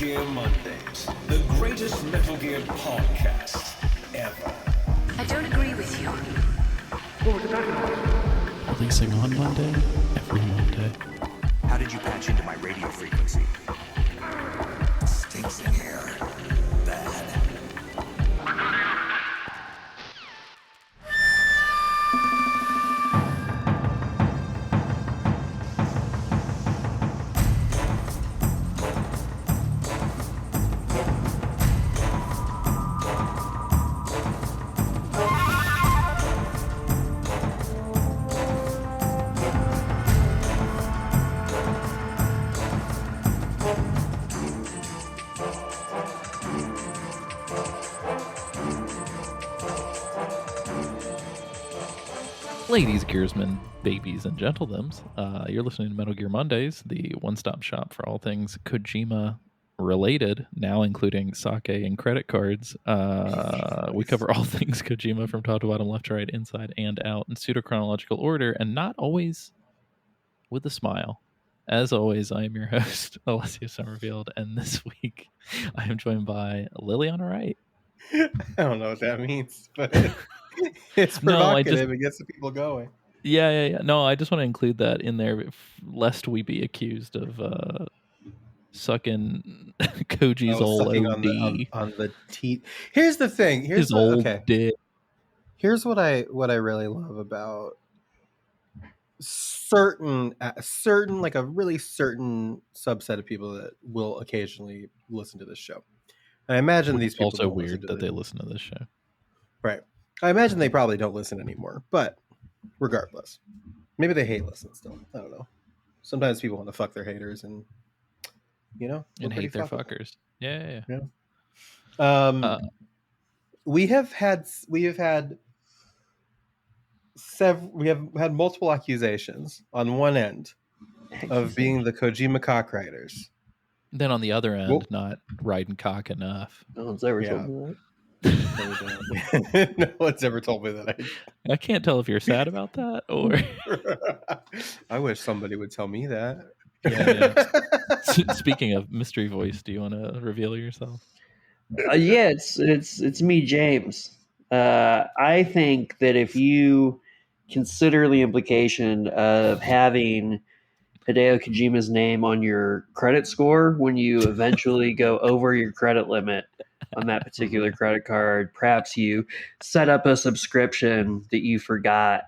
Gear Mondays, the greatest Metal Gear podcast ever. I don't agree with you. Releasing on Monday, every Monday. How did you patch into my radio frequency? Stinks in here. Bad. Ladies, gearsmen, babies, and gentledoms, you're listening to Metal Gear Mondays, the one-stop shop for all things Kojima-related, now including sake and credit cards. We cover all things Kojima from top to bottom, left to right, inside and out, in pseudo-chronological order, and not always with a smile. As always, I am your host, Alessio Summerfield, and this week I am joined by Lily on the right. I don't know what that means, but it's No, provocative. It gets the people going. Yeah. No, I just want to include that in there, lest we be accused of sucking Koji's old sucking OD. on the teeth. Here's the thing. His old dick. Here's what I really love about certain like a really certain subset of people that will occasionally listen to this show. I imagine these people also don't weird that they listen to this show. Right. I imagine they probably don't listen anymore, but regardless, maybe they hate listening still. I don't know. Sometimes people want to fuck their haters and, and hate their fuckers. Yeah. We have had multiple accusations on one end of being the Kojima cockriders. Then on the other end, not riding cock enough. No one's ever told me that. No one's ever told me that. I can't tell if you're sad about that or. I wish somebody would tell me that. Yeah. Speaking of mystery voice, do you want to reveal yourself? Yeah, it's me, James. I think that if you consider the implication of having Hideo Kojima's name on your credit score when you eventually go over your credit limit on that particular credit card, perhaps you set up a subscription that you forgot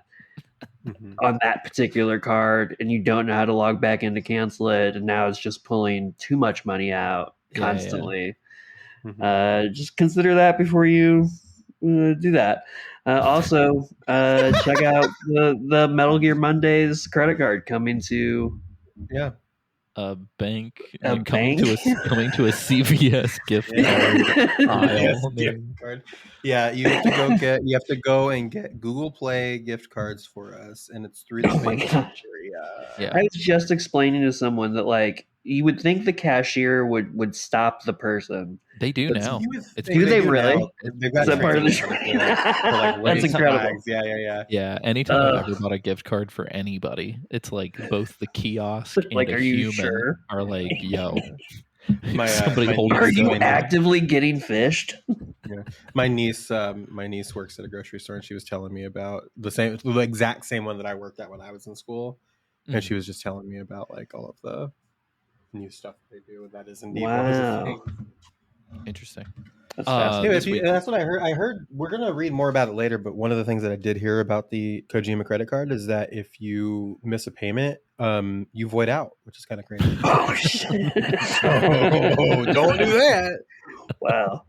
on that particular card and you don't know how to log back in to cancel it, and now it's just pulling too much money out constantly. Just consider that before you do that. Also, check out the Metal Gear Mondays credit card coming to a bank, coming to a CVS gift card. Yeah, you have to go and get Google Play gift cards for us, and it's through the I was just explaining to someone that, like, you would think the cashier would stop the person. They do now. Do they really? They've got part of the show. That's incredible. Yeah. Anytime I've ever bought a gift card for anybody, it's like both the kiosk and like, the are you human sure? are like, yo. Somebody are you actively getting fished? Yeah. My niece works at a grocery store, and she was telling me about the exact same one that I worked at when I was in school, and she was just telling me about like all of the new stuff they do, and that is indeed what is a thing. Interesting. That's fascinating. That's what I heard. I heard we're gonna read more about it later, but one of the things that I did hear about the Kojima credit card is that if you miss a payment, you void out, which is kind of crazy. Oh shit! Don't do that. Wow.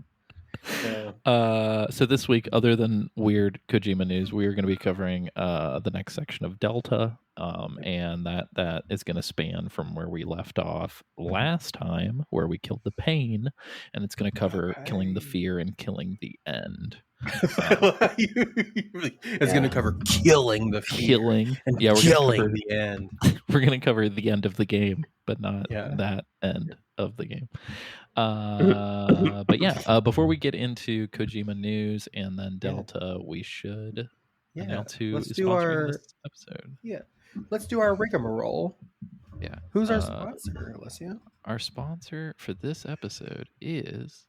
So this week, other than weird Kojima news, we are going to be covering the next section of Delta, and that is going to span from where we left off last time, where we killed the pain, and it's going to cover killing the fear and killing the end. It's going to cover killing the fear and killing the end. We're going to cover the end of the game, but not that end of the game. But before we get into Kojima news and then Delta, we should announce who is sponsoring this episode. Let's do our rigmarole. Yeah. Who's our sponsor, Alessia? Our sponsor for this episode is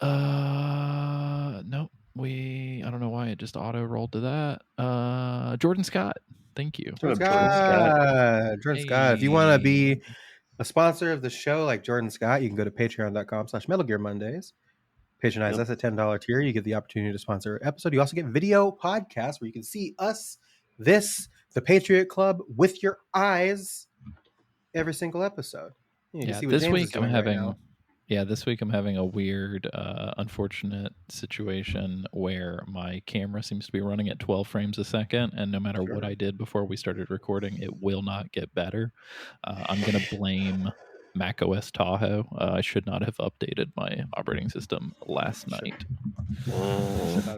nope. I don't know why it just auto rolled to that. Jordan Scott. Thank you. Jordan Scott. Jordan Scott. If you want to Hey. be a sponsor of the show like Jordan Scott, you can go to patreon.com/Metal Gear Mondays. Patronize us at $10 tier. You get the opportunity to sponsor an episode. You also get video podcasts where you can see us, the Patriot Club, with your eyes every single episode. You can see what This James is week I'm doing having right now. this week I'm having a weird, unfortunate situation where my camera seems to be running at 12 frames a second, and no matter what I did before we started recording, it will not get better. I'm going to blame macOS Tahoe. I should not have updated my operating system last night.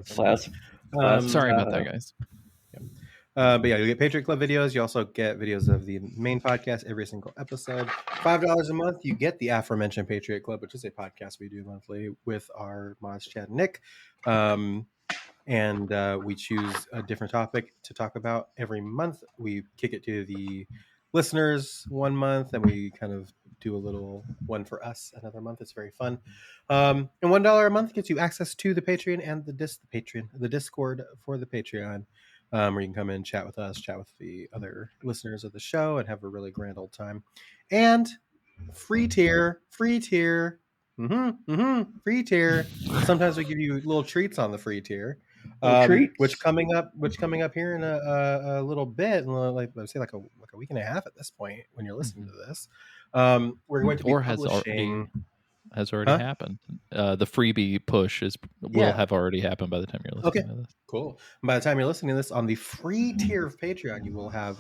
Sorry about that, guys. But yeah, you get Patriot Club videos. You also get videos of the main podcast every single episode. $5 a month, you get the aforementioned Patriot Club, which is a podcast we do monthly with our mods, Chad and Nick. And we choose a different topic to talk about every month. We kick it to the listeners one month, and we kind of do a little one for us another month. It's very fun. And $1 a month gets you access to the Patreon and the Discord for the Patreon. Where you can come in and chat with us, chat with the other listeners of the show, and have a really grand old time. And free tier. Free tier. Sometimes we give you little treats on the free tier, which coming up here in a little bit, like I say, like a week and a half at this point when you're listening to this. We're going to be publishing. Has already happened. The freebie push will have already happened by the time you're listening to this. Cool. And by the time you're listening to this, on the free tier of Patreon, you will have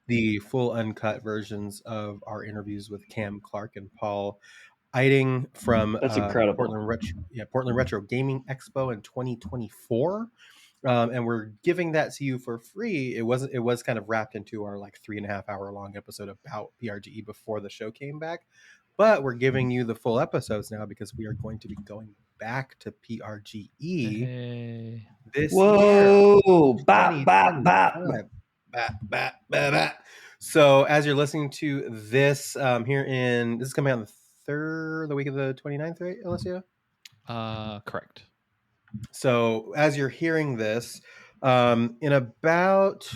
the full uncut versions of our interviews with Cam Clark and Paul Eiding from That's incredible. Portland Retro Gaming Expo in 2024. And we're giving that to you for free. It was kind of wrapped into our like 3.5 hour long episode about PRGE before the show came back. But we're giving you the full episodes now because we are going to be going back to PRGE this year. Bop, bop, bop. So as you're listening to this, this is coming out on the week of the 29th, right, Alessia? Correct. So as you're hearing this, in about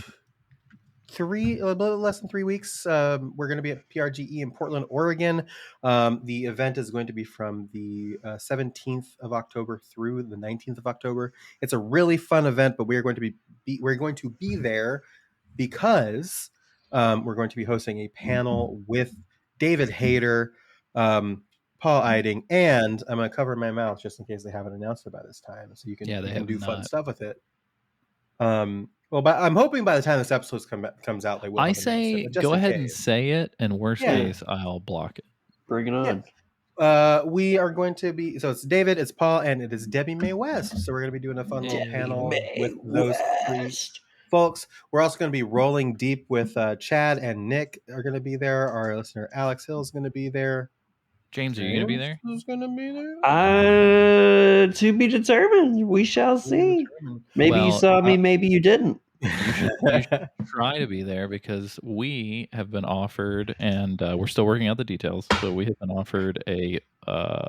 a little less than 3 weeks, we're going to be at PRGE in Portland, Oregon. The event is going to be from the 17th of October through the 19th of October. It's a really fun event, but we're going to be there because we're going to be hosting a panel with David Hayter, Paul Eiding, and I'm going to cover my mouth just in case they haven't announced it by this time, so you can do fun stuff with it. Well, but I'm hoping by the time this episode comes out, they will. I say go ahead and say it, and worst case, I'll block it. Bring it on. Yeah. We are going to be, so it's David, it's Paul, and it is Debbie Mae West. So we're going to be doing a fun little panel with those three folks. We're also going to be rolling deep with Chad and Nick are going to be there. Our listener Alex Hill is going to be there. James, are you going to be there? Who's going to be there? To be determined. We shall see. Maybe you saw me, maybe you didn't. You should try to be there because we have been offered, and we're still working out the details, but we have been offered a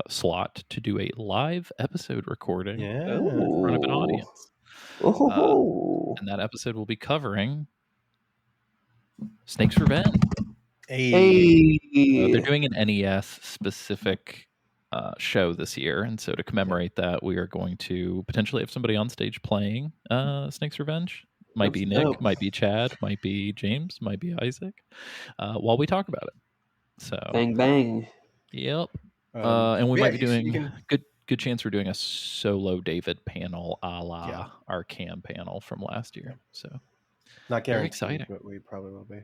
slot to do a live episode recording in front of an audience. And that episode will be covering Snake's Revenge. They're doing an NES specific show this year, and so to commemorate that, we are going to potentially have somebody on stage playing Snake's Revenge. Might be Nick, might be Chad, might be James, might be Isaac, while we talk about it. So bang bang. Yep. And we might be doing good chance we're doing a solo David panel a la our Cam panel from last year. So not very exciting, but we probably will be.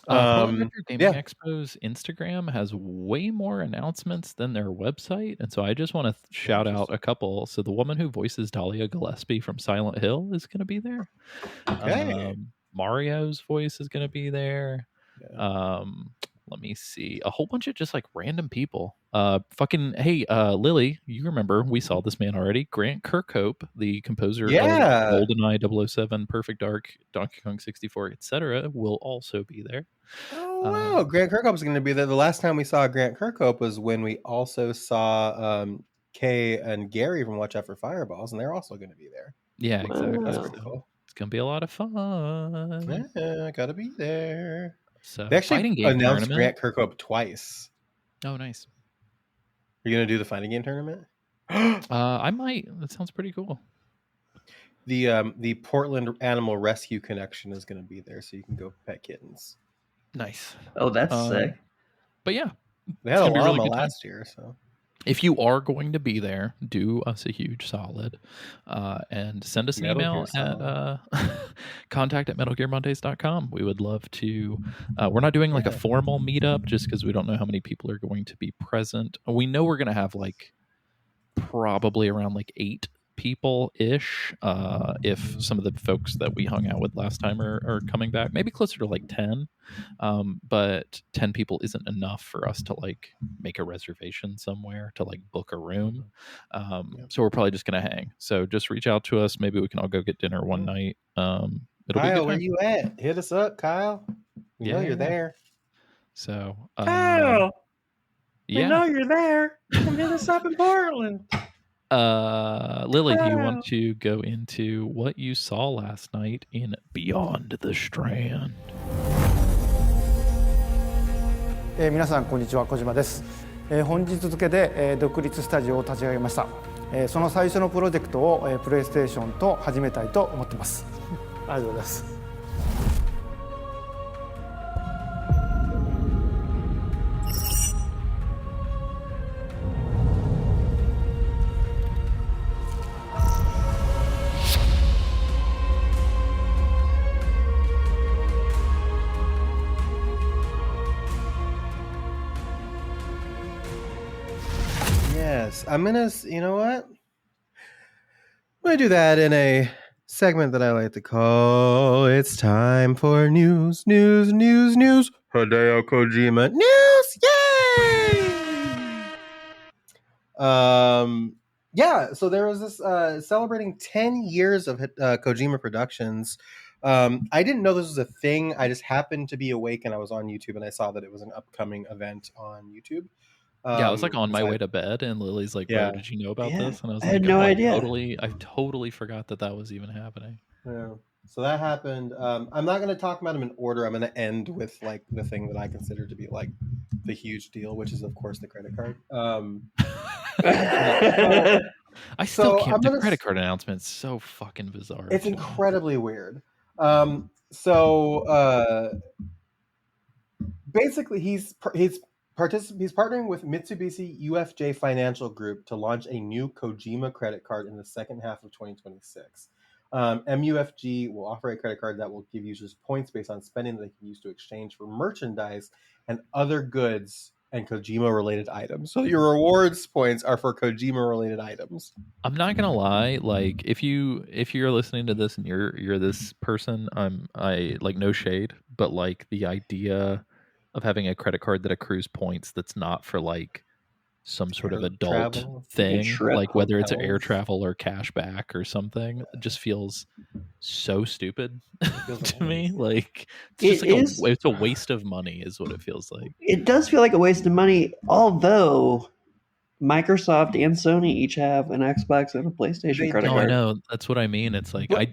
Portland Retro Gaming Expo's Instagram has way more announcements than their website, and so I just want to shout out a couple. So the woman who voices Dahlia Gillespie from Silent Hill is going to be there. Okay. Mario's voice is going to be there. let me see, a whole bunch of just like random people. Hey, Lily, you remember we saw this man already. Grant Kirkhope, the composer of GoldenEye 007, Perfect Dark, Donkey Kong 64, etc., will also be there. Oh wow, Grant Kirkhope's going to be there. The last time we saw Grant Kirkhope was when we also saw Kay and Gary from Watch Out for Fireballs, and they're also going to be there. Yeah, exactly. That's pretty cool. It's gonna be a lot of fun. Yeah, gotta be there. So They actually fighting game announced tournament. Grant Kirkhope twice. Oh, nice. Are you gonna do the fighting game tournament? I might. That sounds pretty cool. The Portland Animal Rescue Connection is gonna be there, so you can go pet kittens. Nice. Oh, that's sick. But yeah, They had a gonna be llama really good last year, so if you are going to be there, do us a huge solid and send us an email at contact@metalgearmondays.com. We would love to. We're not doing like a formal meetup just because we don't know how many people are going to be present. We know we're going to have like probably around like 8 people ish if some of the folks that we hung out with last time are coming back, maybe closer to like 10, but 10 people isn't enough for us to like make a reservation somewhere to like book a room. So we're probably just gonna hang, so just reach out to us. Maybe we can all go get dinner one night. It'll be a good time. Where you at? Hit us up, Kyle. We know you're there. So Kyle, yeah, we know you're there. Come hit us up in Portland. Lily, do you want to go into what you saw last night in Beyond the Strand? 皆さんこんにちは、小島です。本日付で独立スタジオを立ち上げました。その最初のプロジェクトをプレイステーションと始めたいと思っています。ありがとうございます。I'm gonna, you know what? I'm gonna do that in a segment that I like to call "It's Time for News." Hideo Kojima news, yay! Yeah. So there was this celebrating 10 years of Kojima Productions. I didn't know this was a thing. I just happened to be awake and I was on YouTube and I saw that it was an upcoming event on YouTube. I was like on my way to bed, and Lily's like, "Bro, did you know about this?" And I was like, I had no idea. I totally forgot that was even happening. Yeah. So that happened. I'm not going to talk about them in order. I'm going to end with like the thing that I consider to be like the huge deal, which is of course the credit card. I still can't. The credit card announcement is so fucking bizarre. It's incredibly weird. Basically, he's partnering with Mitsubishi UFJ Financial Group to launch a new Kojima credit card in the second half of 2026. MUFG will offer a credit card that will give users points based on spending that they can use to exchange for merchandise and other goods and Kojima-related items. So your rewards points are for Kojima-related items. I'm not gonna lie, like if you're listening to this and you're this person, I like no shade, but like the idea of having a credit card that accrues points that's not for like some sort of adult thing, like whether it's air travel or cash back or something, it just feels so stupid to me. Like it's a waste of money is what it feels like. It does feel like a waste of money, although Microsoft and Sony each have an Xbox and a PlayStation credit card. I know. That's what I mean. It's like I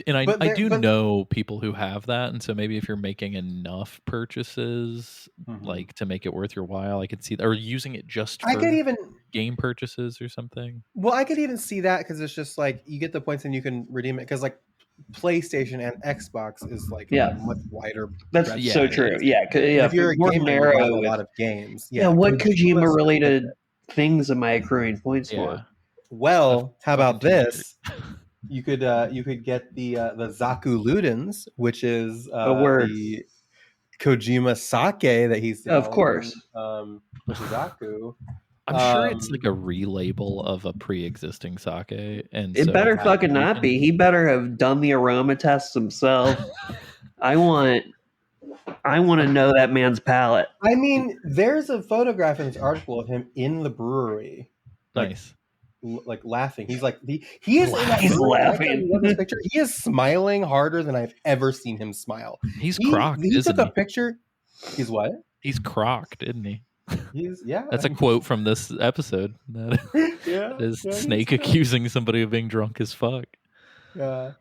do know people who have that, and so maybe if you're making enough purchases, like to make it worth your while, I could see that, or using it just for game purchases or something. Well, I could even see that because it's just like you get the points and you can redeem it because like PlayStation and Xbox is like a much wider. That's so true. Yeah, if you're a more gamer, narrow, you have a lot of games. Yeah, what Kojima related things am I accruing points for? Well, how about this? You could get the Zaku Ludens, which is the Kojima sake that he's selling, of course, which is Zaku. I'm sure it's like a relabel of a pre-existing sake, and it better fucking not be. He better have done the aroma tests himself. I want I want to know that man's palate. I mean, there's a photograph in this article of him in the brewery, Nice. like laughing. He's like he is in that He's brewery. laughing. I love this picture. He is smiling harder than I've ever seen him smile. He's crocked, He isn't took a he? picture. He's what? He's crocked, isn't he? He's That's a quote from this episode. That yeah. is yeah, Snake he's- accusing somebody of being drunk as fuck. Yeah.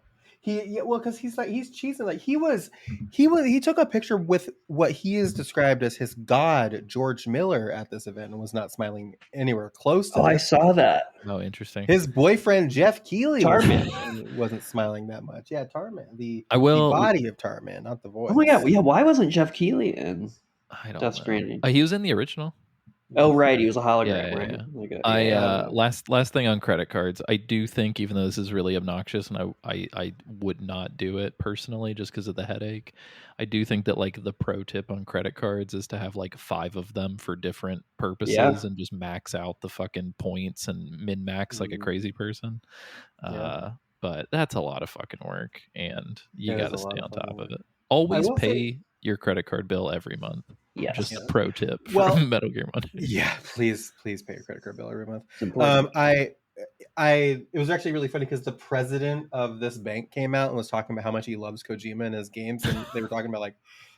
Because he's cheesing. Like he took a picture with what he is described as his god George Miller at this event and was not smiling anywhere close to Oh, I this. saw that. Oh, interesting. His boyfriend Jeff Keighley Tarman. wasn't smiling that much. Yeah, Tarman. The will- body of Tarman, not the voice. Oh my god, yeah. Why wasn't Jeff Keighley in I don't Death know. Stranding? He was in the original. Oh right, he was a hologram, Yeah, right? yeah. Like a- I yeah. last thing on credit cards. I do think, even though this is really obnoxious, and I would not do it personally just because of the headache. I do think that like the pro tip on credit cards is to have like 5 of them for different purposes Yeah. and just max out the fucking points and min max like a Mhm. crazy person. Yeah. But that's a lot of fucking work, and you It is got to a lot stay of on fucking top of work. it. Always will pay say- your credit card bill every month. Yes. Just Yeah. a pro tip from Well- Metal Gear Monday. Yeah, please pay your credit card bill every month. It's important. It was actually really funny because the president of this bank came out and was talking about how much he loves Kojima and his games, and they were talking about like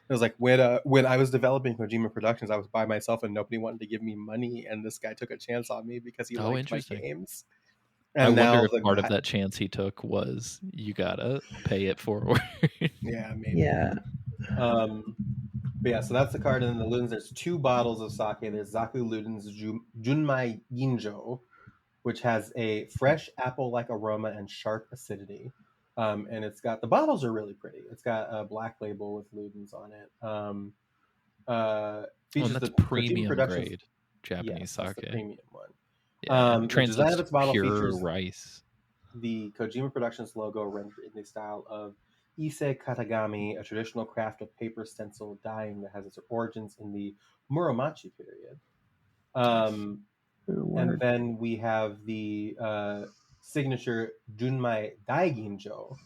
it was like when I was developing Kojima Productions, I was by myself and nobody wanted to give me money, and this guy took a chance on me because he Oh, liked my interesting. games. I And now wonder if the part of guy- that chance he took was you gotta pay it forward. yeah, maybe. Yeah. But yeah, so that's the card, and then the Ludens. There's 2 bottles of sake. There's Zaku Luden's Junmai Ginjo, which has a fresh apple-like aroma and sharp acidity. And it's got the bottles are really pretty. It's got a black label with Ludens on it. Features that's the Kojima premium Productions- grade Japanese Yes, that's the sake. premium one. Yeah, The design of its bottle pure features- rice. The Kojima Productions logo rendered in the style of Ise Katagami, a traditional craft of paper stencil dyeing that has its origins in the Muromachi period. And then we have the signature Junmai Daiginjo,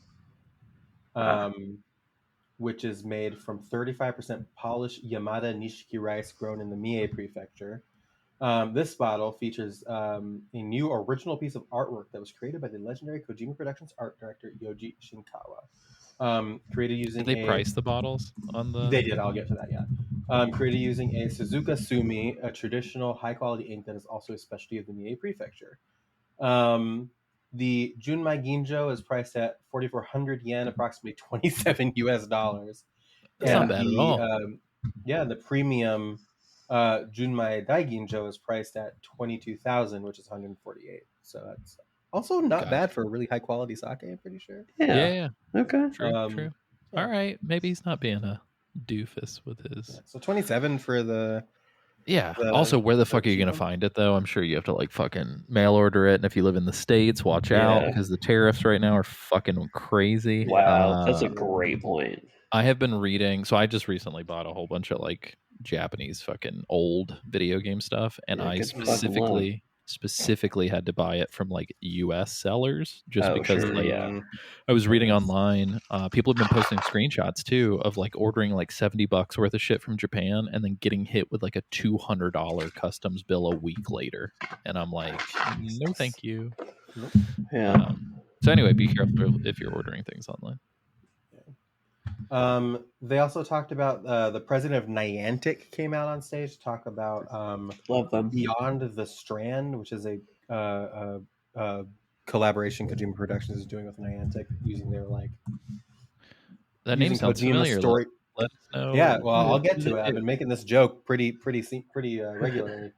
which is made from 35% polished Yamada Nishiki rice grown in the Mie prefecture. This bottle features a new original piece of artwork that was created by the legendary Kojima Productions art director Yoji Shinkawa. Created using Did they price the bottles on the? They did. I'll get to that. Yeah. Created using a Suzuka Sumi, a traditional high-quality ink that is also a specialty of the Mie prefecture. The Junmai Ginjo is priced at 4,400 yen, approximately $27 US. That's not bad at all. The premium Junmai Daiginjo is priced at 22,000, which is 148. So that's also not Gotcha. bad for a really high-quality sake. I'm pretty sure. Yeah. Okay. True. True. yeah. All right. Maybe he's not being a doofus with his. So 27 for the. Yeah. The- Also, where the fuck are you gonna Kojima. find it though? I'm sure you have to like fucking mail order it, and if you live in the States, watch out Yeah. because the tariffs right now are fucking crazy. Wow, that's a Uh, great point. I have been reading, so I just recently bought a whole bunch of like Japanese fucking old video game stuff, and Yeah, I good fucking specifically had to buy it from like US sellers just Oh, because sure, like yeah. I was reading online, people have been posting screenshots too of like ordering like $70 worth of shit from Japan and then getting hit with like a $200 customs bill a week later, and I'm like, no, thank you. Yeah. So anyway, be careful if you're ordering things online. They also talked about the president of Niantic came out on stage to talk about Love them. Beyond the Strand, which is a collaboration Kojima Productions is doing with Niantic using their like That name using sounds Kojima familiar. story. Let us know. Yeah, well, I'll get to it. I've been making this joke pretty regularly.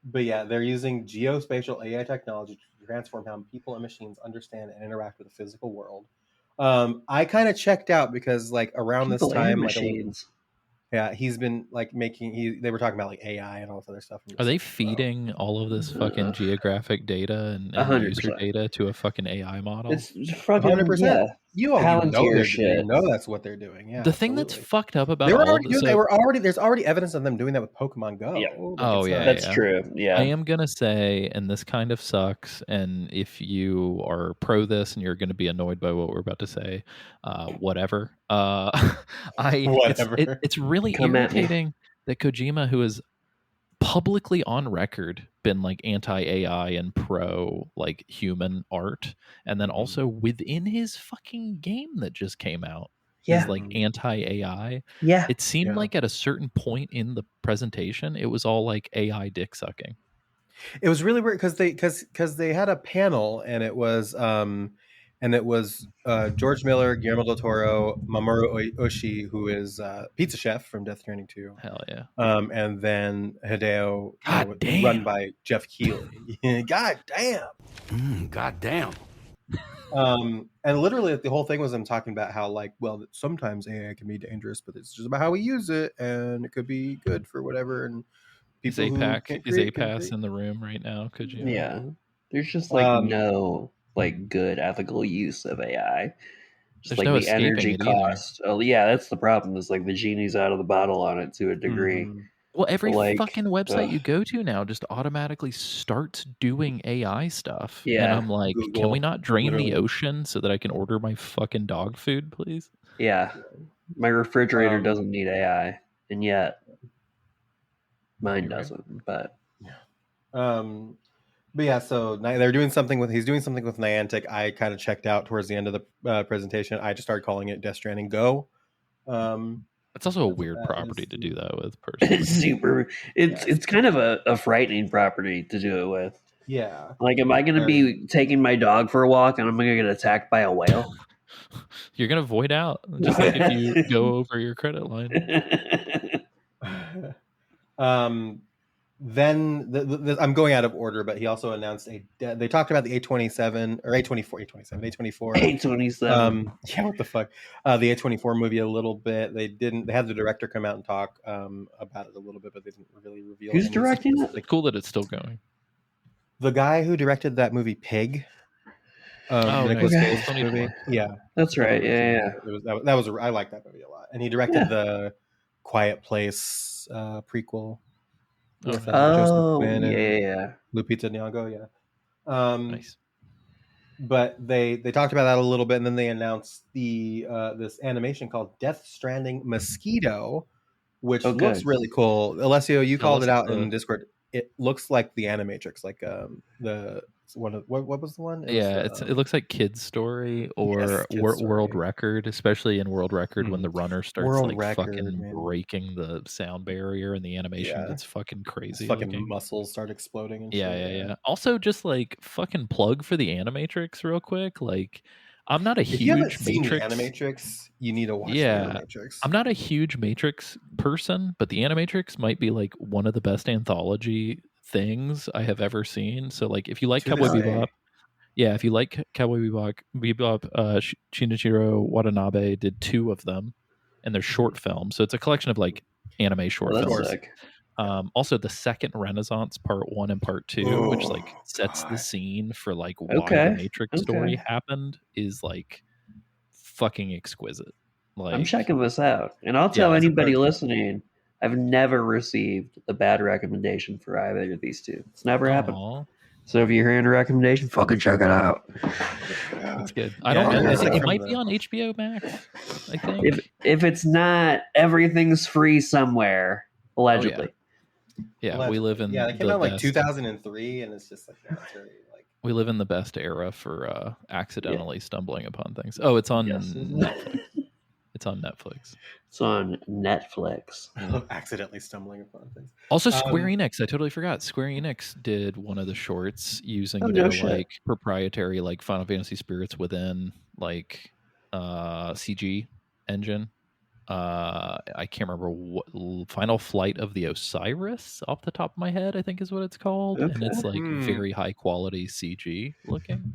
But yeah, they're using geospatial AI technology to transform how people and machines understand and interact with the physical world. I kind of checked out because like around People this and time, like, machines. yeah, he's been like they were talking about like AI and all this other stuff. Are they feeding all of this fucking geographic data and 100%. user data to a fucking AI model? It's fucking 100%. yeah. You Palantir shit. You know that's what they're doing. Yeah. The thing that's absolutely. fucked up about They were all already of this, doing, there's already evidence of them doing that with Pokemon Go. Yeah. Oh, yeah, That's true. Yeah. I am gonna say, and this kind of sucks. And if you are pro this and you're gonna be annoyed by what we're about to say, whatever. Whatever. It's really Come at me. irritating that Kojima, who is publicly on record been like anti-AI and pro like human art, and then also within his fucking game that just came out is like anti-AI. Yeah. It seemed Yeah. like at a certain point in the presentation it was all like AI dick sucking. It was really weird because they had a panel and it was George Miller, Guillermo del Toro, Mamoru Oshii, who is Pizza Chef from Death Stranding 2. Hell yeah. And then Hideo, God damn. run by Jeff Keighley. God damn. God damn. And literally the whole thing was them talking about how like, well, sometimes AI can be dangerous, but it's just about how we use it, and it could be good for whatever. And Is people APAS in the room right now? Could you? Yeah. There's just like no like good ethical use of AI. Just There's like no the energy escaping it either. cost. Oh yeah, that's the problem. Is like the genie's out of the bottle on it to a degree. Well, every Like, fucking website ugh. you go to now just automatically starts doing AI stuff. And Yeah. I'm like, can Google, we not drain literally. the ocean so that I can order my fucking dog food, please? Yeah. My refrigerator doesn't need AI, and yet mine doesn't. But yeah, so he's doing something with Niantic. I kind of checked out towards the end of the presentation. I just started calling it Death Stranding Go. It's also a weird property to do that with, personally. it's super. It's kind of a frightening property to do it with. Yeah. Like, am I going to be taking my dog for a walk and I'm going to get attacked by a whale? You're gonna void out just like if you go over your credit line. Then I'm going out of order, but he also announced they talked about the A24. A27. Yeah, what the fuck? The A24 movie a little bit. They had the director come out and talk about it a little bit, but they didn't really reveal. Who's directing it? It's cool that it's still going. The guy who directed that movie Pig. Nicolas nice. Cage movie. Yeah, That's right. Yeah. That was I like that movie a lot, and he directed the Quiet Place prequel. With, Oh, Quinn and yeah. Lupita Nyong'o, yeah. Nice. But they talked about that a little bit, and then they announced this animation called Death Stranding Mosquito, which looks really cool. Alessio, you called it out in Discord. It looks like the Animatrix, like what was the one? It looks like Kid's Story or World Record, especially in World Record when the runner starts fucking breaking the sound barrier and the animation gets fucking crazy. Fucking muscles start exploding. And yeah. Also, just like fucking plug for the Animatrix real quick. Like, I'm not a if huge you haven't seen Matrix. The Animatrix, you need to watch the Animatrix. I'm not a huge Matrix person, but the Animatrix might be like one of the best anthology things I have ever seen. So like if you like Cowboy Bebop, if you like Cowboy Bebop, Shinichiro Watanabe did 2 of them, and they're short films. So it's a collection of like anime short films. Sick. Also the second Renaissance Part 1 and Part 2, which like sets the scene for like why the Matrix story happened, is like fucking exquisite. Like, I'm checking this out, and I'll tell anybody listening, I've never received a bad recommendation for either of these two. It's never happened. So if you're hearing a recommendation, fucking check it out. That's good. I don't know. It might be on HBO Max, I think. If it's not, everything's free somewhere, allegedly. Yeah, we live in it came out like 2003, and it's just like we live in the best era for accidentally stumbling upon things. Oh, it's on Netflix. It's on Netflix. It's on Netflix. Accidentally stumbling upon things. Also, Square Enix. I totally forgot. Square Enix did one of the shorts using their like proprietary like Final Fantasy Spirits Within like CG engine. I can't remember what Final Flight of the Osiris off the top of my head, I think is what it's called. And it's like very high quality CG looking.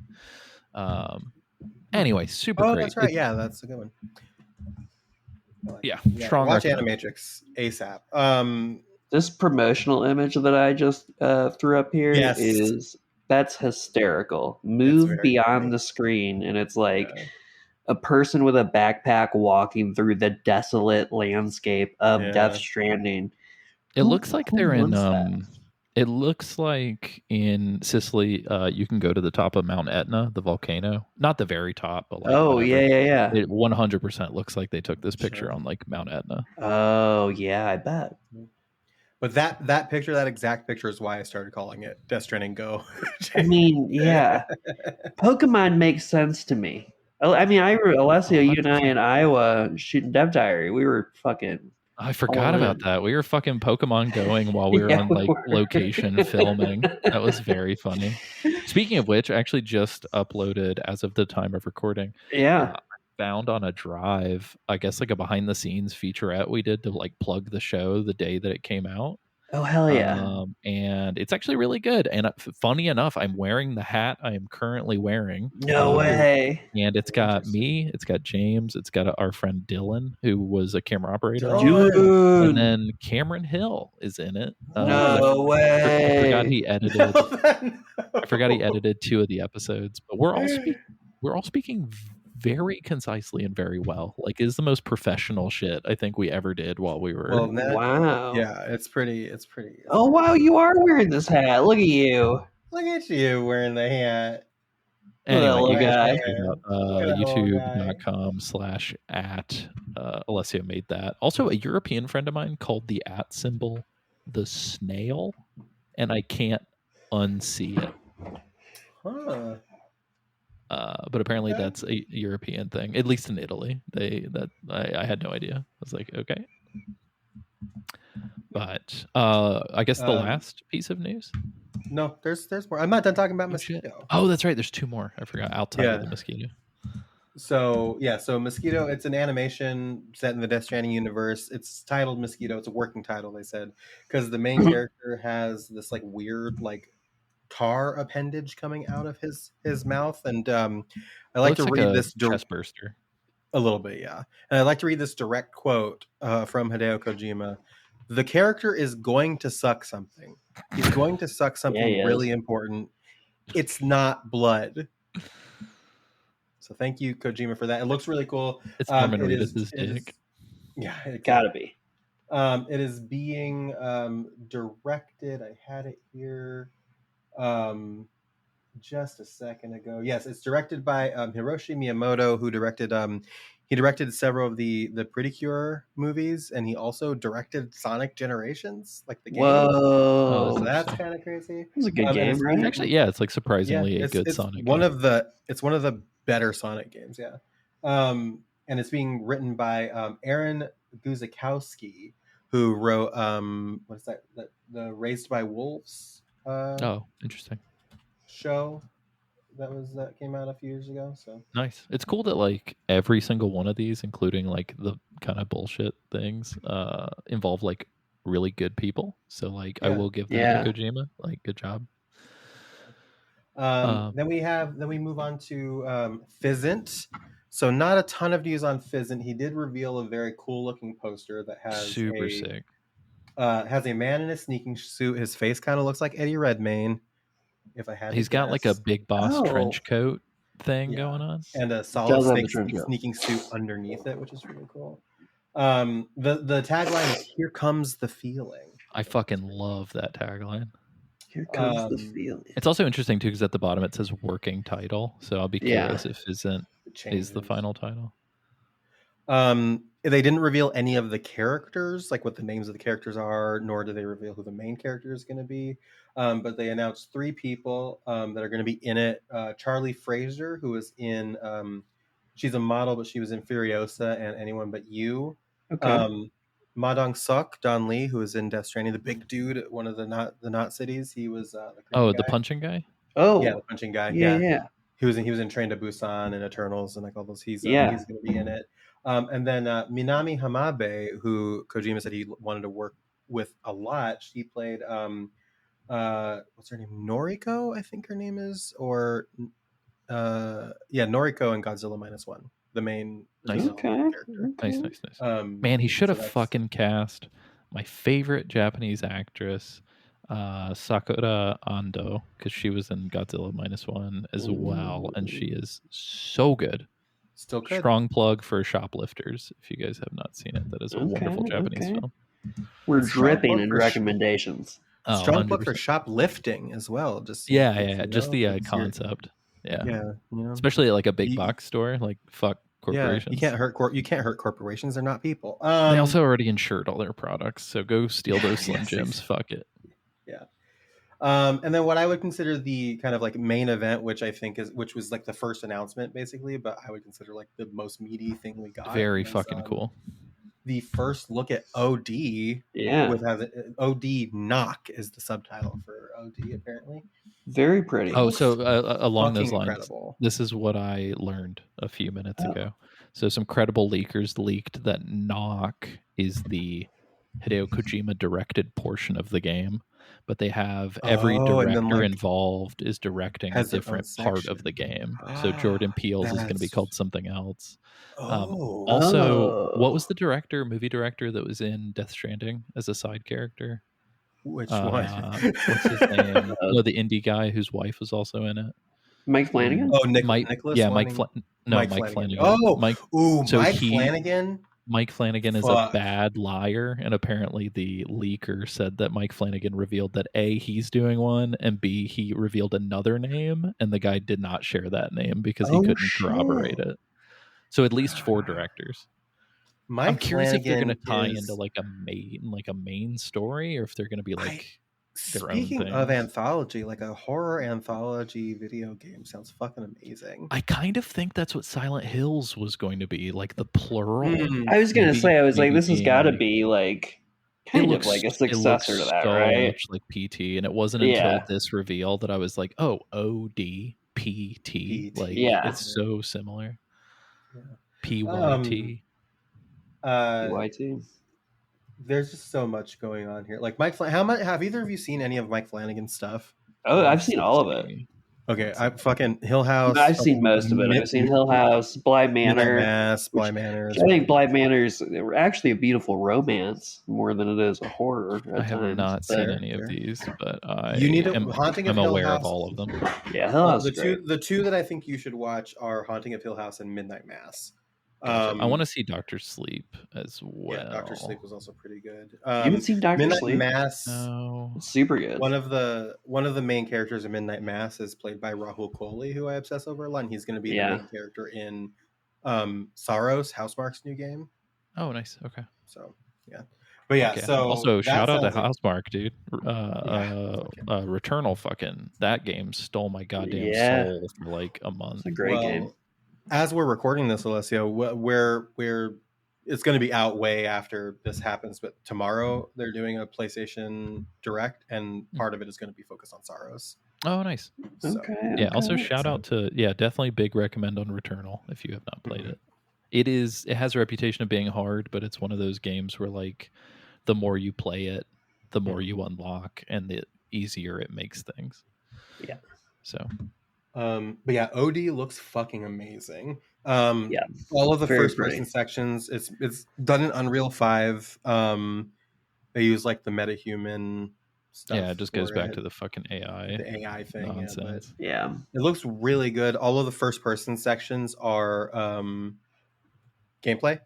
Anyway, super great. That's right. That's a good one. Strong. Watch Animatrix ASAP. This promotional image that I just threw up here that's hysterical. Move beyond the screen, and it's like a person with a backpack walking through the desolate landscape of Yeah. Death Stranding. It looks like Who they're in wants that? it looks like in Sicily, you can go to the top of Mount Etna, the volcano. Not the very top, but like Oh, whatever. yeah. It 100% looks like they took this picture Sure. on like Mount Etna. Oh, yeah, I bet. But that picture, that exact picture, is why I started calling it Death Stranding Go. I mean, yeah. Pokemon makes sense to me. I mean, Alessio, you and I in Iowa shooting Dev Diary, we were fucking. I forgot all about in. that. We were fucking Pokemon going while we were Yeah, on we like were. location filming. That was very funny. Speaking of which, I actually just uploaded as of the time of recording. Yeah. Found on a drive, I guess like a behind the scenes featurette we did to like plug the show the day that it came out. Oh, hell yeah. And it's actually really good. And funny enough, I'm wearing the hat I am currently wearing. No way. And it's got me, it's got James, it's got our friend Dylan, who was a camera operator. Dude. And then Cameron Hill is in it. No way. I forgot he edited. I forgot he No. edited 2 of the episodes, but we're all speaking very concisely and very well. Like, it is the most professional shit I think we ever did while we were. Well, that, Wow. yeah, it's pretty. Oh, wow, you are wearing this hat. Look at you. Look at you wearing the hat. Anyway, little you guys guy. can check it out, Look at that little guy. youtube.com/@ Alessio made that. Also, a European friend of mine called the @ symbol the snail, and I can't unsee it. Huh. But apparently Okay. that's a European thing, at least in Italy. I had no idea. I was like, okay. But I guess the last piece of news. No, there's more. I'm not done talking about Oh, shit. Mosquito. Oh, that's right. There's 2 more. I forgot. Outside of Yeah. the mosquito. So Mosquito, it's an animation set in the Death Stranding universe. It's titled Mosquito. It's a working title, they said, because the main character has this like weird like tar appendage coming out of his mouth, and I like to read this chest burster. a little bit, yeah. And I'd like to read this direct quote from Hideo Kojima. The character is going to suck something. He's going to suck something he is. really important. It's not blood. So thank you, Kojima, for that. It looks really cool. It's Norman Reedus' dick. Yeah, it Gotta be. It is being directed. I had it here just a second ago. Yes, it's directed by Hiroshi Miyamoto, who directed he directed several of the Pretty Cure movies, and he also directed Sonic Generations, like the game. Whoa. So that's kind of crazy. It was a good game, right? Actually, yeah, it's like surprisingly a it's, good it's Sonic one game. of the it's one of the better Sonic games, yeah. And it's being written by Aaron Guzikowski, who wrote what is that the Raised by Wolves Oh, interesting. show that came out a few years ago. So Nice. It's cool that like every single one of these, including like the kind of bullshit things, involve like really good people. So like I Yeah. will give that Yeah. to Kojima. Like, good job. then we move on to Fizzant. So not a ton of news on Fizzant. He did reveal a very cool looking poster that has Super sick. Has a man in a sneaking suit. His face kind of looks like Eddie Redmayne. If I had, He's to got like a guess. big boss Oh. trench coat thing Yeah. going on. and a Does solid have a snake trench coat. sneaking suit underneath it, which is really cool. The tagline is "Here comes the feeling." I fucking love that tagline. Here comes the Um, feeling. It's also interesting too because at the bottom it says working title. So I'll be Yeah. curious if Isn't It is the changes. final title. They didn't reveal any of the characters, like what the names of the characters are, nor do they reveal who the main character is going to be. But they announced 3 people that are going to be in it. Charlie Fraser, who is in, she's a model, but she was in Furiosa and Anyone But You. Okay. Ma Dong-suk, Don Lee, who is in Death Stranding, the big dude at one of the not cities. He was the creepy Oh, the guy. punching guy? Oh. Yeah, the punching guy. Yeah. He was in Train to Busan and Eternals and like all those. He's Yeah. he's going to be in it. And then Minami Hamabe, who Kojima said he wanted to work with a lot. She played what's her name? Noriko, I think her name is, or Noriko in Godzilla -1, the main Nice. original Okay. character. Nice. Man, he should so have that's- fucking cast my favorite Japanese actress, Sakura Ando, because she was in Godzilla -1 as well, and she is so good. Still could. Strong plug for Shoplifters. If you guys have not seen it, that is a wonderful Japanese film. We're Strong dripping plug in for recommendations. Oh, Strong plug for 100%. shoplifting as well. Just Just the it's your- concept. Yeah. Yeah, you know. Especially at like a big You- box store, like fuck corporations. You can't hurt corporations. They're not people. They also already insured all their products, so go steal those Slim Jims. Fuck it. Yeah. And then what I would consider the kind of like main event, which was like the first announcement basically, but I would consider like the most meaty thing we got. Very was, fucking cool. The first look at OD. Yeah. With OD knock is the subtitle for OD apparently. Very pretty. Oh, so along those Fucking lines, incredible. this is what I learned a few minutes ago. So some credible leakers leaked that Knock is the Hideo Kojima directed portion of the game, but they have every director involved is directing a different part of the game. So Jordan Peele's is going to be called something else. Also, what was the movie director that was in Death Stranding as a side character? Which one? What's his name? No, the indie guy whose wife was also in it. Mike Flanagan? Oh, Nicholas. Yeah, Mike Flanagan. Mike Flanagan. Oh, Mike. Flanagan. Mike Flanagan is a bad liar, and apparently the leaker said that Mike Flanagan revealed that A, he's doing one, and B, he revealed another name, and the guy did not share that name because he couldn't corroborate it. So at least 4 directors. I'm curious if they're going to tie into like a main story, or if they're going to be like their own thing. Speaking of anthology, like a horror anthology video game sounds fucking amazing. I kind of think that's what Silent Hills was going to be, like the plural. I was going to say, I was like, this has got to be like kind of like a successor to that, right? Much like PT, and it wasn't until this reveal that I was like, oh, ODPT. Like, it's so similar. PYT. PYT. There's just so much going on here. Like have either of you seen any of Mike Flanagan's stuff? Oh, I've seen all of it. Okay, I fucking Hill House. I've seen most of it. I've seen Hill House, Bly Manor. Bly Manor. I think Bly Manor's actually a beautiful romance more than it is a horror. I have not seen any of these, but I'm aware of all of them. Yeah, Hill House. The two that I think you should watch are Haunting of Hill House and Midnight Mass. I want to see Dr. Sleep as well. Yeah, Dr. Sleep was also pretty good. You haven't seen Dr. Sleep? Midnight Mass. No. It's super good. One of the main characters in Midnight Mass is played by Rahul Kohli, who I obsess over a lot. And he's going to be the main character in Saros, Housemarque's new game. Oh, nice. Okay. So yeah, but yeah. Okay. So also shout out to Housemarque, dude. Returnal, fucking that game stole my goddamn soul for like a month. It's a great game. As we're recording this, Alessio, where it's going to be out way after this happens, but tomorrow they're doing a PlayStation Direct, and part of it is going to be focused on Saros. Oh, nice. So, also shout out to definitely big recommend on Returnal if you have not played it. It has a reputation of being hard, but it's one of those games where like the more you play it, the more you unlock, and the easier it makes things. Yeah. So. But yeah, OD looks fucking amazing. All of the first person sections, it's done in Unreal 5. They use like the metahuman stuff. Yeah, it just goes back to the fucking AI. The AI thing. Nonsense. Yeah. It looks really good. All of the first person sections are gameplay.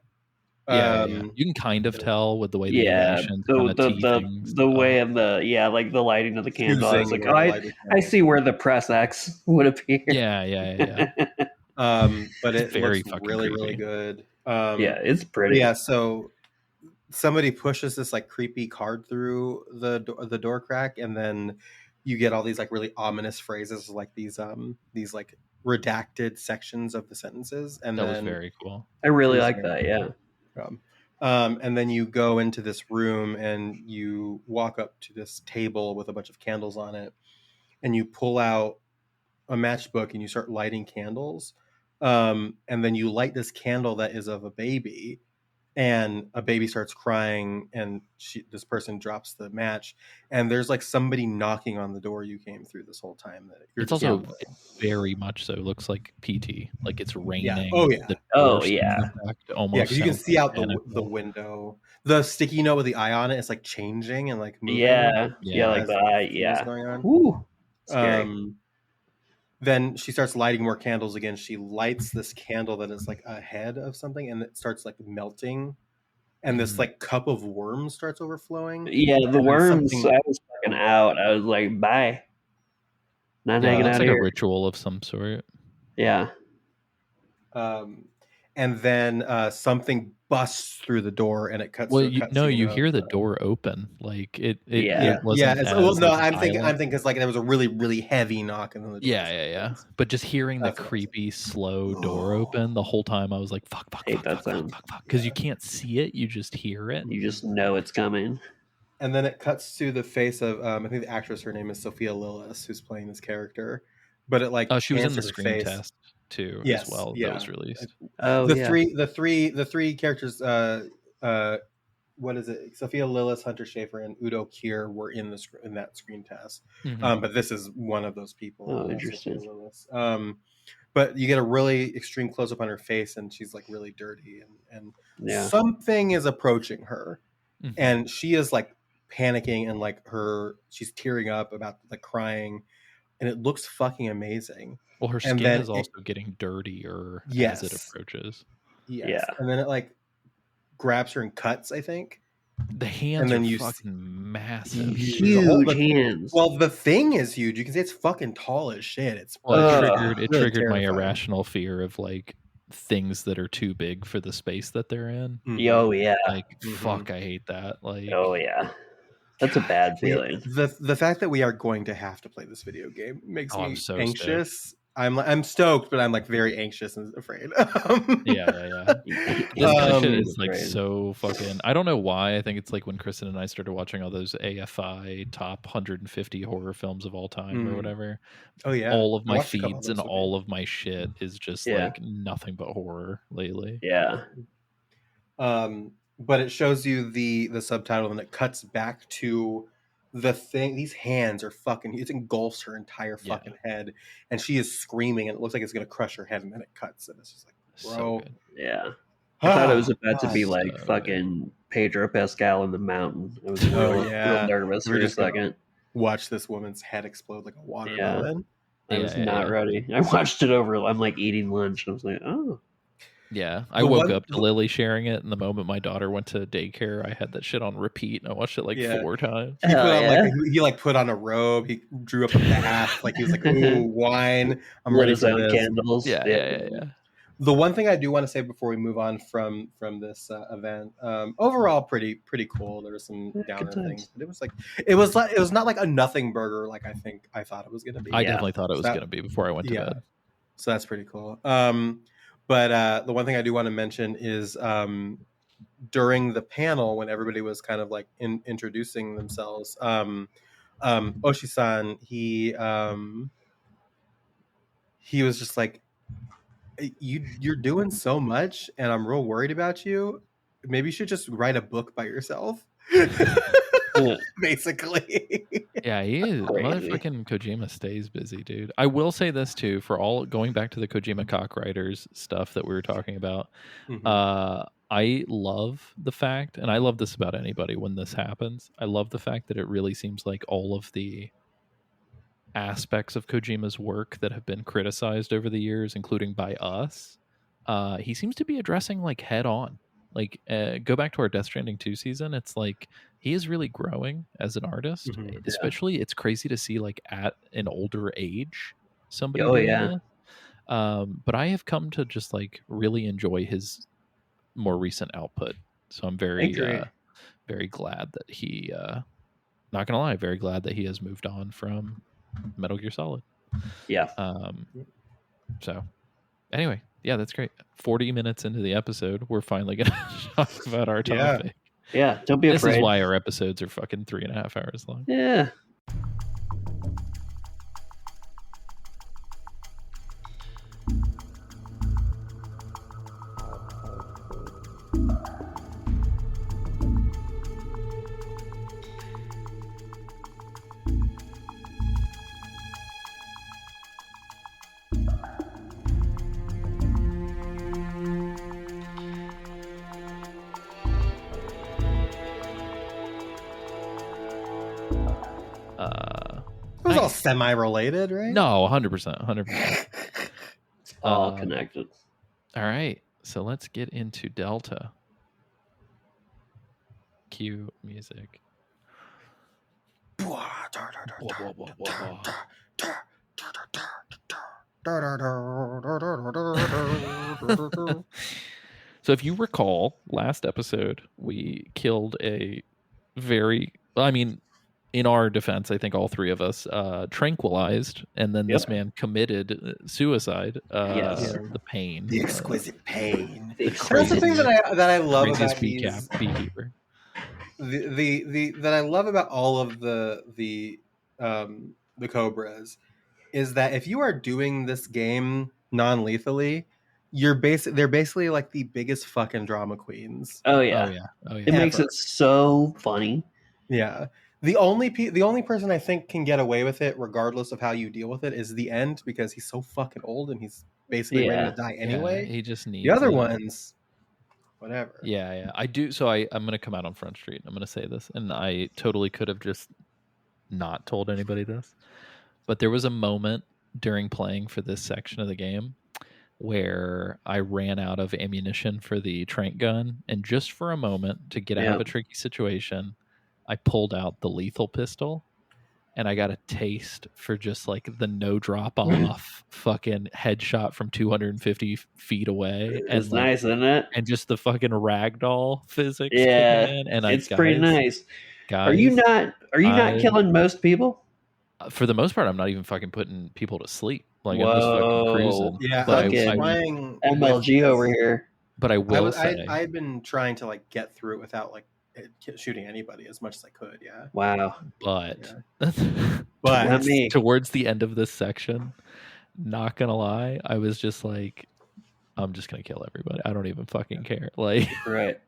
You can kind of tell with the way the animations the way of like the lighting of the candle. I was like, I see where the press X would appear. Yeah. But it very looks really, really good. It's pretty. Yeah, so somebody pushes this like creepy card through the door crack, and then you get all these like really ominous phrases, like these like redacted sections of the sentences, and that was very cool. I really like that. Yeah. And then you go into this room and you walk up to this table with a bunch of candles on it, and you pull out a matchbook and you start lighting candles. And then you light this candle that is of a baby, and a baby starts crying, and this person drops the match, and there's like somebody knocking on the door you came through this whole time. It's also very much so looks like PT, like it's raining. Almost, because you can see out the window. The sticky note with the eye on it is like changing and like moving. Like that. Going on. Ooh, scary. then she starts lighting more candles again. She lights this candle that is like a head of something, and it starts like melting, and this like cup of worms starts overflowing. Yeah, the And then worms. something- I was fucking out. I was like, bye. Not Yeah, hanging it's out like here. a ritual of some sort. Yeah. And then something busts through the door, and it cuts. Well, to a cutscene you of, hear the door open. Like it Yeah. wasn't It's, as, well, no, like, I'm thinking violent. because like there was a really, really heavy knock, and then the door Yeah. But just hearing the That's what I was creepy, slow door open the whole time, I was like, fuck, Hate that sound. because you can't see it, you just hear it. You just know it's coming. And then it cuts to the face of I think the actress, her name is Sophia Lillis, who's playing this character. But it like Oh, she was in the pans her screen face. test too, Yes, as well. yeah. That was released. Oh, the yeah. three characters. What is it? Sophia Lillis, Hunter Schafer, and Udo Kier were in that screen test. Mhm. But this is one of those people. Oh, Sophia interesting. Lillis. But you get a really extreme close up on her face, and she's like really dirty, and Yeah. something is approaching her, Mhm. and she is like panicking, and like she's tearing up about like crying, and it looks fucking amazing. Well, her And skin then is also getting dirtier as it Yes. approaches. Yes. Yeah. And then it like grabs her and cuts, I think. The hands And then are you fucking massive. Huge But- hands. Well, the thing is huge. You can say it's fucking tall as shit. It's Well, it really triggered my terrifying. irrational fear of like things that are too big for the space that they're in. Mhm. Oh, yeah. Like, Mhm. fuck, I hate that. Like, Oh, yeah. That's a bad feeling. The fact that we are going to have to play this video game makes Oh, me I'm so anxious. I'm stoked, but I'm like very anxious and afraid. yeah. This kind of shit is like Right. so fucking. I don't know why. I think it's like when Kristen and I started watching all those AFI top 150 horror films of all time or Mm. whatever. Oh yeah, All of I my watched a couple of feeds and those with all of my shit is just Yeah. like nothing but horror lately. Yeah. But it shows you the subtitle, and it cuts back to the thing. These hands are fucking. It engulfs her entire Yeah. fucking head, and she is screaming, and it looks like it's gonna crush her head, and then it cuts, and it's just like, So bro. good. Yeah. I thought it was about to be God. like so fucking Pedro Pascal in the mountain. I was Oh, real, yeah. real nervous We're for a just gonna- second. Watch this woman's head explode like a watermelon. I was Yeah, not yeah. ready. I watched it over. I'm like eating lunch, and I was like, oh. Yeah, I The woke one- up to Lily sharing it, and the moment my daughter went to daycare, I had that shit on repeat, and I watched it like Yeah. 4 times. He put Hell on yeah. like he like put on a robe. He drew up a bath. Like he was like, "Ooh, wine! I'm Lit ready his for own this." candles. Yeah. The one thing I do want to say before we move on from this event, overall pretty cool. There were some Yeah, downer good times. things, but it was not like a nothing burger like I thought it was gonna be. I Yeah. definitely thought it was That- going to be before I went to yeah. bed. So that's pretty cool. But the one thing I do want to mention is during the panel when everybody was kind of like introducing themselves, Oshi-san, he was just like, you're doing so much, and I'm real worried about you. Maybe you should just write a book by yourself. Yeah. Basically. Yeah, he is. Crazy. Motherfucking Kojima stays busy, dude. I will say this too, for all going back to the Kojima Cockwriters stuff that we were talking about. Mhm. I love the fact, and I love this about anybody when this happens. I love the fact that it really seems like all of the aspects of Kojima's work that have been criticized over the years, including by us, he seems to be addressing like head on. Like, go back to our Death Stranding 2 season. It's like he is really growing as an artist. Mhm. Especially, it's crazy to see like at an older age somebody. Oh, doing yeah. this. But I have come to just like really enjoy his more recent output. So I'm very, agree. very glad that he. Not gonna lie, very glad that he has moved on from Metal Gear Solid. Yeah. So anyway, yeah, that's great. 40 minutes into the episode, we're finally gonna talk about our Yeah. topic. Yeah. Don't be This afraid. is why our episodes are fucking 3.5 hours long. Yeah. all semi-related, right? No, 100%, 100%. It's all connected. All right, so let's get into Delta. Cue music. So if you recall, last episode, we killed a in our defense, I think all three of us tranquilized, and then this man committed suicide. Yes. The pain. The exquisite pain. The That's the thing that I love about these. Beekeeper. The that I love about all of the Cobras is that if you are doing this game non-lethally, they're basically like the biggest fucking drama queens. Oh yeah. It makes it so funny. Yeah. The only person I think can get away with it, regardless of how you deal with it, is the end, because he's so fucking old and he's basically ready to die anyway. He just needs the other ones. Whatever. Yeah. I do. So I'm going to come out on Front Street. I'm going to say this, and I totally could have just not told anybody this, but there was a moment during playing for this section of the game where I ran out of ammunition for the trank gun, and just for a moment to get out of a tricky situation, I pulled out the lethal pistol, and I got a taste for just like the no drop off fucking headshot from 250 feet away. It's nice, isn't it? And just the fucking ragdoll physics. Yeah, and it's pretty nice. Guys, are you not killing most people? For the most part, I'm not even fucking putting people to sleep. Like, I'm just fucking cruising. Yeah, but I'm trying MLG over here. But I will say, I've been trying to like get through it without like shooting anybody as much as I could. Yeah. Wow. But towards the end of this section, not gonna lie, I was just like, I'm just gonna kill everybody. I don't even fucking care. Like, right.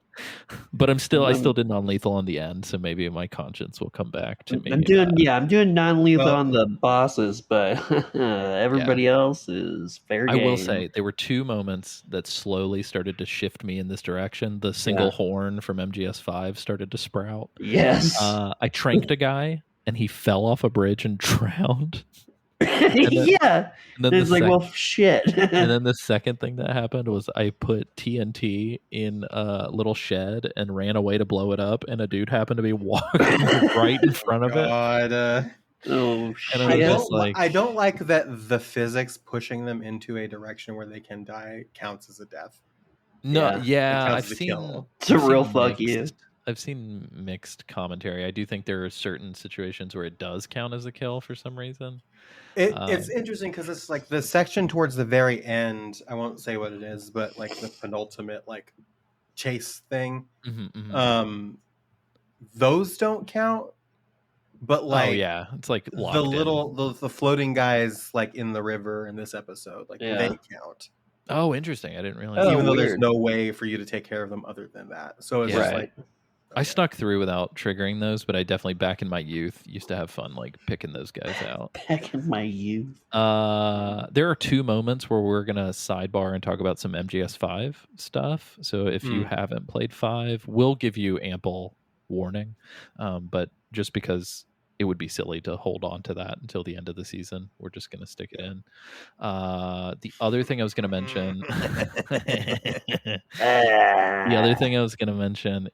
But I still did non-lethal on the end, so maybe my conscience will come back to me. I'm doing non-lethal on the bosses, but everybody else is fair game. I will say there were two moments that slowly started to shift me in this direction. The single horn from MGS5 started to sprout. Yes. I tranked a guy and he fell off a bridge and drowned. And then it's like, well, shit. And then the second thing that happened was I put TNT in a little shed and ran away to blow it up, and a dude happened to be walking right in front of it. Oh shit! I don't like that the physics pushing them into a direction where they can die counts as a death. No, I've seen it's a real fuck you. I've seen mixed commentary. I do think there are certain situations where it does count as a kill for some reason. It's interesting because it's like the section towards the very end. I won't say what it is, but like the penultimate like chase thing. Those don't count. But like, it's like the floating guys like in the river in this episode, like they count. Oh, interesting. I didn't realize. Even though there's no way for you to take care of them other than that. So it's just like. I snuck through without triggering those, but I definitely back in my youth used to have fun like picking those guys out. Back in my youth. There are two moments where we're gonna sidebar and talk about some MGS5 stuff. So if you haven't played 5, we'll give you ample warning. But just because it would be silly to hold on to that until the end of the season, we're just gonna stick it in. The other thing I was gonna mention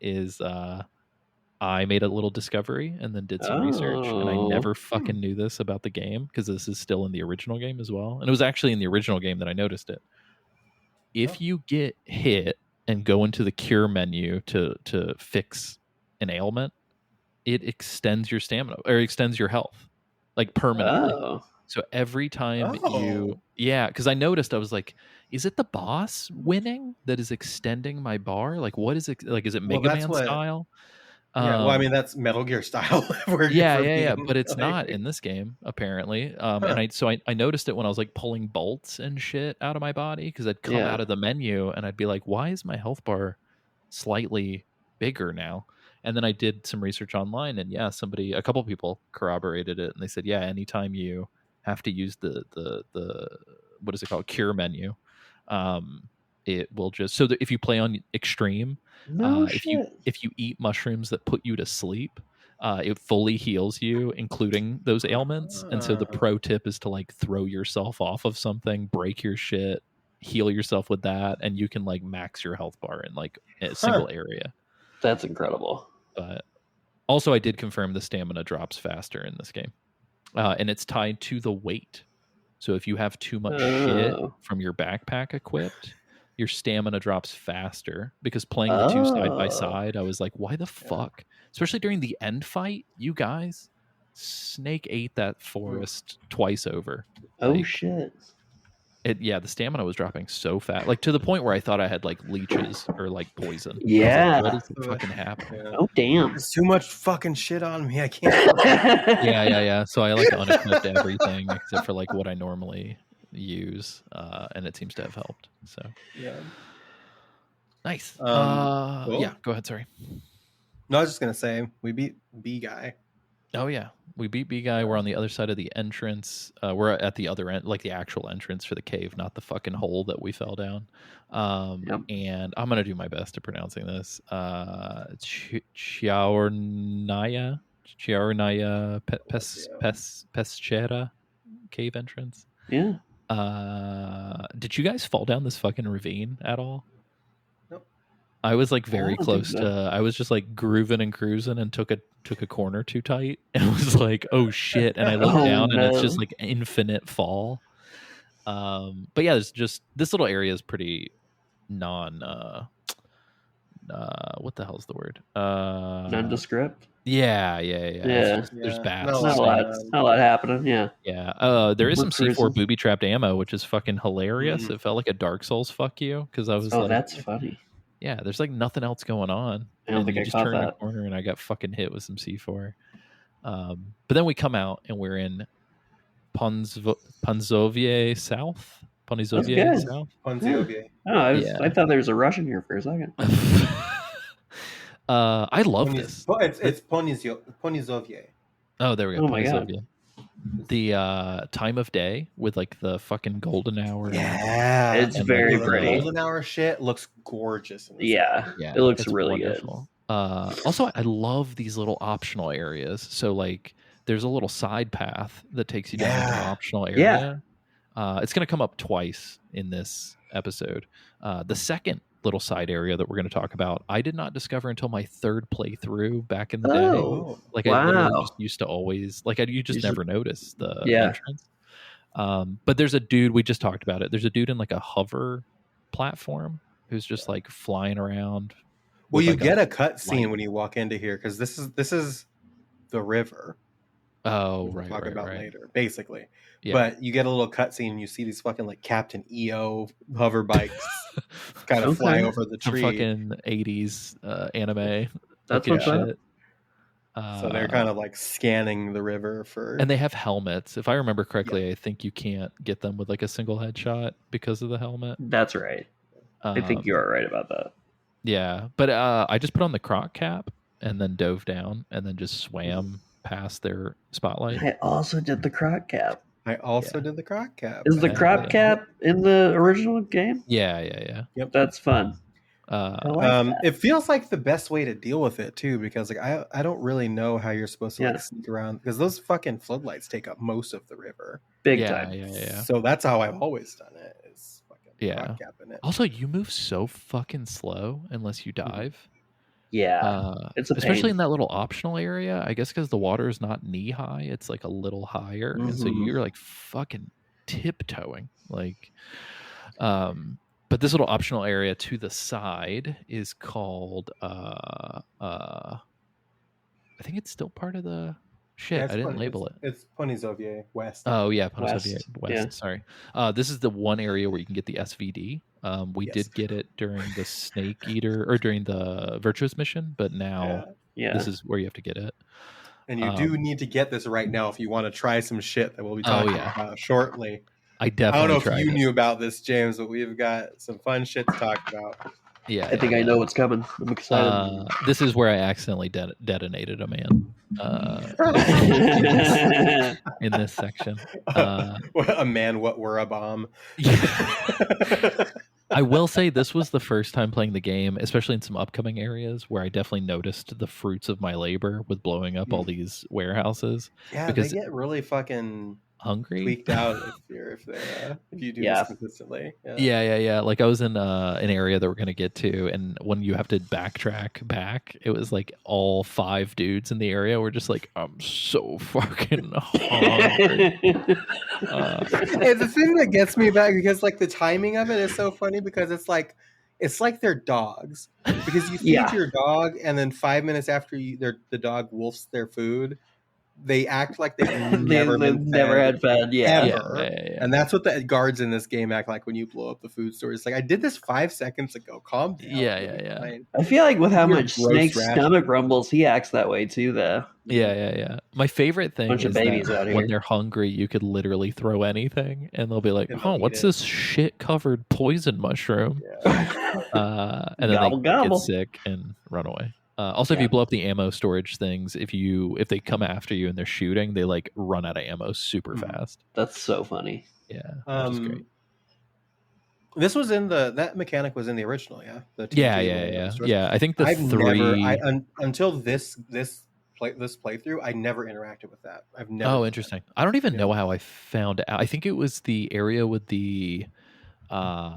is I made a little discovery and then did some research, and I never fucking knew this about the game because this is still in the original game as well. And it was actually in the original game that I noticed it. If you get hit and go into the cure menu to fix an ailment, it extends your stamina or extends your health like permanently. So every time because I noticed, I was like, is it the boss winning that is extending my bar? Like, what is it? Like, is it Mega Man style? Well, I mean, that's Metal Gear style. But it's not in this game apparently. And I noticed it when I was like pulling bolts and shit out of my body because I'd come out of the menu and I'd be like, why is my health bar slightly bigger now? And then I did some research online, and a couple people corroborated it, and they said, anytime you have to use the what is it called, cure menu, it will just so that if you play on extreme, if you eat mushrooms that put you to sleep, it fully heals you, including those ailments. And so the pro tip is to like throw yourself off of something, break your shit, heal yourself with that, and you can like max your health bar in like a single area. That's incredible. But also, I did confirm the stamina drops faster in this game, and it's tied to the weight. So if you have too much shit from your backpack equipped, your stamina drops faster. Because playing the two side by side, I was like, why the fuck? Especially during the end fight, you guys, Snake ate that forest twice over. Oh shit. The stamina was dropping so fast, like to the point where I thought I had like leeches or like poison. Yeah. Like, what is fucking happening? Oh damn. There's too much fucking shit on me. I can't. Yeah. So I like unequipped everything except for like what I normally use, and it seems to have helped. So Yeah. nice. Cool. Yeah, go ahead. Sorry. No, I was just gonna say we beat B guy. Oh yeah, we beat B guy. We're on the other side of the entrance. We're at the other end, like the actual entrance for the cave, not the fucking hole that we fell down. And I'm gonna do my best at pronouncing this. Chiaornaya Peschera cave entrance. Yeah. Did you guys fall down this fucking ravine at all? Nope. I was like very don't close think so. to. I was just like grooving and cruising and took a corner too tight and was like, oh shit! And I looked down and it's just like infinite fall. But yeah, there's just this little area is pretty what the hell's the word? Nondescript. Yeah. Yeah. There's Yeah. bats. No, Not a lot happening. Yeah. Yeah. There is some We're C4 cruising. booby trapped ammo, which is fucking hilarious. It felt like a Dark Souls fuck you because I was Oh, like, that's funny. yeah, there's like nothing else going on. I don't And think you I just caught turn the that. corner and I got fucking hit with some C4. But then we come out and we're in Ponzovier South. Ponzovier good. South. Ponziovier. Oh, Yeah. I thought there was a Russian here for a second. I love this. It's Ponizovier. Oh, there we go. Oh my God. Ponzovier. The time of day with like the fucking golden hour. Yeah, It's and very the pretty. Golden hour shit looks gorgeous. In this Yeah. Yeah, It looks it's really wonderful. Also, I love these little optional areas. So, like, there's a little side path that takes you down to an Yeah. optional area. It's going to come up twice in this episode. The second little side area that we're going to talk about, I did not discover until my third playthrough back in the day. Oh, Like, I literally wow. just used to always, like, you just You never noticed the Yeah. entrance. But there's a dude, we just talked about it. There's a dude in like a hover platform who's just like flying around. Well, with, you like, get a cutscene light. when you walk into here because this is the river. Oh, We'll right, talk right, about right. later, basically. Yeah. But you get a little cutscene. And you see these fucking like Captain EO hover bikes kind of fly Okay. over the Some tree. fucking 80s anime. That's looking what's up. shit. So they're kind of like scanning the river for. And they have helmets. If I remember correctly, I think you can't get them with like a single headshot because of the helmet. That's right. I think you are right about that. Yeah, but I just put on the croc cap and then dove down and then just swam past their spotlight. I also did the croc cap. I also did the croc cap. Is the Yeah, crop yeah. cap in the original game? Yeah. That's fun. Uh, I like that. It feels like the best way to deal with it too, because like I don't really know how you're supposed to Yeah. like sneak around because those fucking floodlights take up most of the river. Big yeah, time. yeah. So that's how I've always done it. Is fucking Yeah. croc capping it. Also, you move so fucking slow unless you dive. Yeah. It's a especially pain. in that little optional area. I guess because the water is not knee high, it's like a little higher, and so Mhm. you're like fucking tiptoeing. Like, but this little optional area to the side is called. I think it's still part of the shit. Yeah, I didn't label it. It's Ponizovier West. Oh yeah, West, West. yeah. Sorry. This is the one area where you can get the SVD. We Yes. did get it during the Snake Eater or during the Virtuous mission, but now Yeah. this is where you have to get it. And you do need to get this right now if you want to try some shit that we'll be Oh, talking yeah. about shortly. I I definitely don't know tried if you it. knew about this, James, but we've got some fun shit to talk about. Yeah, I think I know what's coming. I'm excited. This is where I accidentally detonated a man in this section. A man, what were a bomb? I will say this was the first time playing the game, especially in some upcoming areas, where I definitely noticed the fruits of my labor with blowing up all these warehouses. Yeah, because they get really fucking hungry. tweaked out if you do this consistently. Yeah. Like I was in an area that we're gonna get to, and when you have to backtrack back, it was like all 5 dudes in the area were just like, I'm so fucking hungry. It's the thing that gets me back because like the timing of it is so funny because it's like they're dogs because you feed your dog and then 5 minutes after the dog wolfs their food, they act like they've never had fed, ever. And that's what the guards in this game act like when you blow up the food store. It's like, I did this 5 seconds ago. Calm down. Yeah. I feel like with how much Snake's stomach rumbles, he acts that way too, though. Yeah. My favorite thing Bunch is of babies out here. when they're hungry, you could literally throw anything, and they'll be like, "Oh, what's this shit-covered poison mushroom?" And then Gobble, they gobble. get sick and run away. Also, if you blow up the ammo storage things, if they come after you and they're shooting, they like run out of ammo super fast. That's so funny. Yeah, which is great. This was that mechanic was in the original, yeah. Yeah. I think until this playthrough, I never interacted with that. I've never. Oh, interesting. I don't even know how I found out. I think it was the area with the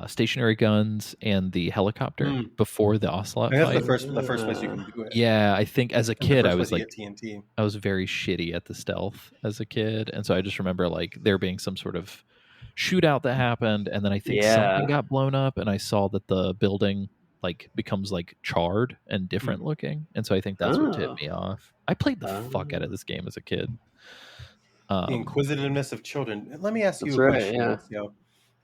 stationary guns and the helicopter before the ocelot I think fight. that's the first place you can do it. Yeah, I think as a kid I was like TNT. I was very shitty at the stealth as a kid, and so I just remember like there being some sort of shootout that happened, and then I think something got blown up, and I saw that the building like becomes like charred and different looking, and so I think that's what tipped me off. I played the fuck out of this game as a kid. The inquisitiveness of children. Let me ask you a question. Lucio.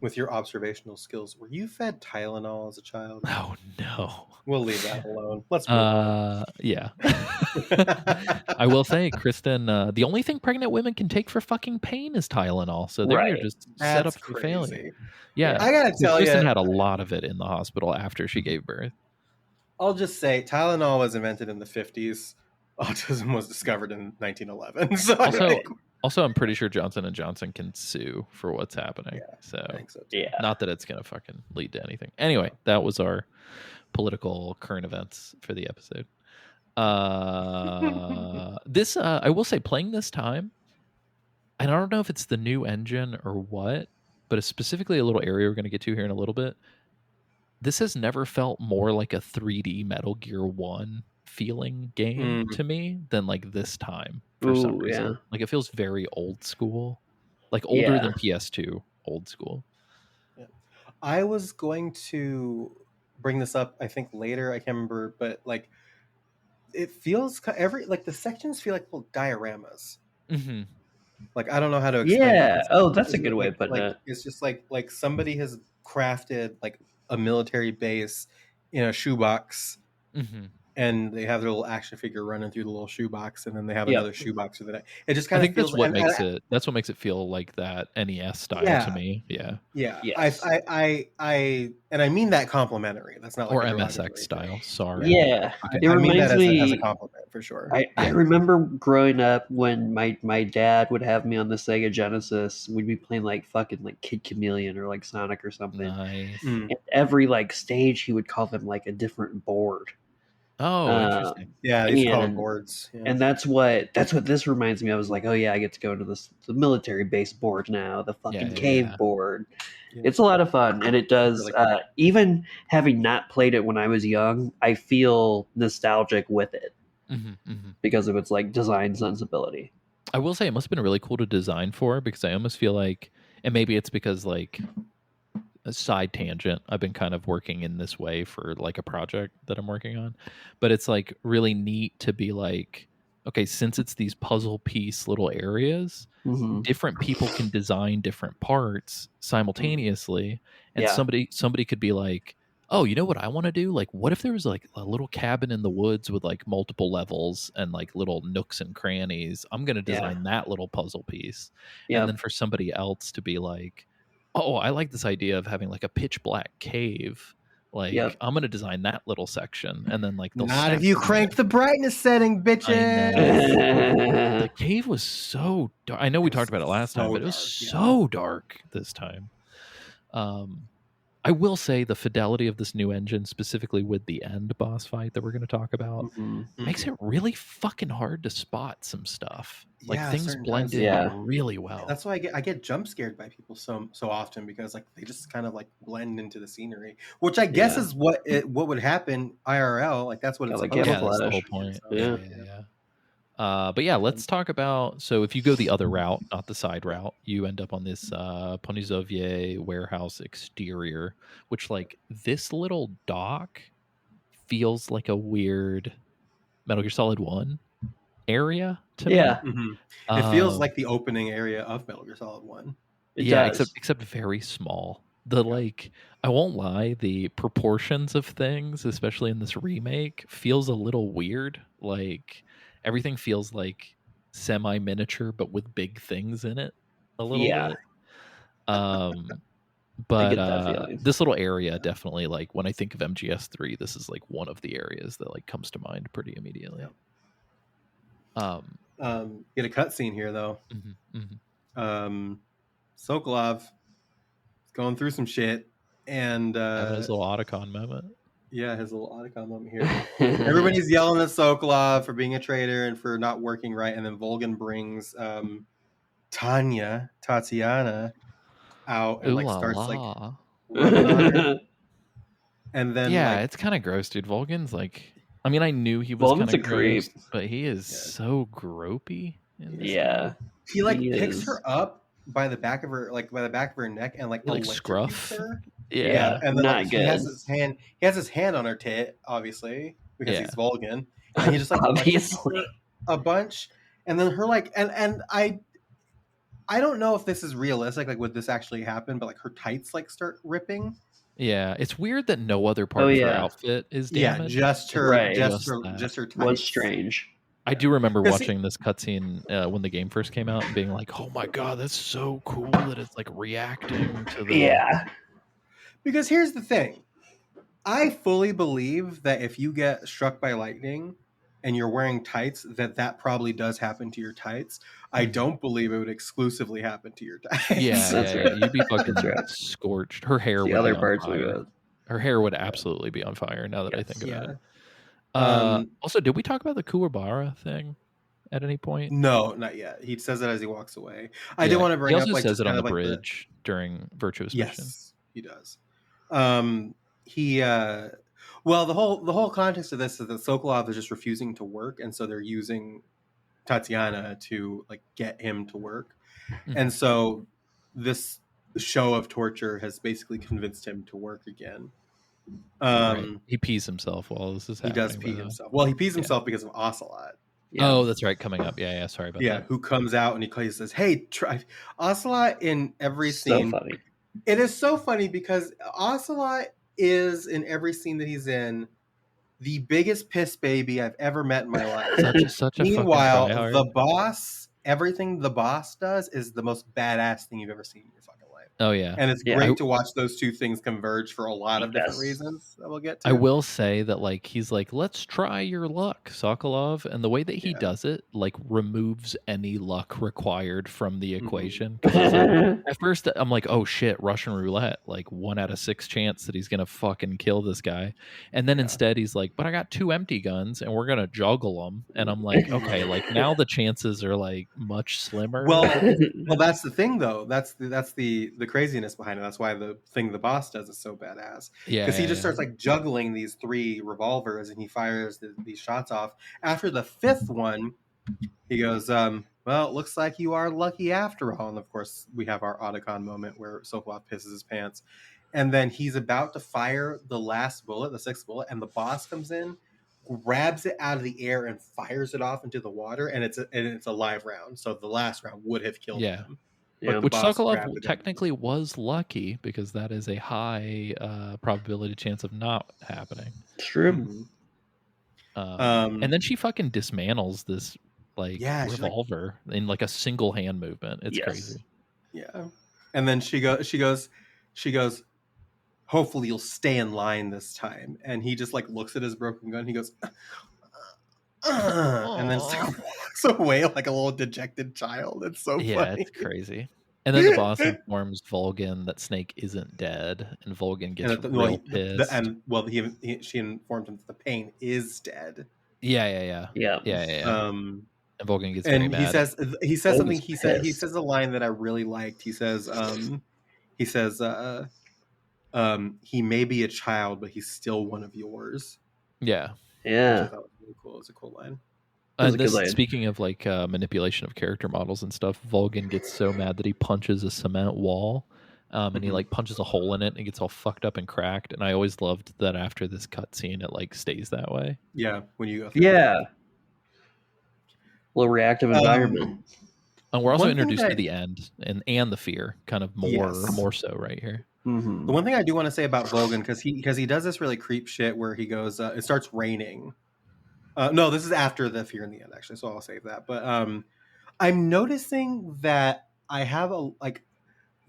With your observational skills, were you fed Tylenol as a child? Oh no. We'll leave that alone. Let's move on. Yeah. I will say, Kristen, the only thing pregnant women can take for fucking pain is Tylenol. So they're just set up for failure. Yeah. I gotta tell you, Kristen had a lot of it in the hospital after she gave birth. I'll just say Tylenol was invented in the 50s. Autism was discovered in 1911. So also, I'm pretty sure Johnson & Johnson can sue for what's happening. I So think so. not that it's going to fucking lead to anything. Anyway, that was our political current events for the episode. This, I will say, playing this time, and I don't know if it's the new engine or what, but it's specifically a little area we're going to get to here in a little bit. This has never felt more like a 3D Metal Gear 1 feeling game to me than like this time for some reason. Like it feels very old school, like older than PS2 old school. I was going to bring this up, I think later, I can't remember, but like it feels the sections feel like little dioramas. Like I don't know how to explain it. That's a good way of putting it. It's just like somebody has crafted like a military base in a shoebox, and they have their little action figure running through the little shoebox, and then they have another shoebox for the night. It just kind of feels. That's what makes it feel like that NES style to me. Yeah. Yes. I and I mean that complimentary. That's not like or MSX style. Sorry. Yeah, it reminds me as a compliment for sure. I remember growing up when my dad would have me on the Sega Genesis. We'd be playing like fucking like Kid Chameleon or like Sonic or something. Nice. And every like stage, he would call them like a different board. Oh, interesting. Yeah, they call them boards. Yeah. And that's what this reminds me. I was like, oh yeah, I get to go to the military base board now, the fucking cave board. Yeah. It's a lot of fun, and it does. Really cool. Even having not played it when I was young, I feel nostalgic with it because of its like design sensibility. I will say it must have been really cool to design for, because I almost feel like, and maybe it's because like. A side tangent, I've been kind of working in this way for like a project that I'm working on, but it's like really neat to be like, okay, since it's these puzzle piece little areas, different people can design different parts simultaneously, and somebody could be like, oh, you know what I want to do? Like, what if there was like a little cabin in the woods with like multiple levels and like little nooks and crannies? I'm going to design that little puzzle piece. And then for somebody else to be like, oh, I like this idea of having like a pitch black cave. Like, I'm going to design that little section. And then like, not if you crank the brightness setting, bitches. The cave was so dark. I know we talked about it last time, but it was so dark this time. I will say the fidelity of this new engine, specifically with the end boss fight that we're going to talk about, makes it really fucking hard to spot some stuff. Like Yeah, things certain blend times. in Yeah. really well. That's why I get jump scared by people so often, because like they just kind of like blend into the scenery, which I guess Yeah. is what would happen IRL. Like that's what it's Gotta supposed Yeah, to that's the camouflage. whole point. So, Yeah, Yeah. yeah. But yeah, let's talk about. So if you go the other route, not the side route, you end up on this Ponizovye warehouse exterior, which like this little dock feels like a weird Metal Gear Solid 1 area to Yeah. me. It feels Um, like the opening area of Metal Gear Solid 1. It yeah, does. except very small. The like, I won't lie, the proportions of things, especially in this remake, feels a little weird. Like everything feels like semi miniature, but with big things in it a little Yeah. bit. Um, I but get that feeling. this little area definitely, like when I think of MGS3, this is like one of the areas that like comes to mind pretty immediately. Get a cutscene here though. Sokolov is going through some shit, and Having his little Otacon moment. yeah, his little Otacon moment here. Everybody's yelling at Sokolov for being a traitor and for not working right, and then Volgin brings Tatiana out and Ooh like la starts like la. rubbing on her. And then Yeah, like it's kind of gross, dude. Volgin's like, I mean, I knew he was kind Volgin's a of gross, creep. but he is so gropey. In this Yeah. he like He picks is. her up by the back of her neck and like Like electrocutes scruff. her. Yeah. And then Not like, good. he has his hand on her tit, obviously, because Yeah. he's Volgin. And he just like electrocutes Obviously. her a bunch. And then her like and I don't know if this is realistic, like would this actually happen, but like her tights like start ripping. Yeah, it's weird that no other part Oh, of her yeah. outfit is Yeah, damaged. just her Right. just Just her tights. Was strange. I do remember 'Cause watching this cutscene when the game first came out and being like, "Oh my god, that's so cool that it's like reacting to the." Yeah. Because here's the thing. I fully believe that if you get struck by lightning and you're wearing tights, that probably does happen to your tights. I don't believe it would exclusively happen to your tights. Yeah, That's yeah, right. you'd be fucking That's right. scorched. Her hair The would other be on parts we fire. would. Her hair would absolutely be on fire. Now that I think about it. Um, Also, did we talk about the Kuwabara thing at any point? No, not yet. He says it as he walks away. I did want to bring he up also like says just it on kind the of like bridge during Virtuous Mission. Yes, he does. Well, the whole context of this is that Sokolov is just refusing to work, and so they're using Tatiana to like get him to work. And so this show of torture has basically convinced him to work again. Right. He pees himself while this is He happening. does pee himself. Well, he pees himself because of Ocelot. Yeah. Oh, that's right. Coming up. Yeah, sorry about that. Who comes out and he says, "Hey, try." Ocelot in every So scene. funny. It is so funny because Ocelot is in every scene that he's in the biggest piss baby I've ever met in my life. Such a Meanwhile, fucking tryhard. the boss, everything the boss does is the most badass thing you've ever seen in your fucking life. Oh yeah. And it's Yeah. great to watch those two things converge for a lot of different Yes. reasons that we'll get to. I will say that like he's like, let's try your luck, Sokolov, and the way that he does it like removes any luck required from the equation. 'Cause it's like, at first I'm like, oh shit, Russian roulette, like 1 out of 6 chance that he's gonna fucking kill this guy, and then instead he's like, but I got 2 empty guns and we're gonna juggle them, and I'm like, okay, like now the chances are like much slimmer. Well, that's the thing though. That's the craziness behind it. That's why the thing the boss does is so badass. Yeah, Because he just starts like juggling these 3 revolvers and he fires these shots off. After the 5th one, he goes, well, it looks like you are lucky after all. And of course, we have our Otacon moment where Sokolov pisses his pants. And then he's about to fire the last bullet, the 6th bullet, and the boss comes in, grabs it out of the air and fires it off into the water, and it's a live round. So the last round would have killed him. Yeah. the Which boss Sokolov grabbed it. technically was lucky because that is a high probability chance of not happening. It's true. Mhm. And then she fucking dismantles this like Yeah, she, like- revolver in like a single hand movement. It's Yes. crazy. Yeah. And then she goes, hopefully you'll stay in line this time. And he just like looks at his broken gun. He goes, and then just, like, walks away like a little dejected child. It's so Yeah, funny. it's crazy. And then the boss informs Vulgan that Snake isn't dead, and Vulgan gets real pissed. She informed him that the pain is dead. Yeah. And Vulgan gets very And mad. he says something. He says a line that I really liked. He says, he may be a child, but he's still one of yours. Yeah. Which I thought was really cool. It's a cool line. Speaking of like manipulation of character models and stuff, Vulgan gets so mad that he punches a cement wall, and he like punches a hole in it and it gets all fucked up and cracked. And I always loved that after this cutscene, it like stays that way. Yeah, when you go through little reactive environment. And we're also introduced to the end and the fear, kind of more so right here. Mm-hmm. The one thing I do want to say about Vulgan, because he does this really creep shit where he goes, it starts raining. No, this is after the fear in the end, actually, so I'll save that. But I'm noticing that I have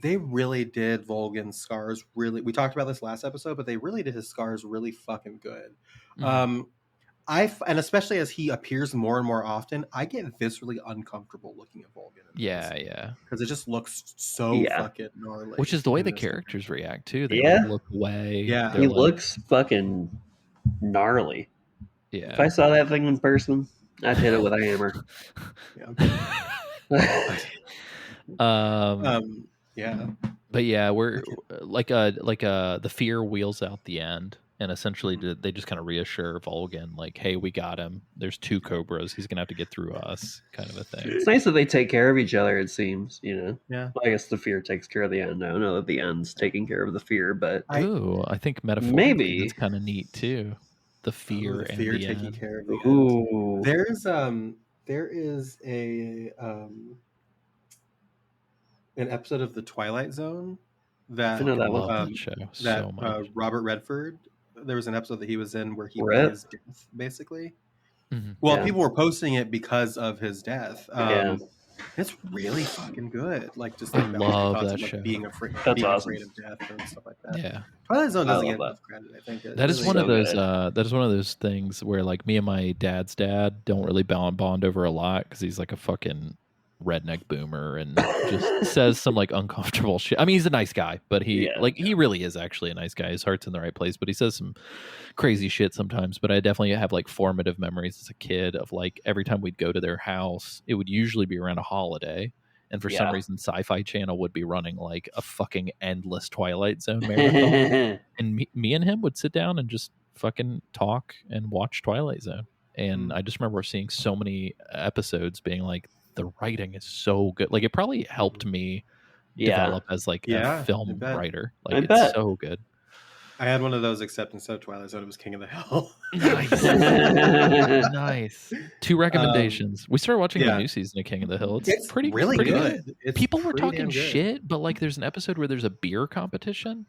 they really did Vulgan's scars really. We talked about this last episode, but they really did his scars really fucking good. Mm-hmm. And especially as he appears more and more often, I get viscerally uncomfortable looking at Vulgan. Yeah. Because it just looks so fucking gnarly. Which is the way the characters react too. They look away. Yeah, he looks fucking gnarly. Yeah. If I saw that thing in person, I'd hit it with a hammer. Yeah. But yeah, we're the fear wheels out the end, and essentially they just kind of reassure Vulgan, like, hey, we got him. There's 2 Cobras. He's gonna have to get through us, kind of a thing. It's nice that they take care of each other, it seems, you know. Yeah. Well, I guess the fear takes care of the end. I don't know that the end's taking care of the fear, but I think metaphorically maybe it's kind of neat too. The fear and the taking end. care of the end. There is an episode of The Twilight Zone that I know that one show so much. Robert Redford. There was an episode that he was in where he met his death, basically. Mm-hmm. Well, people were posting it because of his death. It's really fucking good. Like, just I love that show. Being afraid of death and stuff like that. Yeah, Twilight Zone doesn't get enough credit. I think that is one of those. That is one of those things where, like, me and my dad's dad don't really bond over a lot because he's like a fucking redneck boomer and just says some like uncomfortable shit. I mean, he's a nice guy, but he really is actually a nice guy. His heart's in the right place, but he says some crazy shit sometimes. But I definitely have like formative memories as a kid of like every time we'd go to their house, it would usually be around a holiday. And for some reason, Sci-Fi Channel would be running like a fucking endless Twilight Zone marathon. And me and him would sit down and just fucking talk and watch Twilight Zone. And I just remember seeing so many episodes being like, the writing is so good. Like, it probably helped me develop as like a film writer. Like, it's so good. I had one of those, except instead of Twilight Zone, it was King of the Hill. Nice. Nice. 2 recommendations. We started watching the new season of King of the Hill. It's pretty good. People were talking shit, but like there's an episode where there's a beer competition,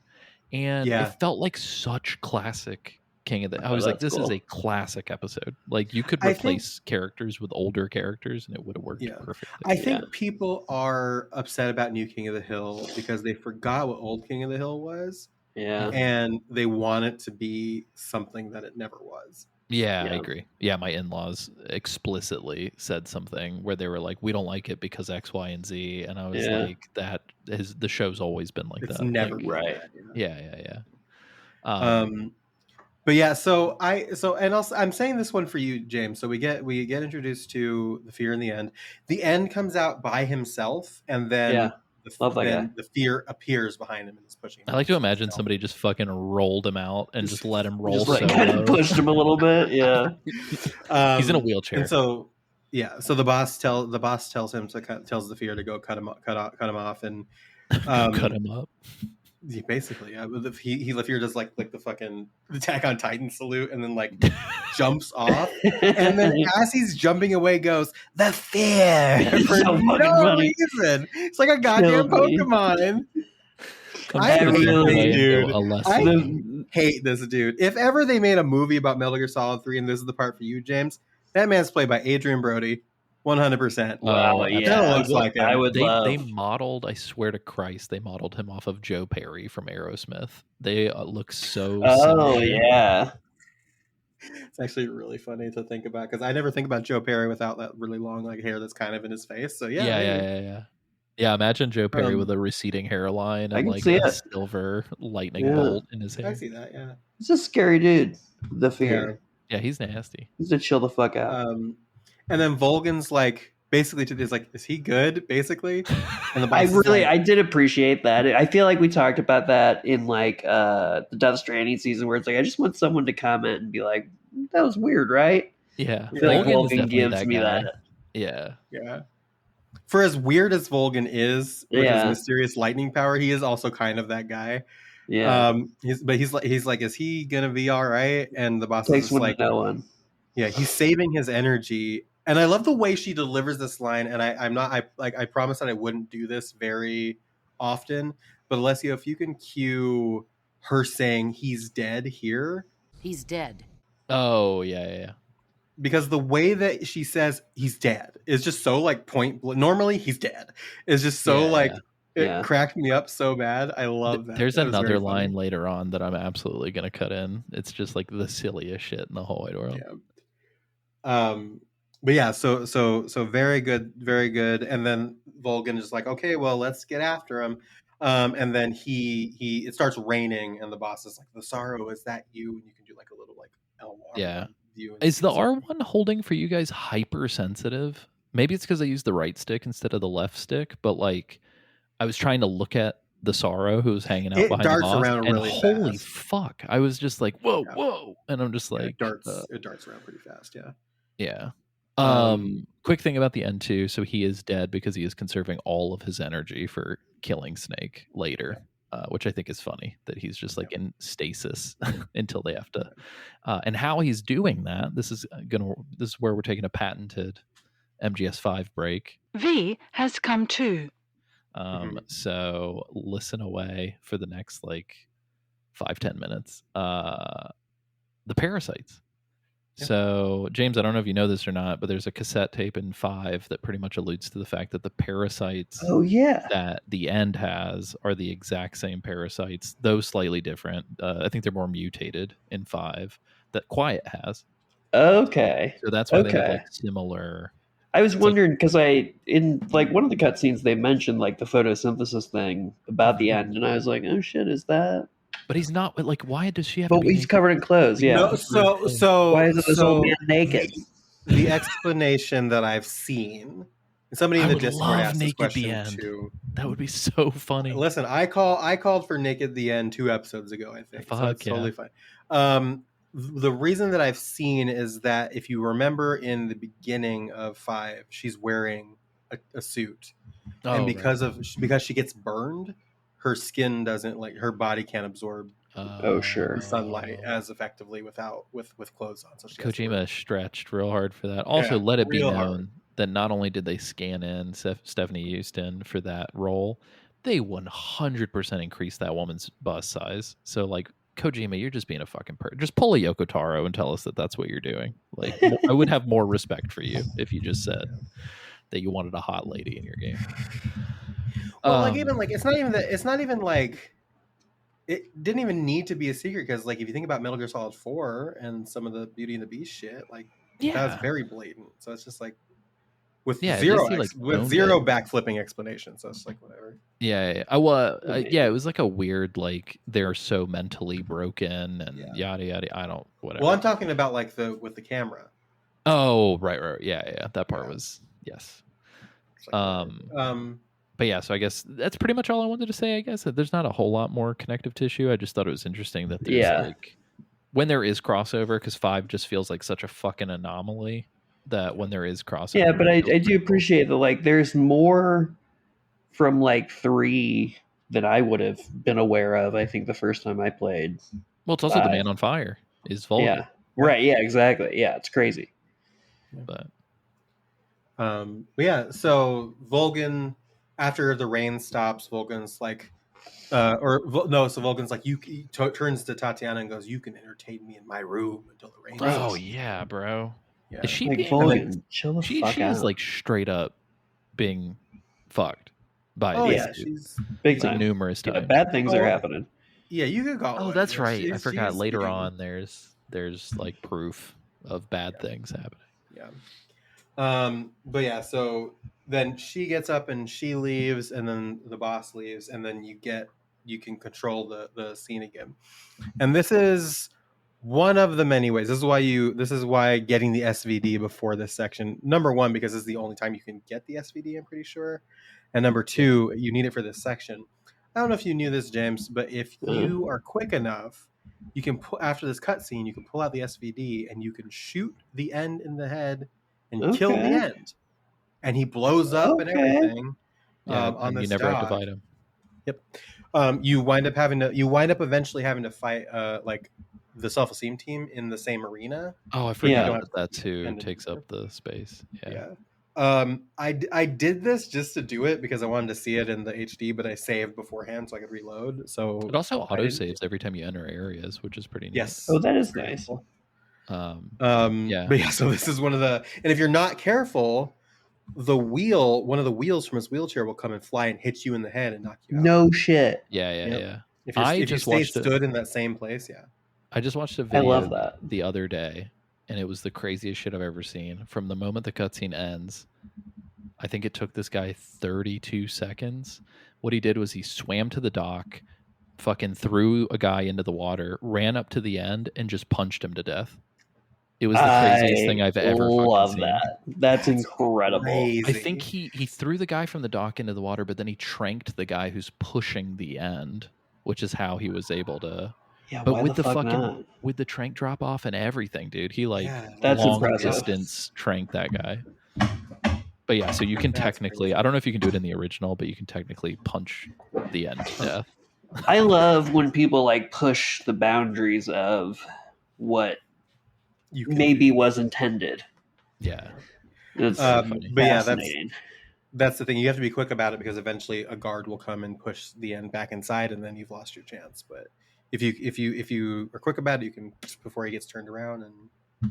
and it felt like such classic King of the. I was like, this is a classic episode. Like, you could replace characters with older characters, and it would have worked perfectly. I think people are upset about New King of the Hill because they forgot what old King of the Hill was. Yeah, and they want it to be something that it never was. Yeah, I agree. Yeah, my in-laws explicitly said something where they were like, "We don't like it because X, Y, and Z," and I was like, the show's always been like it's that. Never like, right. Yeah. But yeah, I'm saying this one for you, James. So we get introduced to the fear in the end. The end comes out by himself, and then the fear appears behind him and is pushing him. I like to imagine somebody just fucking rolled him out and just let him roll. Just kind of pushed him a little bit. Yeah, he's in a wheelchair. And so so the boss tells the fear to go cut him off, and cut him up. Basically, the fear does like the fucking Attack on Titan salute, and then like jumps off, and then as he's jumping away, goes the fear for no reason. It's like a goddamn Pokemon. I hate this dude. If ever they made a movie about Metal Gear Solid 3, and this is the part for you, James, that man's played by Adrian Brody. 100%. Wow, yeah. Looks like him. I would love. They modeled, I swear to Christ, they modeled him off of Joe Perry from Aerosmith. They look so similar. Yeah. It's actually really funny to think about, because I never think about Joe Perry without that really long like hair that's kind of in his face. So yeah. Yeah, imagine Joe Perry Um, with a receding hairline I and can like see a it. silver lightning Yeah. bolt in his I hair. see that. Yeah. He's a scary dude. The Yeah. Fear. Yeah, he's nasty. He's to chill the fuck out. And then Volgan's like basically to this like, is he good? Basically, and the boss is I like, did appreciate that. I feel like we talked about that in like the Death Stranding season, where it's like I just want someone to comment and be like, "That was weird, right?" Yeah, I feel like Volgan is Volgan definitely gives that me guy. that. Yeah, yeah. For as weird as Volgan is with Yeah. his mysterious lightning power, he is also kind of that guy. Yeah, He's like, is he gonna be all right? And the boss is takes just one like, to know one. yeah, he's saving his energy. And I love the way she delivers this line. And I promised that I wouldn't do this very often. But Alessio, if you can cue her saying he's dead here, He's dead. oh yeah. because the way that she says he's dead is just so like normally he's dead. It's just so Yeah, like it yeah. cracked me up so bad. I love that. There's That was another very line funny. later on that I'm absolutely gonna cut in. It's just like the silliest shit in the whole wide world. Yeah. But yeah, so very good, very good. And then Volgan is like, okay, well, let's get after him. And then it starts raining, and the boss is like, the sorrow, is that you? And you can do like a little like L1 Yeah. view. And Is the see- R1 holding for you guys hypersensitive? Maybe it's because I used the right stick instead of the left stick, but like I was trying to look at the sorrow who was hanging out It behind the darts boss, around and really holy fast. fuck, I was just like, whoa, Yeah. whoa, and I'm just Yeah, like, it darts around pretty fast. Yeah. yeah. Um, Quick thing about the end too. So he is dead because he is conserving all of his energy for killing Snake later, which I think is funny that he's just like in stasis until they have to. And how he's doing that, this is where we're taking a patented MGS5 break. V has come too. So listen away for the next like 5-10 minutes. The parasites. Yeah. So, James, I don't know if you know this or not, but there's a cassette tape in 5 that pretty much alludes to the fact that the parasites Oh yeah. that the end has are the exact same parasites, though slightly different. I think they're more mutated in 5 that Quiet has. Okay. So that's why they have Okay. like similar. I was wondering because in like one of the cutscenes they mentioned like the photosynthesis thing about the end, and I was like, oh shit, is that? But he's not like. Why does she have? But to be he's covered in clothes. Yeah. No, so Why isn't this old man naked? The explanation that I've seen, and somebody in I the would Discord love asked this Naked the question End. too. That would be so funny. Listen, I called for Naked the End 2 episodes ago, I think. So Fuck it's totally fine. The reason that I've seen is that if you remember in the beginning of 5, she's wearing a suit, and because she gets burned, her skin doesn't like her body can't absorb Oh, sure. sunlight as effectively with clothes on. So she has to Kojima stretched real hard for that. Also, Yeah, let it be real known hard. that not only did they scan in Stephanie Houston for that role, they 100% increased that woman's bust size. So, like, Kojima, you're just being a fucking just pull a Yoko Taro and tell us that that's what you're doing. Like, I would have more respect for you if you just said that you wanted a hot lady in your game. Well, like even like it's not even like it didn't even need to be a secret because like if you think about Metal Gear Solid 4 and some of the Beauty and the Beast shit, like that was very blatant. So it's just like with zero backflipping explanation. So it's like whatever. Yeah. It was like a weird like they're so mentally broken and yada yada. I don't whatever. Well, I'm talking about like with the camera. Oh, right. Yeah. That part was yes. Like, But yeah, so I guess that's pretty much all I wanted to say. I guess there's not a whole lot more connective tissue. I just thought it was interesting that there's like when there is crossover, because 5 just feels like such a fucking anomaly that when there is crossover. Yeah, but I do appreciate that. Like, there's more from like 3 than I would have been aware of. I think the first time I played. Well, it's also the Man on Fire is Volgan. Yeah. Right. Yeah. Exactly. Yeah. It's crazy. But yeah. So Volgan. After the rain stops, Volgan's like, so Volgan's like, turns to Tatiana and goes, "You can entertain me in my room until the rain." Oh yeah, bro. Yeah. Is she like, being, Volgan, chill the she fuck out. is like straight up being fucked by she's big like time. numerous times. Bad things are happening. Yeah, you could call. Oh, that's right. I forgot. Later getting... on, there's like proof of bad things happening. Yeah. But yeah, so then she gets up and she leaves, and then the boss leaves, and then you can control the scene again. And this is one of the many ways. This is why getting the SVD before this section. Number one, because it's the only time you can get the SVD, I'm pretty sure. And number two, you need it for this section. I don't know if you knew this, James, but if you are quick enough, you can after this cutscene, you can pull out the SVD and you can shoot the end in the head and kill the end. And he blows up and everything on this you never have to fight him. Yep. You wind up eventually having to fight like the self-esteem team in the same arena. Oh, I forgot that too takes up the space. Yeah. I did this just to do it because I wanted to see it in the HD, but I saved beforehand so I could reload. So it also auto saves every time you enter areas, which is pretty neat. Yes. Oh, that is nice. Yeah. But yeah, so this is one of the, and if you're not careful, one of the wheels from his wheelchair will come and fly and hit you in the head and knock you out. No shit. Yeah. If you stay stood in that same place, I just watched a video I love that. the other day, and it was the craziest shit I've ever seen. From the moment the cutscene ends, I think it took this guy 32 seconds. What he did was he swam to the dock, fucking threw a guy into the water, ran up to the end, and just punched him to death. It was the craziest thing I've ever fucking seen. That. That's incredible. Crazy. I think he threw the guy from the dock into the water, but then he tranked the guy who's pushing the end, which is how he was able to. Yeah, but why with the fuck fucking not? with the trank drop off and everything, dude, he that's long impressive. distance tranked that guy. But yeah, so you can technically, crazy. I don't know if you can do it in the original, but you can technically punch the end to death. I love when people like push the boundaries of what maybe was intended. Yeah. It's but yeah, fascinating. that's the thing. You have to be quick about it because eventually a guard will come and push the end back inside, and then you've lost your chance. But if you are quick about it, you can before he gets turned around and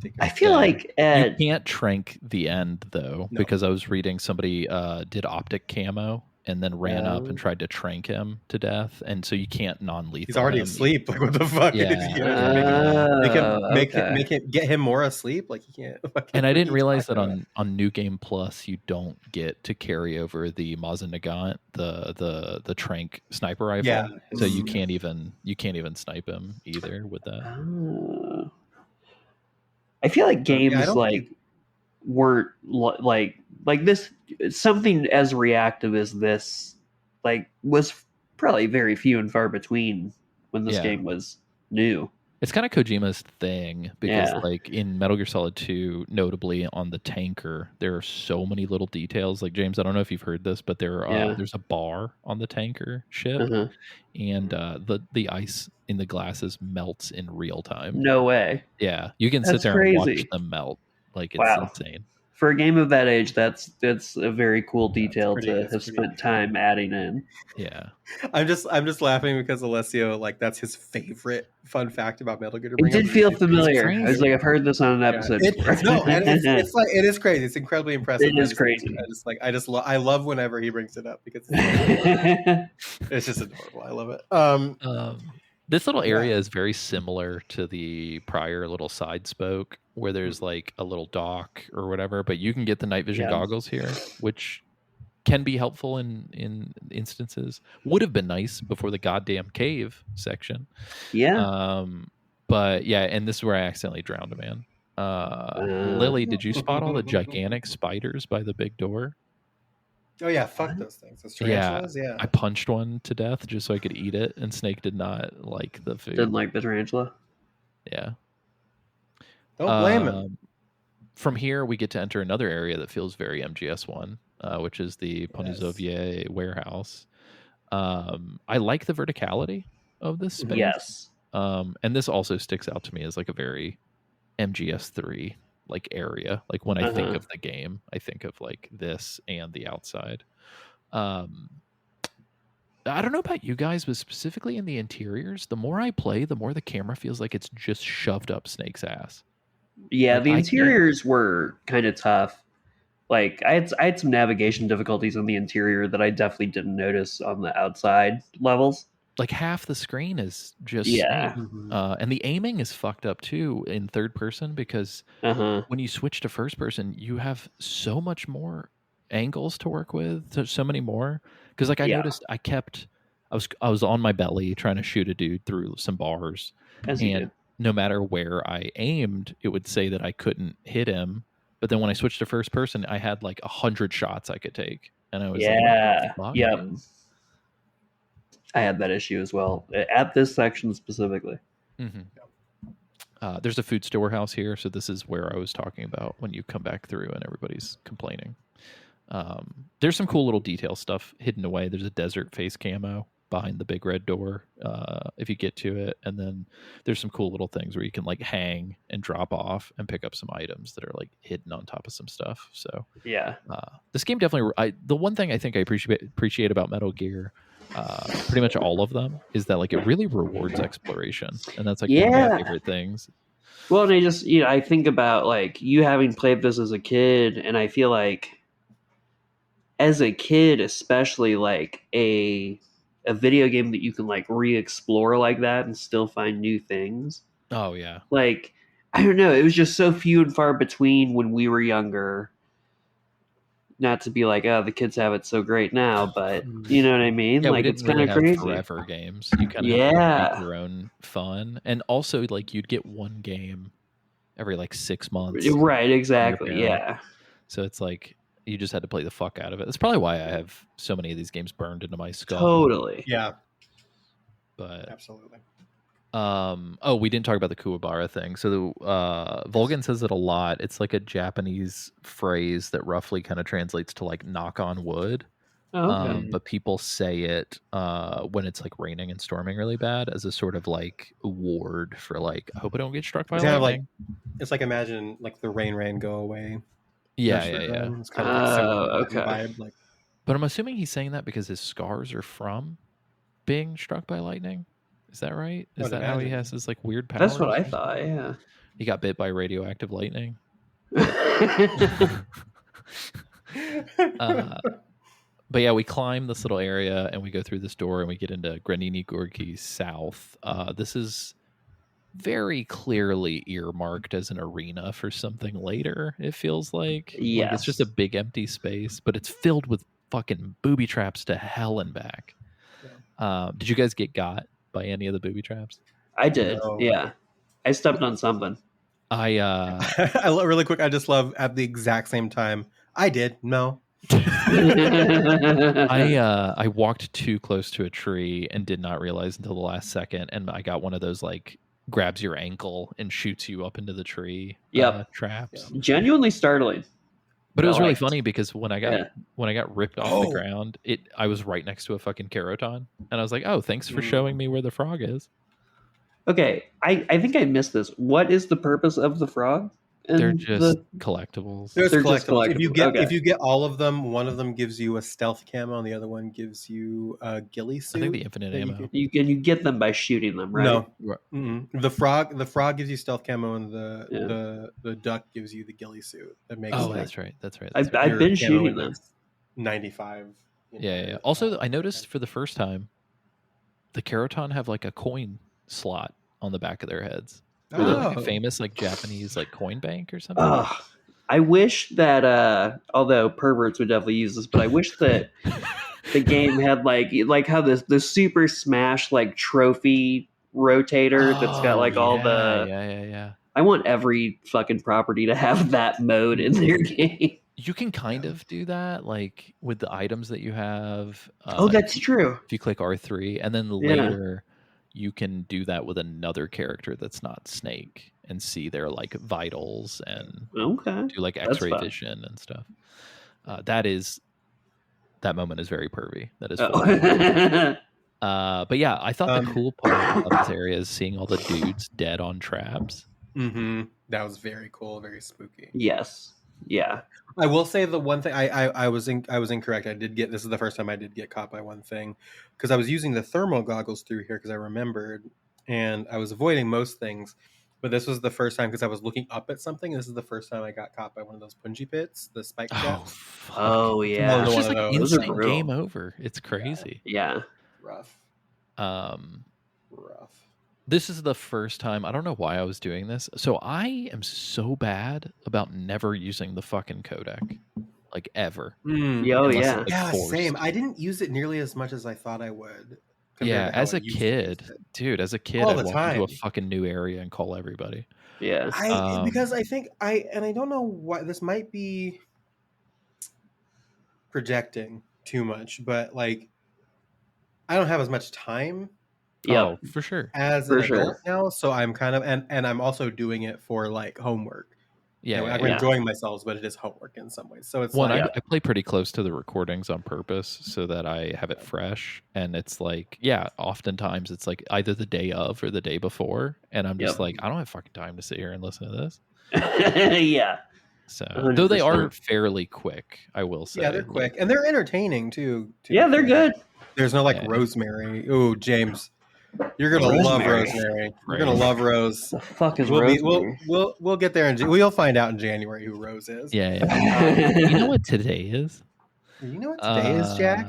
take. I feel like you can't trank the end though, No. because I was reading somebody did optic camo and then ran up and tried to trank him to death, and so you can't non-lethal. He's already him. asleep. Like what the fuck? Make him get him more asleep. Like he can't. And I didn't realize that on New Game Plus you don't get to carry over the Mosin Nagant, the trank sniper rifle. Yeah. So you can't even snipe him either with that. I feel like games weren't like this. Something as reactive as this, like, was probably very few and far between when this game was new. It's kind of Kojima's thing because, like, in Metal Gear Solid 2, notably on the tanker, there are so many little details. Like, James, I don't know if you've heard this, but there's a bar on the tanker ship, and the ice in the glasses melts in real time. No way. Yeah, you can sit there and watch them melt. Like, it's insane. For a game of that age, that's a very cool detail to have spent time adding in. Yeah, I'm just laughing because Alessio, like, that's his favorite fun fact about Metal Gear. It did feel familiar. I was like, I've heard this on an episode. It is crazy. It's incredibly impressive. It is crazy. I love whenever he brings it up because it's just adorable. I love it. This little area is very similar to the prior little side spoke where there's like a little dock or whatever, but you can get the night vision goggles here, which can be helpful in instances. Would have been nice before the goddamn cave section. Yeah. But yeah, and this is where I accidentally drowned a man. Lily, did you spot all the gigantic spiders by the big door? Oh yeah, fuck those things. Those tarantulas, yeah. I punched one to death just so I could eat it, and Snake did not like the food. Didn't like the tarantula? Yeah. Don't blame him. From here, we get to enter another area that feels very MGS1, which is the Ponizovier warehouse. I like the verticality of this space. Yes. And this also sticks out to me as like a very MGS3 like area. Like when I think of the game, I think of like this and the outside. I don't know about you guys, but specifically in the interiors, the more I play, the more the camera feels like it's just shoved up Snake's ass. Yeah, the interiors were kind of tough. Like I had some navigation difficulties on the interior that I definitely didn't notice on the outside levels. like half the screen is just Yeah. Snake. Mhm. And the aiming is fucked up too in third person because Uh-huh. when you switch to first person, you have so much more angles to work with, so many more. Because like I Yeah. noticed, I was on my belly trying to shoot a dude through some bars, As you and no matter where I aimed, it would say that I couldn't hit him. But then when I switched to first person, I had like 100 shots I could take, and I do. was like, "What the Yeah. fuck, Yep. dude?" I had that issue as well at this section specifically. Mhm. There's a food storehouse here, so this is where I was talking about when you come back through and everybody's complaining. There's some cool little detail stuff hidden away. There's a desert face camo behind the big red door if you get to it, and then there's some cool little things where you can like hang and drop off and pick up some items that are like hidden on top of some stuff. So Yeah. this game definitely. The one thing I think I appreciate about Metal Gear, pretty much all of them, is that like it really rewards exploration, and that's like one of Yeah. my favorite things. Well, and I just, I think about like you having played this as a kid, and I feel like as a kid, especially like a video game that you can like re-explore like that and still find new things. Oh yeah, Like, I don't know, it was just so few and far between when we were younger. Not to be like, oh, the kids have it so great now, but you know what I mean? yeah. Like, We it's didn't kind really of have crazy. forever games. You kind of have to Yeah. make your own fun, and also like you'd get one game every like 6 months. Right, exactly. channel. Yeah. So it's like you just had to play the fuck out of it. That's probably why I have so many of these games burned into my skull. Totally. Yeah, But absolutely. oh, we didn't talk about the Kuwabara thing. So Volgan says it a lot. It's like a Japanese phrase that roughly kind of translates to like knock on wood. Oh, okay. But people say it when it's like raining and storming really bad as a sort of like ward for like, I hope I don't get struck by It's kind of lightning. It's like imagine like the rain go away. Yeah. It's kind of like similar okay. vibe. Like, But I'm assuming he's saying that because his scars are from being struck by lightning. Is that right? Is I'd that how he imagine. has his like weird powers? That's what I thought, yeah. He got bit by radioactive lightning. But yeah, we climb this little area and we go through this door and we get into Granini Gorky South. This is very clearly earmarked as an arena for something later, it feels like. Yes. Like it's just a big empty space, but it's filled with fucking booby traps to hell and back. Did you guys get got by any of the booby traps? I did, No. yeah. I stepped on something. I really quick. I just love at the exact same time. I did no. I walked too close to a tree and did not realize until the last second, and I got one of those like grabs your ankle and shoots you up into the tree traps. Genuinely startling. But it was really Liked. funny because when I got ripped off the ground, I was right next to a fucking Keraton, and I was like, "Oh, thanks for showing me where the frog is." Okay, I think I missed this. What is the purpose of the frog? They're just collectibles. They're just collectibles. If you get all of them, one of them gives you a stealth camo, and the other one gives you a ghillie suit. I think the infinite that you ammo. can- You get them by shooting them, right? No, the frog gives you stealth camo, and the duck gives you the ghillie suit. That makes That's right. I've your been camo shooting them. index 95. Yeah. Also, I noticed for the first time, the Keraton have like a coin slot on the back of their heads. Or they're like a famous like Japanese like coin bank or something. I wish that although perverts would definitely use this, but I wish that the game had like how the Super Smash like trophy rotator that's got like all the Yeah. I want every fucking property to have that mode in their game. You can kind of do that like with the items that you have. That's true. If you click R3 and then later you can do that with another character that's not Snake and see their like vitals and do like X-ray vision and stuff. That moment is very pervy. That is fun. But yeah, I thought the cool part of this area is seeing all the dudes dead on traps. Mm-hmm. That was very cool, very spooky. Yes. Yeah. I will say the one thing I was incorrect. This is the first time I did get caught by one thing because I was using the thermal goggles through here because I remembered and I was avoiding most things, but this was the first time because I was looking up at something. This is the first time I got caught by one of those punji pits, the spike traps. Oh yeah. It's just like Those are instant brutal. game over. It's crazy. Yeah. Rough. Rough. This is the first time. I don't know why I was doing this. So I am so bad about never using the fucking codec, like ever. Oh, Unless yeah. it's, like, Yeah, forced. same. I didn't use it nearly as much as I thought I would. Yeah, compared to how as I a used to use kid, it. dude, as a kid, All I'd the walk into a time. fucking new area and call everybody. Yeah. Because I think I don't know why this might be projecting too much, but like I don't have as much time Yep. Oh, for sure. as For an adult sure. now, so I'm kind of and I'm also doing it for like homework. Yeah, And yeah, I'm yeah. enjoying myself, but it is homework in some ways. So it's One, like I play pretty close to the recordings on purpose so that I have it fresh. And it's like, yeah, oftentimes it's like either the day of or the day before. And I'm just Yep. like, I don't have fucking time to sit here and listen to this. Yeah. So, though they 100%. are fairly quick, I will say. yeah, they're quick and they're entertaining too. to Yeah, be they're fair. good. There's no like Yeah. Rosemary. Oh, James, you're gonna love Rosemary. Rosemary. You're gonna Right. love Rose. The fuck is We'll Rosemary? we'll get there we'll find out in January who Rose is. Yeah, yeah. You know what today is? You know what today is, Jack?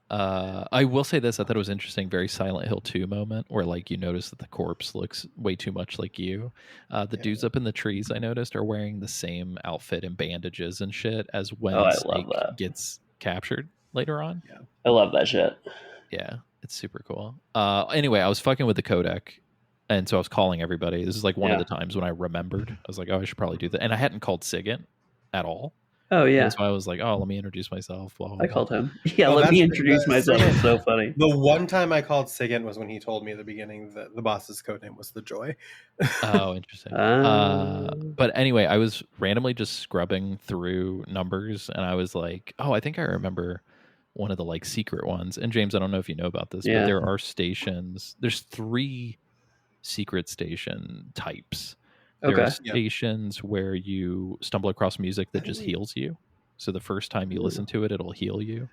I will say this. I thought it was interesting. Very Silent Hill 2 moment where like you notice that the corpse looks way too much like you. The dudes up in the trees I noticed are wearing the same outfit and bandages and shit as when Oh, I Snake love that. gets captured later on. I love that shit. Yeah, it's super cool. Anyway, I was fucking with the codec. And so I was calling everybody. This is like one of Yeah. the times when I remembered. I was like, oh, I should probably do that. And I hadn't called Sigint at all. Oh, yeah. And so I was like, oh, let me introduce myself. Blah, blah, I blah. called him. Yeah, Oh, let that's me the- introduce the myself. second- It's so funny. The one time I called Sigint was when he told me at the beginning that the boss's code name was the Joy. Oh, interesting. But anyway, I was randomly just scrubbing through numbers and I was like, oh, I think I remember one of the like secret ones. And James, I don't know if you know about this, Yeah. but there are stations. There's 3 secret station types. There Okay. are stations where you stumble across music that just heals you. So the first time you listen to it, it'll heal you.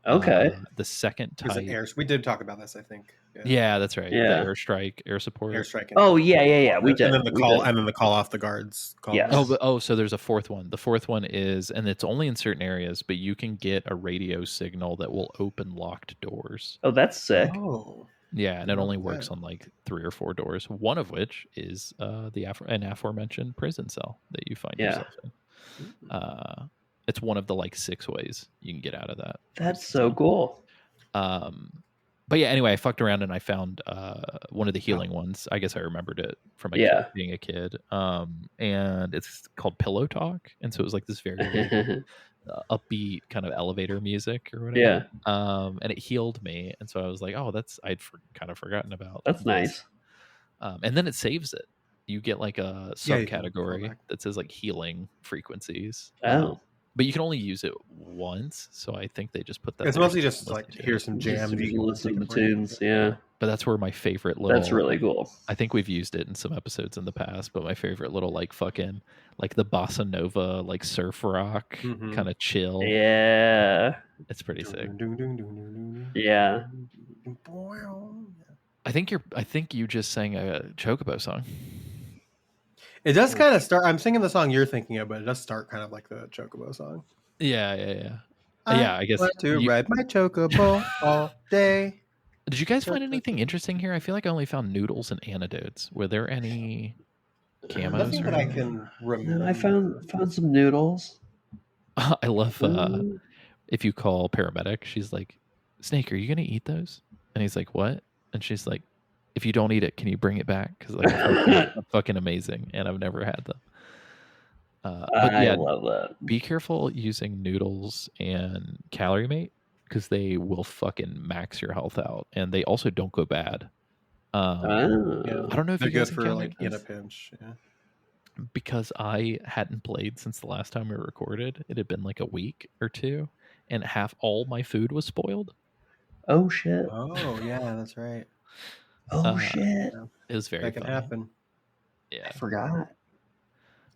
Okay. The second Is type. it air? We did talk about this, I think. Yeah, that's right. Yeah. The airstrike, air support. Airstrike. Oh, yeah. We did. And then the We call, did. and then the call off the guards. Call Yes. So there's a 4th one. The 4th one is, and it's only in certain areas, but you can get a radio signal that will open locked doors. Oh, that's sick. Oh, Yeah, and it love only works that. on like 3 or 4 doors. One of which is an aforementioned prison cell that you find Yeah. yourself in. It's one of the like 6 ways you can get out of that. That's so cool. But yeah, anyway, I fucked around and I found one of the healing ones. I guess I remembered it from being a kid. And it's called Pillow Talk, and so it was like this very upbeat kind of elevator music or whatever. Yeah. And it healed me, and so I was like, oh, I'd kind of forgotten about. That's this. nice. And then it saves it. You get like a Yeah, you can go subcategory back. that says like healing frequencies. Oh. But you can only use it once, so I think they just put that. it's there mostly so just you can like listen to here's it. some Just jams. you can listen to the for you. tunes. Yeah. But that's where my favorite little. That's really cool. I think we've used it in some episodes in the past, but my favorite little like fucking like the bossa nova like surf rock Mhm. kind of chill. Yeah. It's pretty sick. Dun, dun, dun, dun, dun, Yeah. dun, dun. I think you just sang a Chocobo song. It does kind of start. I'm singing the song you're thinking of, but it does start kind of like the Chocobo song. Yeah. Yeah, I guess. Want to ride my Chocobo all day. Did you guys find anything interesting here? I feel like I only found noodles and antidotes. Were there any camos? Nothing Or that I anything? can remember. No, I found some noodles. I love Ooh. if you call paramedic, she's like, Snake, are you gonna eat those? And he's like, what? And she's like, if you don't eat it, can you bring it back? Because like they're fucking amazing, and I've never had them. But I yeah, love that. be careful using noodles and Calorie Mate because they will fucking max your health out, and they also don't go bad. Oh. Yeah. I don't know if They're you guys good for like encountered in a this, pinch. Yeah. because I hadn't played since the last time we recorded. It had been like a week or 2, and half all my food was spoiled. Oh shit. Oh yeah, that's right. Oh shit. It was very That can funny. happen. Yeah. I forgot.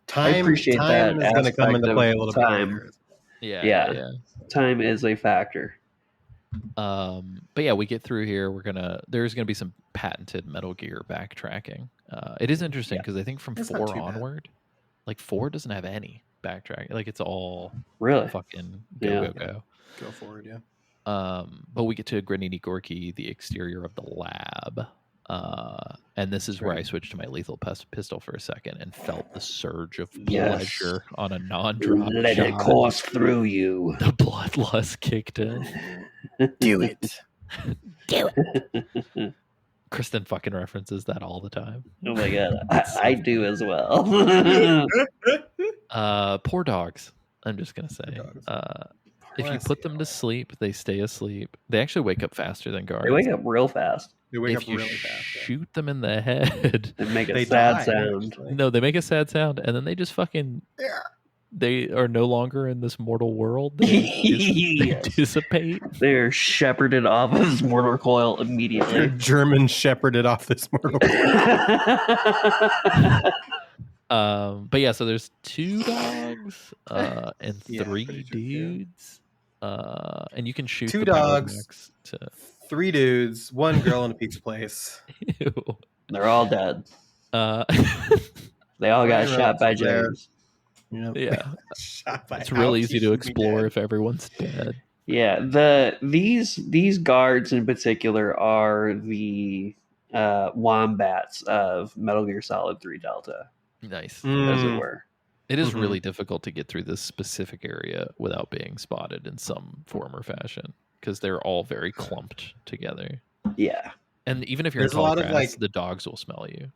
Time, appreciate time that is going to come aspect into of play a little time. bit later. Yeah. Time is a factor. But yeah, we get through here. There's gonna be some patented Metal Gear backtracking. It is interesting because I think from It's not 4 too bad. onward, like 4 doesn't have any backtracking. Like it's all Really? fucking Yeah. go. Go forward, yeah. But we get to Granini Gorky, the exterior of the lab. And this is where I switched to my lethal pistol for a second and felt the surge of pleasure on a non-drop Let shot. it course through you. The bloodlust kicked in. Do it. Do it. Kristen fucking references that all the time. Oh my god, I do as well. Poor dogs. I'm just gonna say. If you put them to sleep, they stay asleep. They actually wake up faster than guards. They wake up real fast. They wake If up you really fast. shoot them in the head, They make a They sad die, sound. actually. no, they make a sad sound, and then they just fucking. They are no longer in this mortal world. They Yes. dissipate. They're shepherded off of this mortar coil They're immediately. German shepherded off this mortal. But yeah, so there's 2 dogs and Yeah, 3 pretty sure, yeah. dudes. And you can shoot 2 the power dogs. max to 3 dudes, 1 girl in a pizza place. Ew. They're all dead. Uh, They all got Ryan shot by Reynolds there. James. Yep. yeah, Shot by it's real Alex, easy he to should be explore dead. if everyone's dead. Yeah, these guards in particular are the wombats of Metal Gear Solid 3 Delta, Nice. as it were. It is Mhm. really difficult to get through this specific area without being spotted in some form or fashion because they're all very clumped together. Yeah. And even if you're There's in a tall lot of, grass, like- the dogs will smell you.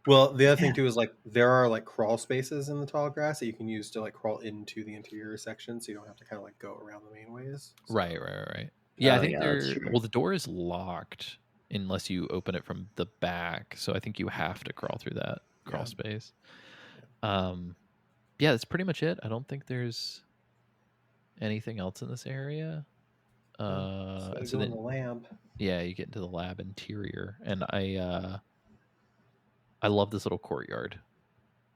Well, the other thing too is like there are like crawl spaces in the tall grass that you can use to like crawl into the interior section, so you don't have to kind of like go around the main ways. So- Right. Yeah, I Oh, think yeah, that's true. well, the door is locked unless you open it from the back. So I think you have to crawl through that crawl Yeah. space. Yeah, that's pretty much it. I don't think there's anything else in this area. So you So go in then, the lab. yeah, you get into the lab interior, and I love this little courtyard.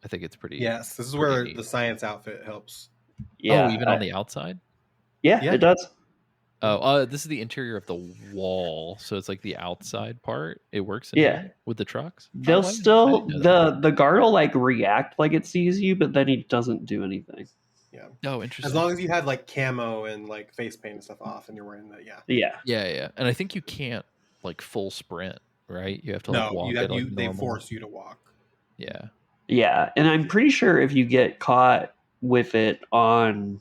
I think it's pretty. Yes, this is pretty where neat. the science outfit helps. Yeah. Oh, even on the outside. Yeah, Yeah. it does. Oh, this is the interior of the wall, so it's like the outside part. It works. In Yeah. here with the trucks. They'll Oh, I still didn't know that. the guard will like react like it sees you, but then he doesn't do anything. Yeah, Oh, interesting. as long as you have like camo and like face paint and stuff off, and you're wearing that. Yeah. Yeah. Yeah, and I think you can't like full sprint, right? You have to like No, walk you it have like you. They normal. force you to walk. Yeah. Yeah, and I'm pretty sure if you get caught with it on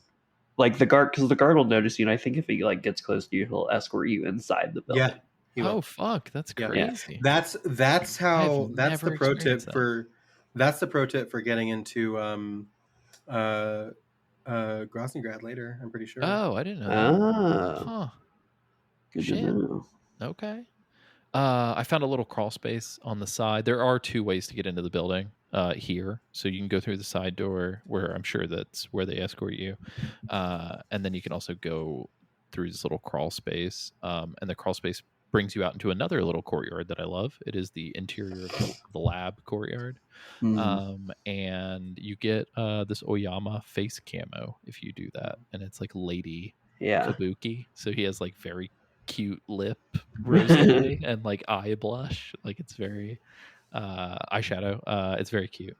like the guard, because the guard will notice you, and I think if he like gets close to you, he'll escort you inside the building. Yeah. he will. Oh fuck, that's Yeah. crazy. That's how I've that's the never pro tip experienced that. for that's the pro tip for getting into Grosnygrad later. I'm pretty sure. Oh, I didn't know. That. Ah, Huh. good Shit. to know. Okay. I found a little crawl space on the side. There are 2 ways to get into the building here. So you can go through the side door where I'm sure that's where they escort you. And then you can also go through this little crawl space. And the crawl space brings you out into another little courtyard that I love. It is the interior of the lab courtyard. And you get this Oyama face camo if you do that. And it's like Lady Yeah. Kabuki. So he has like very cute lip rosé and like eye blush. Like it's very eyeshadow. It's very cute.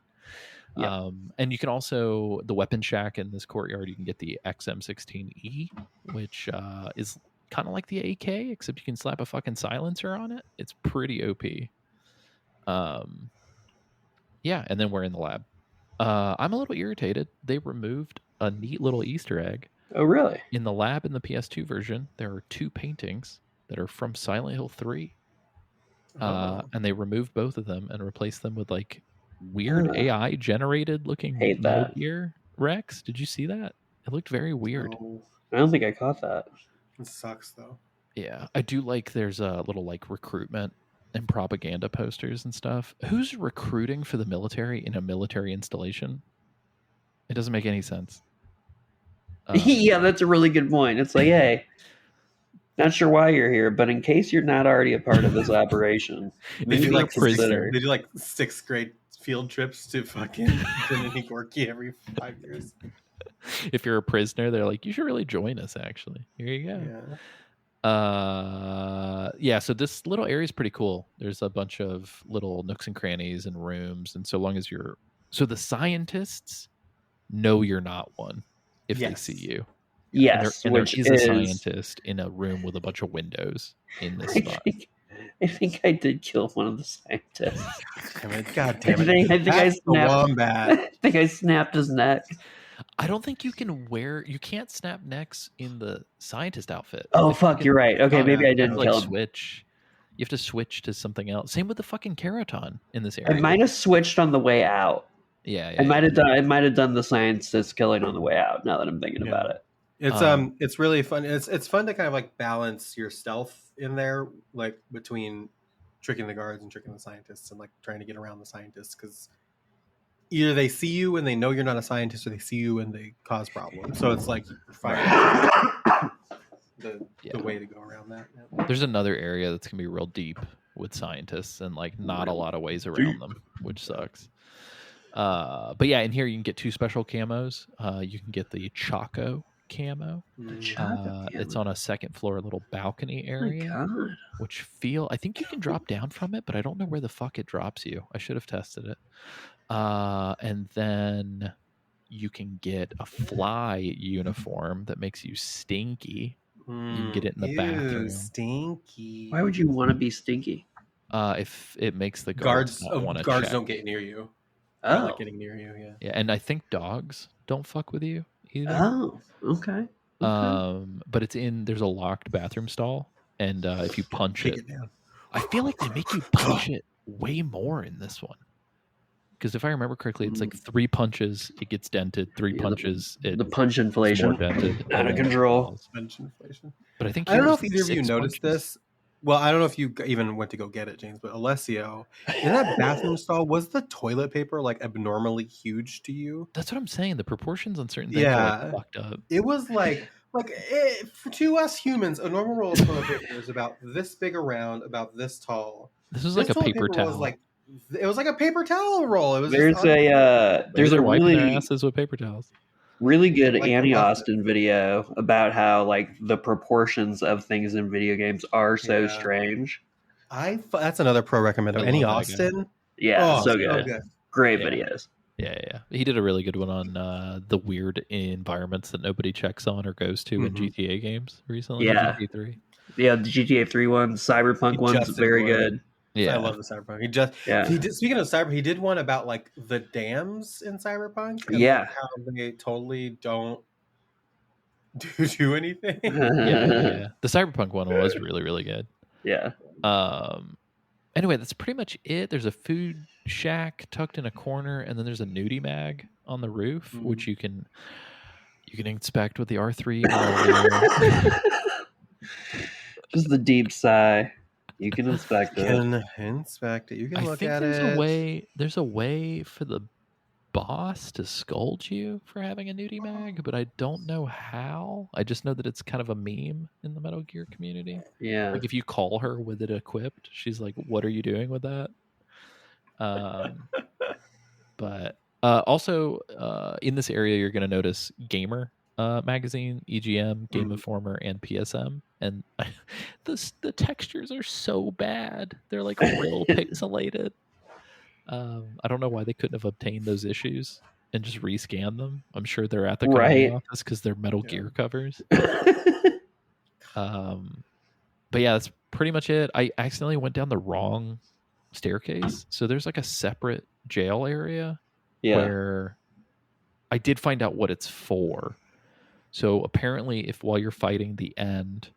Yeah. And you can also the weapon shack in this courtyard. You can get the XM16E, which is kind of like the AK, except you can slap a fucking silencer on it. It's pretty OP. Yeah, and then we're in the lab. I'm a little irritated. They removed a neat little Easter egg. Oh, really? In the lab in the PS2 version, there are 2 paintings that are from Silent Hill 3. And they removed both of them and replaced them with like weird AI generated looking Hate Metal that. Gear Rex. Did you see that? It looked very weird. Oh, I don't think I caught that. it sucks though. Yeah, I do like there's a little like recruitment and propaganda posters and stuff. Who's recruiting for the military in a military installation? It doesn't make any sense. Yeah, that's a really good point. It's like, hey, not sure why you're here, but in case you're not already a part of this operation, They maybe do like consider. they do like 6th grade field trips to fucking Granini Gorky every 5 years. If you're a prisoner, they're like, you should really join us. Actually, here you go. Yeah. So this little area is pretty cool. There's a bunch of little nooks and crannies and rooms, and so long as the scientists know you're not one if they Yes. see you. Yes, there which is a scientist in a room with a bunch of windows in this spot. I think I did kill one of the scientists. God damn it! I think I That's the snapped. wombat. I think I snapped his neck. I don't think you can't snap necks in the scientist outfit. Oh I think fuck, you you're right. Okay, maybe I you have didn't to, like, kill him. switch. You have to switch to something else. Same with the fucking Keraton in this I area. might have switched on the way out. Yeah, I might have done the scientist killing on the way out. Now that I'm thinking about it. It's really fun. It's fun to kind of like balance your stealth in there, like between tricking the guards and tricking the scientists, and like trying to get around the scientists, because either they see you and they know you're not a scientist, or they see you and they cause problems. So it's like you're fighting the way to go around that. Yeah. There's another area that's gonna be real deep with scientists and like not a lot of ways around them, which sucks. But yeah, in here you can get 2 special camos. You can get the Choco camo. It's on a second floor little balcony area. Oh my God. I think you can drop down from it, but I don't know where the fuck it drops you. I should have tested it. And then you can get a fly uniform that makes you stinky. You can get it in the bathroom. Stinky. Why would you want to be stinky? If it makes the guards not want to guards check. don't get near you. Oh, Not getting near you. Yeah. Yeah, and I think dogs don't fuck with you either. oh, okay. But there's a locked bathroom stall, and if you punch Take it, it down. I feel like they make you punch it way more in this one. Because if I remember correctly, it's like 3 punches, it gets dented. 3 punches, The punch it's inflation more dented. out and of then control. falls. Inflation. But I think I don't know here's if either of you 6 noticed punches. this. Well, I don't know if you even went to go get it, James, but Alessio, in that bathroom stall, was the toilet paper like abnormally huge to you? That's what I'm saying. The proportions on certain things are like fucked up. It was to us humans, a normal roll of toilet paper is about this big around, about this tall. This was like a toilet paper towel. It was like a paper towel roll. It was There's a wiping their really asses with paper towels. really good Like Annie the muffin. Austin video about how like the proportions of things in video games are so Yeah. strange. That's another pro recommend. I Annie love that guy. Austin. Yeah, Oh, so good. Great Yeah. videos. Yeah. He did a really good one on the weird environments that nobody checks on or goes to in Mhm. GTA games recently. Yeah. GTA 3. Yeah, the GTA 3 one, Cyberpunk He one's just did very one. good. Yeah. I love the Cyberpunk. He did. Speaking of Cyberpunk, he did one about like the dams in Cyberpunk. And Yeah. like, how they totally don't do anything. yeah. The Cyberpunk one was really, really good. Yeah. Anyway, that's pretty much it. There's a food shack tucked in a corner, and then there's a nudie mag on the roof, which you can inspect with the R3. Just the deep sigh. You can inspect You it. can inspect it. You can I look think at there's it. there's a way for the boss to scold you for having a nudie mag, but I don't know how. I just know that it's kind of a meme in the Metal Gear community. Yeah. Like if you call her with it equipped, she's like, "What are you doing with that?" But also in this area, you're going to notice Gamer magazine, EGM, Game Informer, and PSM, and the textures are so bad. They're like real pixelated. I don't know why they couldn't have obtained those issues and just rescanned them. I'm sure they're at the company office because they're Metal Gear covers. But yeah, that's pretty much it. I accidentally went down the wrong staircase, so there's like a separate jail area where I did find out what it's for. So apparently, if while you're fighting the end,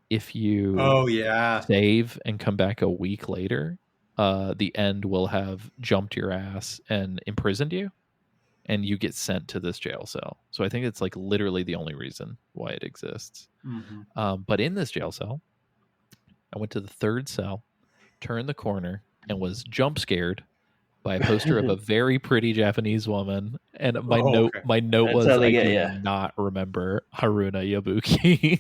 if you save and come back a week later, the end will have jumped your ass and imprisoned you, and you get sent to this jail cell. So I think it's like literally the only reason why it exists. But in this jail cell, I went to the third cell, turned the corner, and was jump scared by a poster of a very pretty Japanese woman. And my note That's was, how they I get do ya. not remember Haruna Yabuki.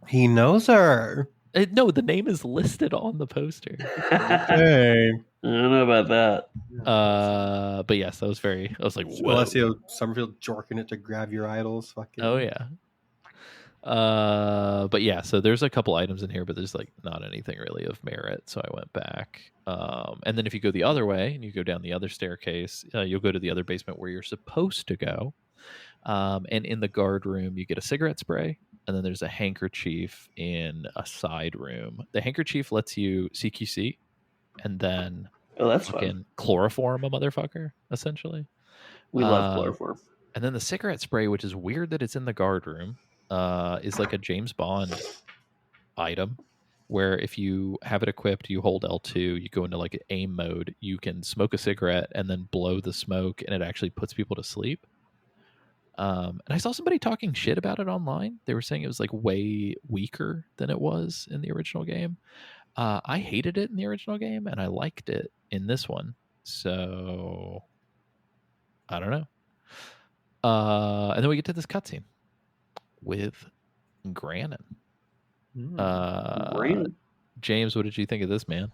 He knows her. No, the name is listed on the poster. Hey. I don't know about that. But yes, I was like, whoa. Alessio Summerfield jorking it to grab your idols. Fucking. Oh yeah. But yeah, so there's a couple items in here, but there's like not anything really of merit. So I went back. And then if you go the other way and you go down the other staircase, you'll go to the other basement where you're supposed to go. And in the guard room, you get a cigarette spray, and then there's a handkerchief in a side room. The handkerchief lets you CQC, and then Oh, that's fun. fucking chloroform a motherfucker, essentially. We love chloroform. And then the cigarette spray, which is weird that it's in the guard room, is like a James Bond item, where if you have it equipped, you hold L2, you go into like aim mode, you can smoke a cigarette and then blow the smoke, and it actually puts people to sleep. And I saw somebody talking shit about it online. They were saying it was like way weaker than it was in the original game. I hated it in the original game, and I liked it in this one. So I don't know. And then we get to this cutscene with Granin. James, what did you think of this man?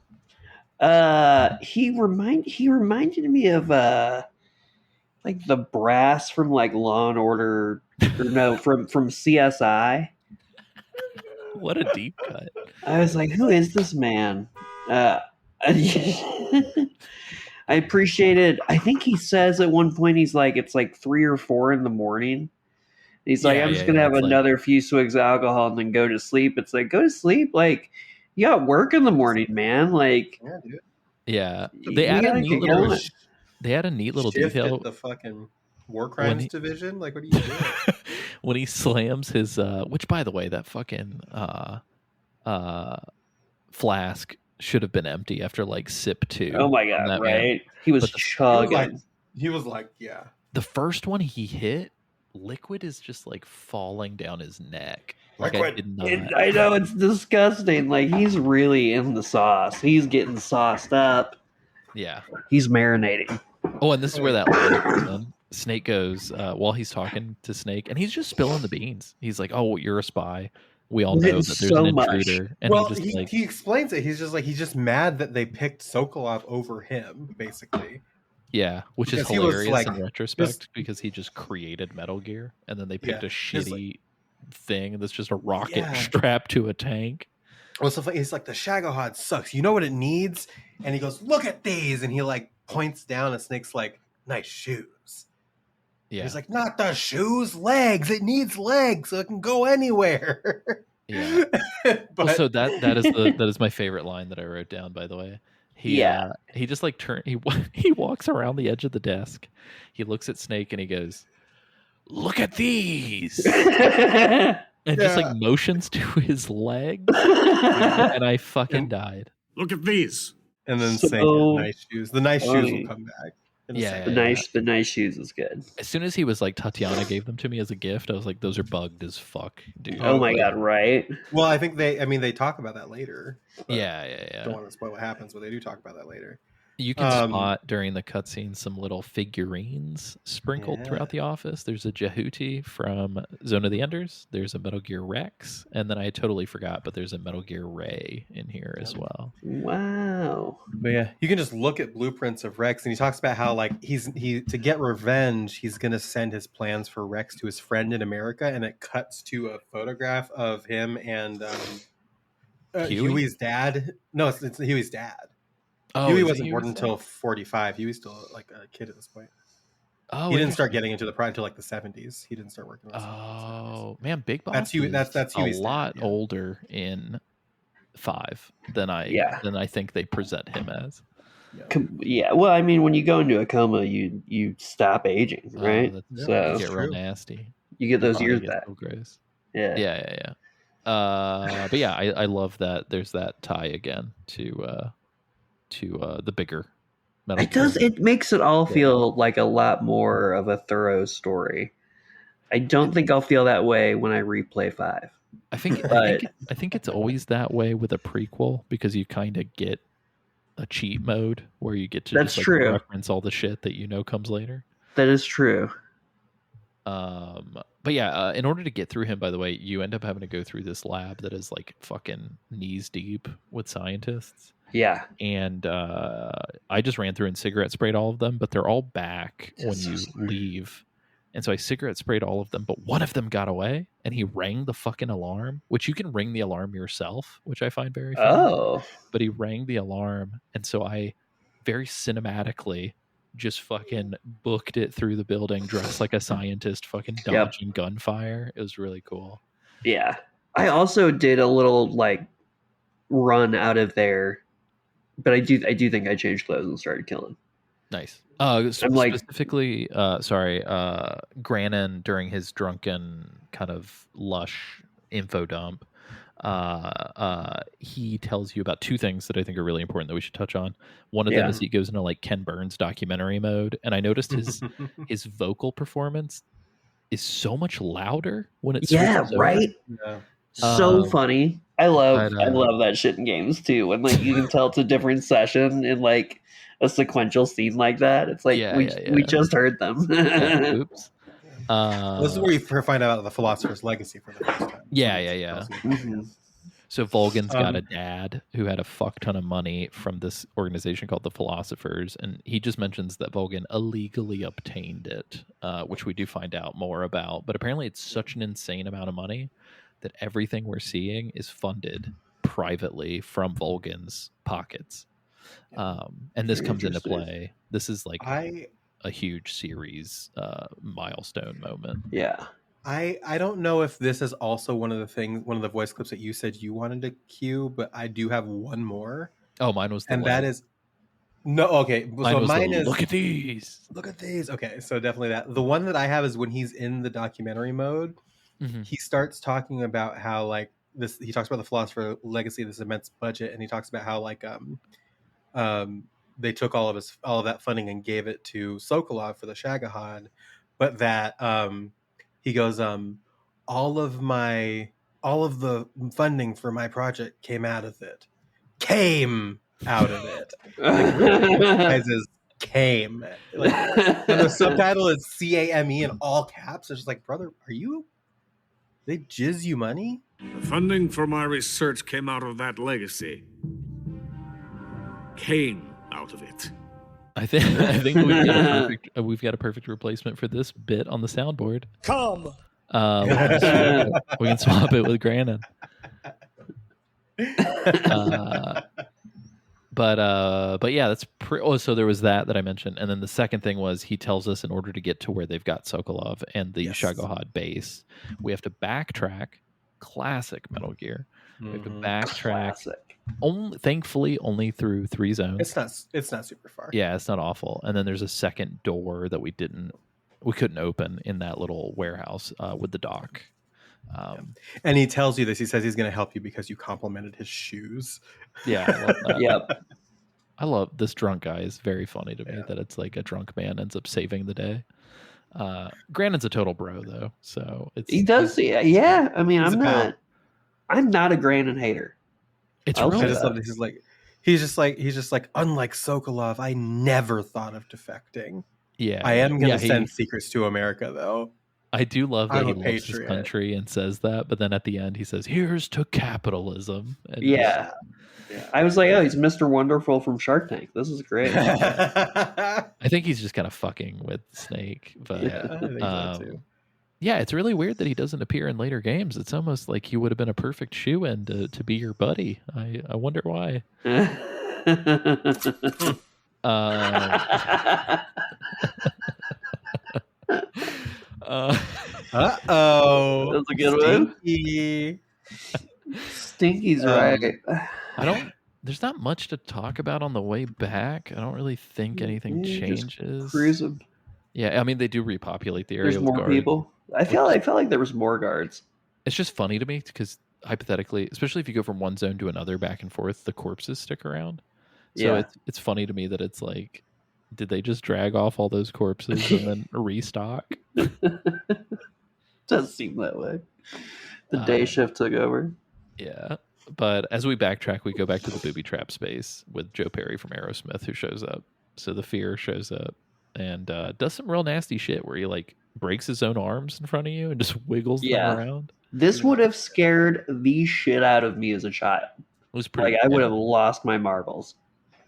He reminded me of like the brass from like Law and Order, or no, from CSI. What a deep cut. I was like, who is this man? I appreciated. I think he says at one point, he's like, it's like 3 or 4 in the morning. He's like, I'm just gonna have another few swigs of alcohol and then go to sleep. It's like, go to sleep. Like, you got work in the morning, man. Like, Yeah, dude. Yeah, they had a neat little Shift detail. at the fucking war crimes division. Like, what are you doing? When he slams his, which by the way, that fucking flask should have been empty after like sip 2. Oh my god, right? Man. He was chugging. He was like, yeah. The first one he hit, liquid is just like falling down his neck. Like, I know, it's disgusting. Like, he's really in the sauce. He's getting sauced up. Yeah. He's marinating. Oh, and this is where that line comes in. Snake goes, while he's talking to Snake, and he's just spilling the beans. He's like, oh, you're a spy. We all know that there's an intruder. And well, he explains it. He's just mad that they picked Sokolov over him, basically. Yeah, which is hilarious in retrospect, because he just created Metal Gear, and then they picked a shitty thing that's just a rocket strapped to a tank. Well, so he's like, the Shagohod sucks. You know what it needs? And he goes, look at these. And he like points down, and Snake's like, nice shoes. Yeah. He's like, not the shoes, legs. It needs legs so it can go anywhere. Yeah. But so that is my favorite line that I wrote down, by the way. He just like he walks around the edge of the desk. He looks at Snake and he goes, look at these. And just like motions to his legs. And I fucking died. Look at these. And then say nice shoes. The nice shoes will come back. The nice shoes is good. As soon as he was like, Tatiana gave them to me as a gift, I was like, those are bugged as fuck, dude. Oh my god, right? Well, I think they talk about that later. Yeah. Don't want to spoil what happens, but they do talk about that later. You can spot during the cutscene some little figurines sprinkled throughout the office. There's a Jehuti from Zone of the Enders. There's a Metal Gear Rex. And then I totally forgot, but there's a Metal Gear Ray in here as well. Wow. But yeah, you can just look at blueprints of Rex, and he talks about how like he to get revenge, he's going to send his plans for Rex to his friend in America, and it cuts to a photograph of him and Huey's dad. No, it's Huey's dad. Oh, Huey wasn't born until 45. Huey's still like a kid at this point. Oh, he didn't start getting into the pride until like the 70s. He didn't start working. Oh man, Big Boss. That's Huey. That's Huey's a lot older in 5 than I think they present him as. Yeah. Well, I mean, when you go into a coma, you stop aging, right? So you get real nasty. You get those years back. Yeah. But yeah, I love that. There's that tie again to the bigger Metal Gear. It makes it all feel like a lot more of a thorough story. I don't think I'll feel that way when I replay 5. I think it's always that way with a prequel, because you kind of get a cheat mode where you get to reference all the shit that comes later. That is true. But yeah, in order to get through him, by the way, you end up having to go through this lab that is like fucking knees deep with scientists. Yeah. And I just ran through and cigarette sprayed all of them, but they're all back when you leave. And so I cigarette sprayed all of them, but one of them got away, and he rang the fucking alarm, which you can ring the alarm yourself, which I find very funny. Oh. But he rang the alarm, and so I very cinematically just fucking booked it through the building, dressed like a scientist, fucking dodging gunfire. It was really cool. Yeah. I also did a little like run out of there, but I do think I changed clothes and started killing. Nice. Specifically, Granin during his drunken kind of lush info dump, he tells you about two things that I think are really important that we should touch on. One of them is he goes into like Ken Burns documentary mode, and I noticed his vocal performance is so much louder when it's right. Yeah. So funny. I love that shit in games too. When like you can tell it's a different session in like a sequential scene like that. It's like we just heard them. Oops. This is where you find out the philosopher's legacy for the first time. Yeah. Mm-hmm. So Volgan's got a dad who had a fuck ton of money from this organization called the Philosophers, and he just mentions that Volgan illegally obtained it, which we do find out more about. But apparently it's such an insane amount of money that everything we're seeing is funded privately from Volgan's pockets. And this comes into play. This is like a huge series milestone moment. Yeah. I don't know if this is also one of the voice clips that you said you wanted to cue, but I do have one more. Oh, mine was that is no okay. Mine is look at these. Okay, so definitely that. The one that I have is when he's in the documentary mode. Mm-hmm. He starts talking about how like this. He talks about the philosopher legacy, this immense budget, and he talks about how like they took all of that funding and gave it to Sokolov for the Shagohod, but that he goes all of the funding for my project came out of it. Like, came. Like, and the subtitle is CAME in all caps. It's just like, brother, they jizz you money? The funding for my research came out of that legacy. Came out of it. I think we've got a perfect replacement for this bit on the soundboard. Come. We can swap it with Granin. But yeah, that's so there was that I mentioned, and then the second thing was he tells us in order to get to where they've got Sokolov and the Shagohod base, we have to backtrack. Classic Metal Gear. We have to backtrack. Thankfully, only through 3 zones. It's not super far. Yeah, it's not awful. And then there's a second door that we couldn't open in that little warehouse with the dock. And he tells you this. He says he's going to help you because you complimented his shoes. Yeah, I love that. Yep. I love this drunk guy. Is very funny to me that it's like a drunk man ends up saving the day. Granin's a total bro though, so he does. Yeah, I mean, I'm not a Granin hater. It's really. I just love that he's just like unlike Sokolov, I never thought of defecting. Yeah, I am going to send secrets to America though. I do love that he loves his country and says that, but then at the end he says, "Here's to capitalism." And yeah. I was like, oh, he's Mr. Wonderful from Shark Tank. This is great. I think he's just kind of fucking with Snake, but I think so too. Yeah, it's really weird that he doesn't appear in later games. It's almost like he would have been a perfect shoe-in to be your buddy. I wonder why. Uh-oh. That's a good one. Stinky's right. There's not much to talk about on the way back. I don't really think anything changes. Cruising. Yeah, I mean, they do repopulate the area. There's more people. I felt like there was more guards. It's just funny to me because hypothetically, especially if you go from one zone to another back and forth, the corpses stick around. So it's funny to me that it's like, did they just drag off all those corpses and then restock? Does seem that way. The day shift took over. Yeah. But as we backtrack, we go back to the booby trap space with Joe Perry from Aerosmith who shows up. So the Fear shows up and does some real nasty shit where he like breaks his own arms in front of you and just wiggles them around. This would have scared the shit out of me as a child. It was pretty. I would have lost my marbles.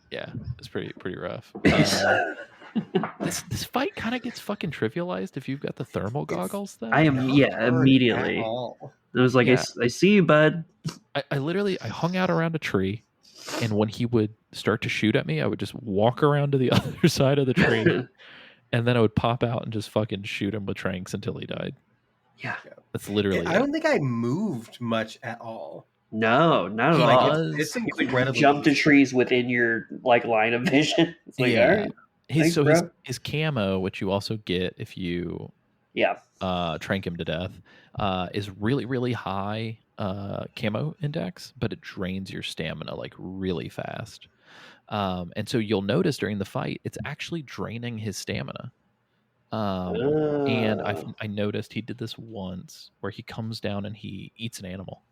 Yeah, it's pretty rough. This fight kind of gets fucking trivialized if you've got the thermal goggles. Though I am immediately. It was like I see you, bud. I literally hung out around a tree, And when he would start to shoot at me, I would just walk around to the other side of the tree, and then I would pop out and just fucking shoot him with tranks until he died. Yeah. That's literally I don't think I moved much at all. No, not at He all. does. It's You would incredibly jump to easy. trees within your like line of vision. It's like, all right. Thanks, bro. His camo, which you also get if you Yeah. trank him to death, is really, really high camo index, but it drains your stamina like really fast. And so you'll notice during the fight, it's actually draining his stamina. And I noticed he did this once where he comes down and he eats an animal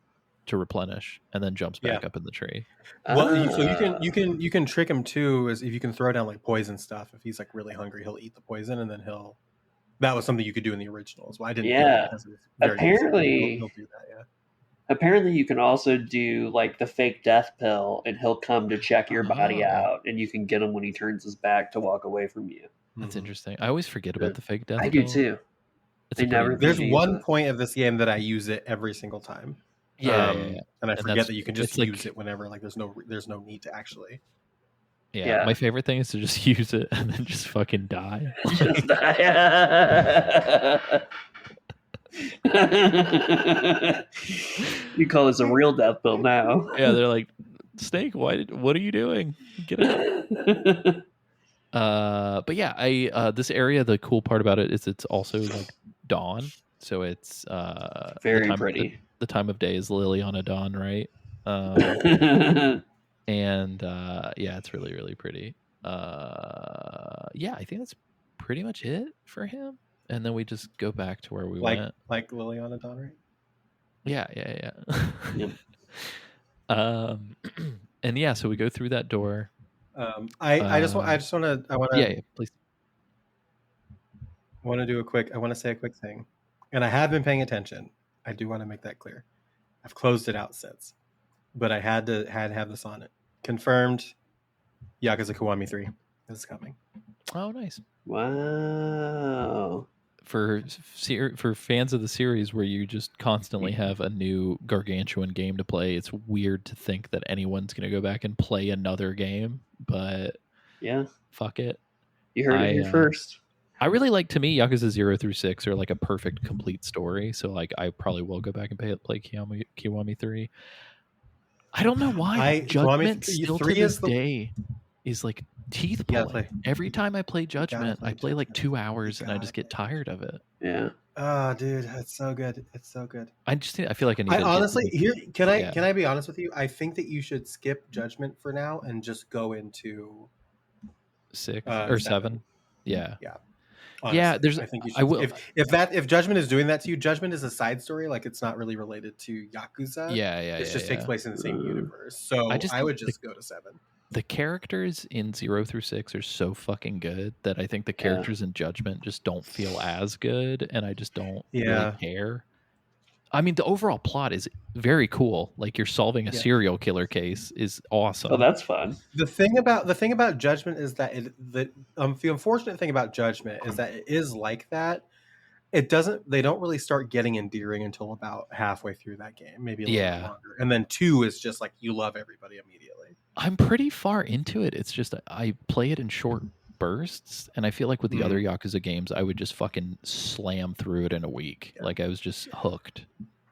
to replenish and then jumps back up in the tree. Well, so you can trick him too, is if you can throw down like poison stuff. If he's like really hungry, he'll eat the poison, and then that was something you could do in the originals. Well, I didn't. Yeah. Do it it was very Apparently, easy. He'll do that. Yeah. Apparently, you can also do like the fake death pill, and he'll come to check your body out, and you can get him when he turns his back to walk away from you. That's interesting. I always forget about the fake death. I do too. There's one point of this game that I use it every single time. Yeah, and I forget that you can just use it whenever. Like, there's no need to actually. Yeah, my favorite thing is to just use it and then just fucking die. Just die. You call this a real death pill now? Yeah, they're like, Snake, what are you doing? Get out. But yeah, this area, the cool part about it is it's also like dawn, so it's very pretty. The time of day is Liliana dawn, right? And yeah, it's really, really pretty. Yeah, I think that's pretty much it for him. And then we just go back to where we went. Like Liliana dawn, right? Yeah. Yep. And yeah, so we go through that door. I want to please. I want to say a quick thing, and I have been paying attention. I do want to make that clear. I've closed it out since, but I had to have this on it. Confirmed. Yakuza Kiwami 3 is coming. Oh, nice! Wow. For fans of the series, where you just constantly have a new gargantuan game to play, it's weird to think that anyone's going to go back and play another game. But yeah, fuck it. You heard it here first. I really like, to me, Yakuza 0 through 6 are like a perfect complete story. So like I probably will go back and play Kiwami 3. I don't know why Judgment still to this day is like teeth pulling. Every time I play Judgment, I play like 2 hours and I just get tired of it. Yeah. Oh, dude, that's so good. It's so good. I feel like I need. Can I be honest with you? I think that you should skip Judgment for now and just go into 6 or 7. Yeah. Honestly, yeah, I think you should. I will. If Judgment is doing that to you, Judgment is a side story. Like, it's not really related to Yakuza. It just takes place in the same universe. So I would just go to 7. The characters in 0 through 6 are so fucking good that I think the characters in Judgment just don't feel as good, and I just don't really care. I mean, the overall plot is very cool. Like, you're solving a serial killer case is awesome. Oh, that's fun. The thing about Judgment is that the unfortunate thing about Judgment is that it is like that. They don't really start getting endearing until about halfway through that game, maybe a little bit longer. And then 2 is just like you love everybody immediately. I'm pretty far into it. It's just I play it in short bursts, and I feel like with the other Yakuza games, I would just fucking slam through it in a week. Like, I was just hooked.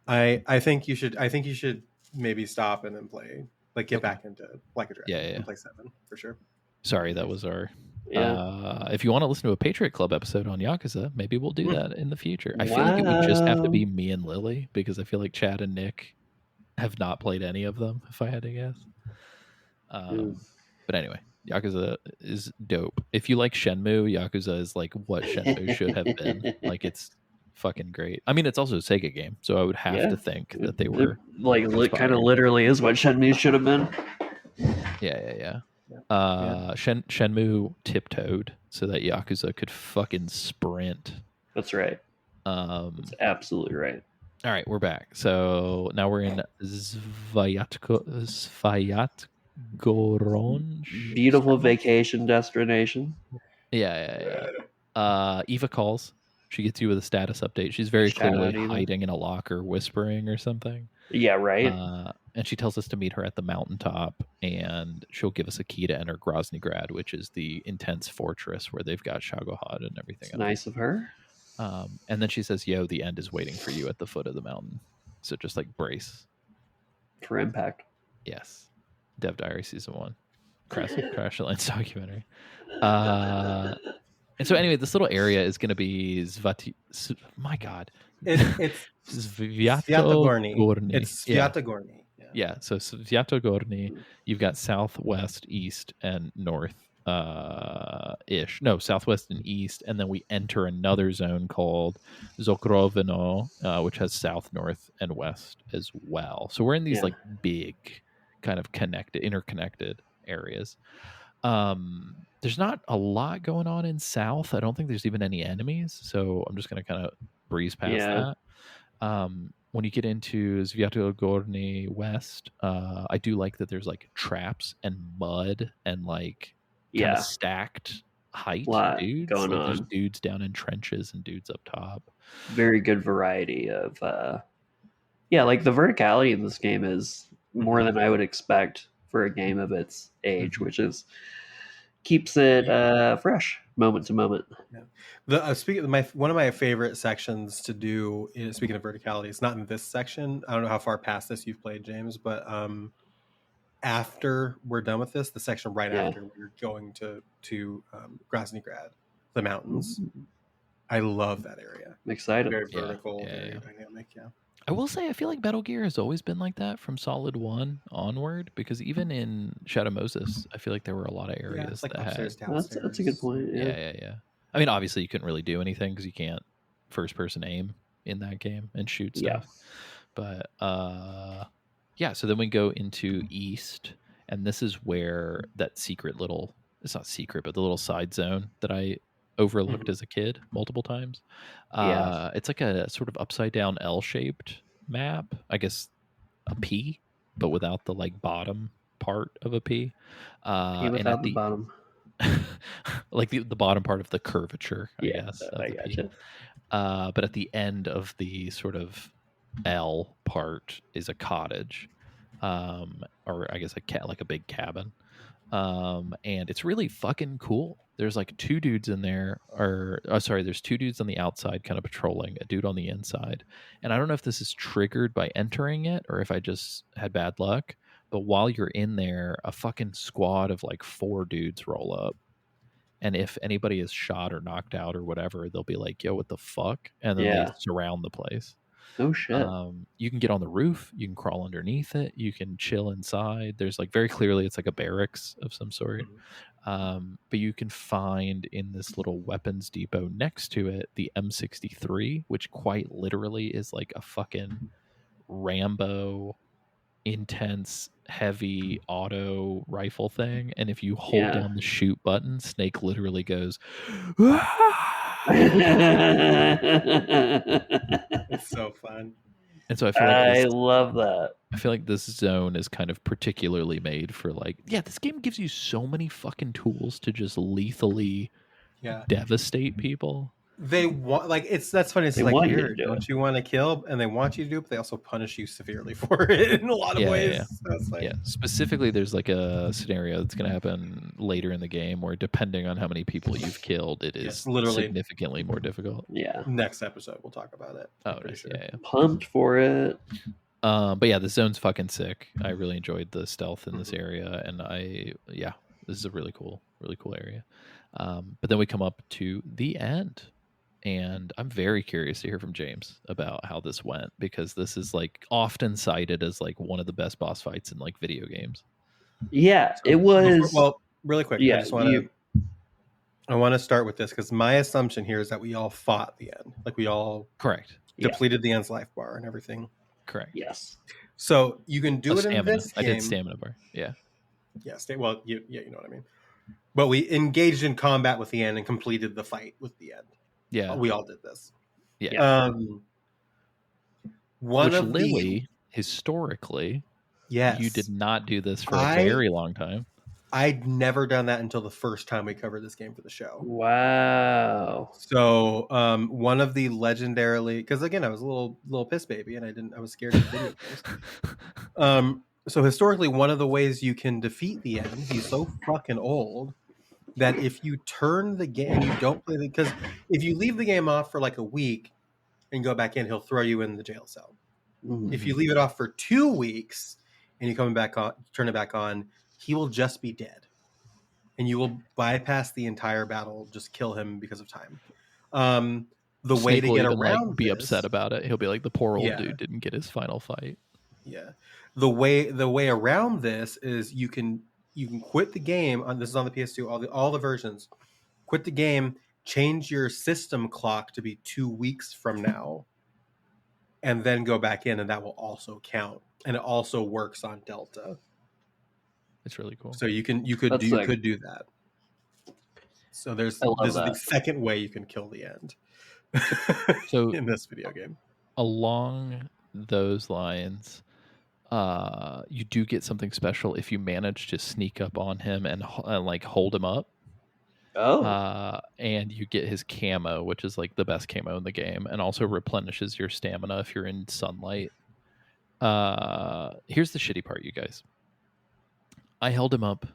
I think you should maybe stop and then play, like, get back into Like a Dragon and play 7 for sure. Sorry, that was our. If you want to listen to a Patriot Club episode on Yakuza, maybe we'll do that in the future. I feel like it would just have to be me and Lily, because I feel like Chad and Nick have not played any of them, if I had to guess. But anyway, Yakuza is dope. If you like Shenmue, Yakuza is like what Shenmue should have been. Like, it's fucking great. I mean, it's also a Sega game, so I would have to think that they were kind of literally is what Shenmue should have been. Yeah. Shenmue tiptoed so that Yakuza could fucking sprint. That's right. That's absolutely right. All right, we're back. So now we're in Svyatgorod. Beautiful vacation destination. Yeah. Eva calls. She gets you with a status update. She's very clearly hiding in a locker, whispering or something. Yeah, right. And she tells us to meet her at the mountaintop, and she'll give us a key to enter Groznygrad, which is the intense fortress where they've got Shagohod and everything. It's nice of her. And then she says, "Yo, the end is waiting for you at the foot of the mountain. So just like brace For impact. Yes, Dev Diary season 1, Crash Lands documentary." And so anyway, this little area is going to be my God, It's Svyatogorny. It's Svyatogorny. Yeah, so Svyatogorny, you've got southwest, east, and north ish. No, southwest and east, and then we enter another zone called Zokrovino, which has south, north, and west as well. So we're in these like big kind of interconnected areas. There's not a lot going on in south. I don't think there's even any enemies, so I'm just going to kind of breeze past that. When you get into Svyatogorny West, I do like that there's like traps and mud and like kind of stacked height dudes. Going like on. There's dudes down in trenches and dudes up top. Very good variety of like the verticality in this game is more than I would expect for a game of its age, which is keeps it fresh moment to moment. Speaking of one of my favorite sections to do is, speaking of verticality, it's not in this section. I don't know how far past this you've played, James, but after we're done with this, the section after we're going to Groznygrad, the mountains. I love that area. I'm excited. Very vertical, very dynamic. Yeah. I will say, I feel like Metal Gear has always been like that from Solid 1 onward, because even in Shadow Moses, I feel like there were a lot of areas like that upstairs, had... downstairs. That's a good point. Yeah. I mean, obviously, you couldn't really do anything because you can't first-person aim in that game and shoot stuff. But, so then we go into East, and this is where that secret little... It's not secret, but the little side zone that I overlooked as a kid multiple times. It's like a sort of upside down L-shaped map. I guess a P, but without the like bottom part of a P. Without and the bottom. Like the bottom part of the curvature, I guess. I gotcha. But at the end of the sort of L part is a cottage, or I guess like a big cabin. And it's really fucking cool. There's like two dudes in there, there's two dudes on the outside kind of patrolling, a dude on the inside. And I don't know if this is triggered by entering it or if I just had bad luck, but while you're in there, a fucking squad of like 4 dudes roll up. And if anybody is shot or knocked out or whatever, they'll be like, "Yo, what the fuck?" And then they surround the place. Oh shit. You can get on the roof, you can crawl underneath it, you can chill inside. There's like very clearly it's like a barracks of some sort. But you can find in this little weapons depot next to it the M63, which quite literally is like a fucking Rambo intense heavy auto rifle thing. And if you hold down the shoot button, Snake literally goes It's so fun. And so I feel like I love that. I feel like this zone is kind of particularly made for like, this game gives you so many fucking tools to just lethally devastate people. They want that's funny. It's they like weird. Don't you want to kill? And they want you to do it, but they also punish you severely for it in a lot of ways. Yeah. So it's like, Specifically, there's like a scenario that's going to happen later in the game where, depending on how many people you've killed, it is literally significantly more difficult. Yeah. Next episode, we'll talk about it. Oh, nice. Sure. Yeah. Pumped for it. But the zone's fucking sick. I really enjoyed the stealth in this area, and this is a really cool area. But then we come up to the end. And I'm very curious to hear from James about how this went, because this is like often cited as like one of the best boss fights in like video games. Yeah, it was. Well, really quick, I want to start with this because my assumption here is that we all fought the end, like we all depleted the end's life bar and everything. Correct. Yes. So you can do it in this game. I did stamina bar. Yeah. Yeah. You know what I mean. But we engaged in combat with the end and completed the fight with the end. Yeah, we all did this. Yeah. Lily, historically, you did not do this for a very long time. I'd never done that until the first time we covered this game for the show. Wow. So one of the legendarily, because again, I was a little piss baby, and I was scared of video games. So historically, one of the ways you can defeat the end, he's so fucking old that if you turn the game, you don't play the, because if you leave the game off for like a week and go back in, he'll throw you in the jail cell. Mhm. If you leave it off for 2 weeks and you come back on, turn it back on, he will just be dead, and you will bypass the entire battle, just kill him because of time. The way Snake to will get even, around like, be this, upset about it. He'll be like, the poor old Yeah. dude didn't get his final fight. Yeah, the way around this is you can quit the game. This is on the PS2, all the versions. Quit the game, change your system clock to be 2 weeks from now, and then go back in, and that will also count. And it also works on Delta. It's really cool. So you could That's sick. do that. So this I love is the that. second way you can kill the end. So in this video game, along those lines, you do get something special if you manage to sneak up on him and like hold him up. Oh. And you get his camo, which is like the best camo in the game, and also replenishes your stamina if you're in sunlight. Here's the shitty part, you guys. I held him up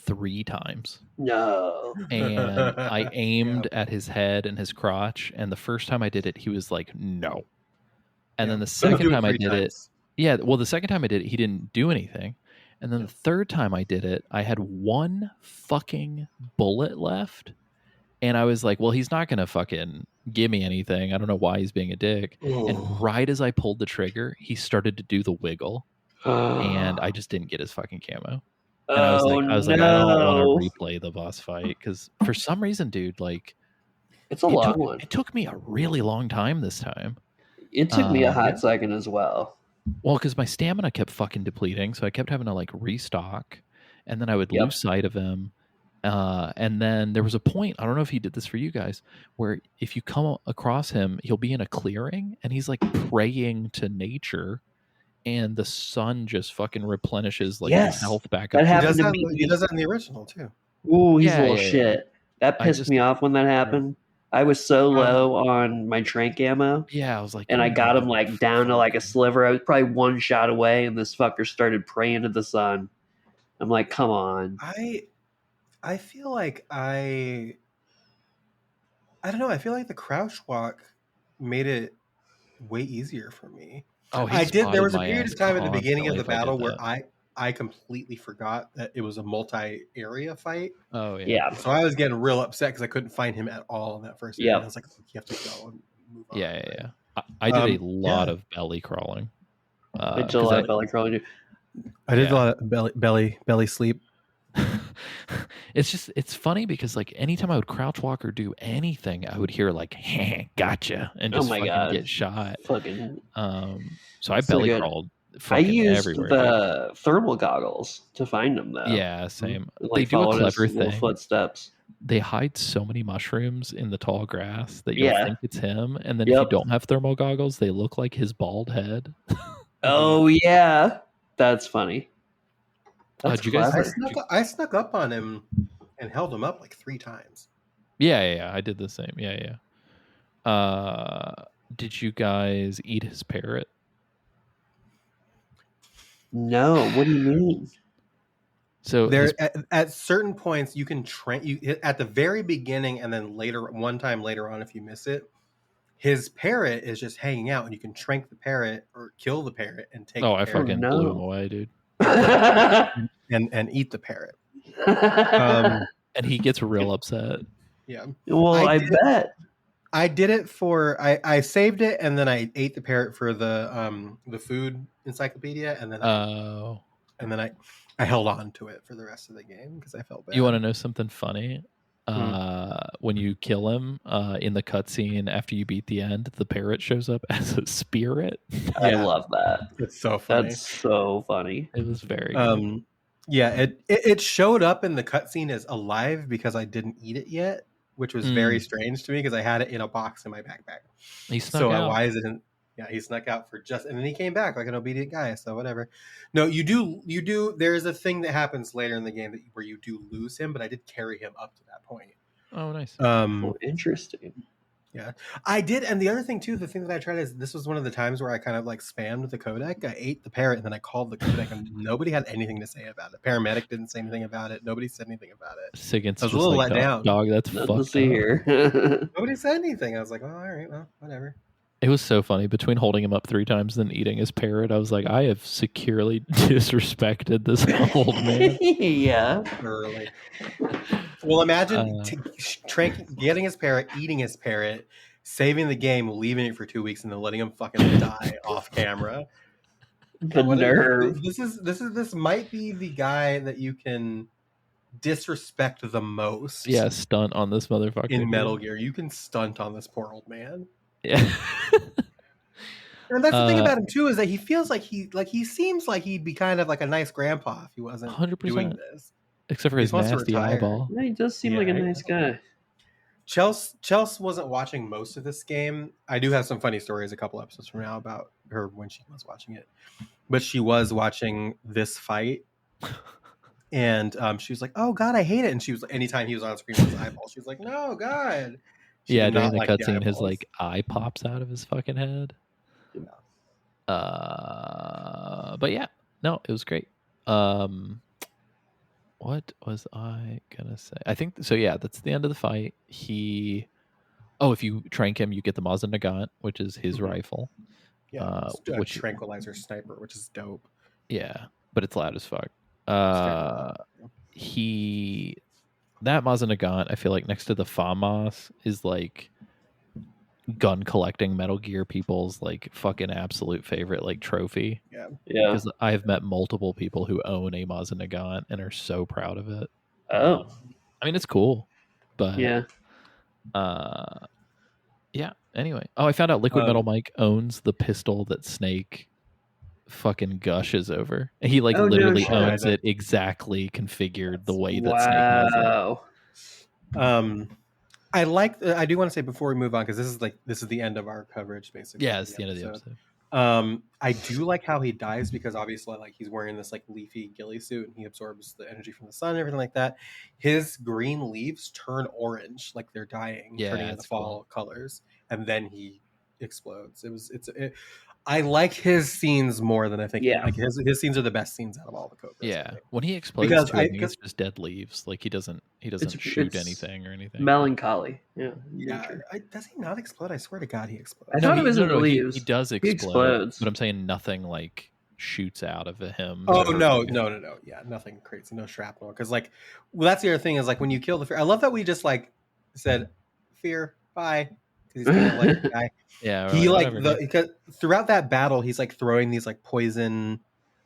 3 times. No. And I aimed at his head and his crotch, and the first time I did it, he was like, no. And then the second time I did it, the second time I did it, he didn't do anything. And then the third time I did it, I had 1 fucking bullet left. And I was like, well, he's not going to fucking give me anything. I don't know why he's being a dick. Ooh. And right as I pulled the trigger, he started to do the wiggle. And I just didn't get his fucking camo. And I was like, I don't want to replay the boss fight, because for some reason, dude, like, it's a long one. It took me a really long time this time. It took me a hot second as well. Well, because my stamina kept fucking depleting, so I kept having to like restock, and then I would lose sight of him. And then there was a point, I don't know if he did this for you guys, where if you come across him, he'll be in a clearing, and he's like praying to nature, and the sun just fucking replenishes like his health back up. He does that in the original too. Ooh, he's a little shit. That pissed me off when that happened. I was so low on my trank ammo. Yeah, I was like, and I got him like down to like a sliver. I was probably 1 shot away, and this fucker started praying to the sun. I'm like, come on. I feel like I don't know. I feel like the crouch walk made it way easier for me. Oh, I did. There was a period of time at the beginning of the battle where I completely forgot that it was a multi-area fight. Oh yeah. So I was getting real upset because I couldn't find him at all in that first area. I was like, you have to go and move on. Yeah. I did a lot of belly crawling. I did a lot of belly crawling. I did a lot of belly sleep. It's funny because like anytime I would crouch walk or do anything, I would hear like gotcha and just get shot. Fucking so I belly crawled. I used the thermal goggles to find them though. Yeah, same. Like, they do a clever thing. Footsteps. They hide so many mushrooms in the tall grass that you'll think it's him, and then if you don't have thermal goggles, they look like his bald head. Oh yeah, that's funny. That's you guys? I snuck up on him and held him up like 3 times. Yeah. I did the same. Yeah. Did you guys eat his parrot? No. What do you mean? So there, at certain points, you can train at the very beginning, and then one time later on, if you miss it, his parrot is just hanging out, and you can trank the parrot or kill the parrot and take. I fucking blew him away, dude. and eat the parrot. And he gets real upset. Yeah. Well, I bet. I did it for I saved it, and then I ate the parrot for the food encyclopedia, and then I held on to it for the rest of the game because I felt bad. You want to know something funny? When you kill him in the cutscene after you beat the end, the parrot shows up as a spirit. I love that. It's so funny. That's so funny. It was very good. Yeah, it showed up in the cutscene as alive because I didn't eat it yet, which was very strange to me because I had it in a box in my backpack. He snuck out. Why is it in? Yeah, he snuck out for just, and then he came back like an obedient guy. So whatever. No, you do. There's a thing that happens later in the game where you do lose him, but I did carry him up to that point. Oh, nice. Interesting. Yeah, I did. And the other thing too, the thing that I tried is this was one of the times where I kind of like spammed the codec. I ate the parrot and then I called the codec and nobody had anything to say about it. Paramedic didn't say anything about it. Nobody said anything about it. Sigint's I was just a little like, let down. Dog, that's Nothing fucked to see up. here. Nobody said anything. I was like, oh, all right, well, whatever. It was so funny. Between holding him up 3 times and eating his parrot, I was like, I have securely disrespected this old man. Yeah. Early. Well, imagine getting his parrot, eating his parrot, saving the game, leaving it for 2 weeks, and then letting him fucking die off camera. The nerve. This might be the guy that you can disrespect the most. Yeah, stunt on this motherfucker. In Metal Gear, you can stunt on this poor old man. Yeah. And that's the thing about him too, is that he feels like he seems like he'd be kind of like a nice grandpa if he wasn't 100%. doing this. Except for his wants to nasty retire. eyeball. Yeah, he does seem like a nice guy. Chelsea wasn't watching most of this game. I do have some funny stories a couple episodes from now about her when she was watching it, but she was watching this fight, and she was like, "Oh God, I hate it." And she was, anytime he was on screen with his eyeball, she was like, "No, God." She Yeah, did during not the like cutscene, his eyeballs. like eye pops out of his fucking head. Yeah. But yeah, no, it was great. What was I gonna say? I think so. Yeah, that's the end of the fight. If you trank him, you get the Mazda Nagant, which is his rifle. Yeah, which tranquilizer sniper, which is dope. Yeah, but it's loud as fuck. That Mazda Nagant, I feel like next to the FAMAS is like gun collecting Metal Gear people's like fucking absolute favorite like trophy. Yeah. Because I've met multiple people who own a Mazda Nagant and are so proud of it. Oh. I mean, it's cool, but yeah. Yeah. Anyway, I found out Liquid Metal Mike owns the pistol that Snake fucking gushes over. He like literally owns it exactly configured the way that Snake has it. I like. I do want to say before we move on, because this is the end of our coverage, basically. Yeah, it's the end of the episode. I do like how he dies, because obviously, like, he's wearing this like leafy ghillie suit, and he absorbs the energy from the sun and everything like that. His green leaves turn orange, like they're dying, turning into fall colors, and then he explodes. I like his scenes more than I think. Yeah, like his scenes are the best scenes out of all the Cobras. Yeah, when he explodes, I think it's just dead leaves. Like he doesn't shoot anything or anything. Melancholy. Yeah. Does he not explode? I swear to God, he explodes. I thought it was leaves. He does explode. He explodes. But I'm saying nothing like shoots out of him. Oh no. Yeah, nothing crazy. No shrapnel. Because that's the other thing is like when you kill the fear. I love that we just like said, "Fear, bye." He's gonna like die. Yeah, he because throughout that battle, he's like throwing these like poison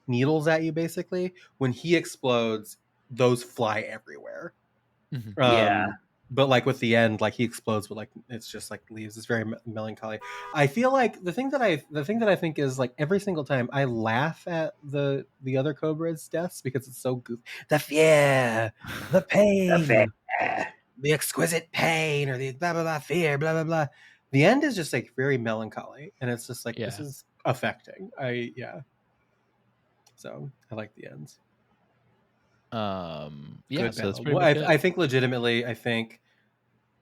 needles at you. Basically, when he explodes, those fly everywhere. Yeah, but like with the end, like he explodes, but like it's just like leaves. It's very melancholy. I feel like the thing that I think is like every single time I laugh at the other Cobra's deaths because it's so goofy. The fear, the pain. The exquisite pain, or the blah blah blah fear, blah blah blah. The end is just like very melancholy, and it's just like this is affecting. So I like the ends. Yeah, so that's pretty much it. I think legitimately, I think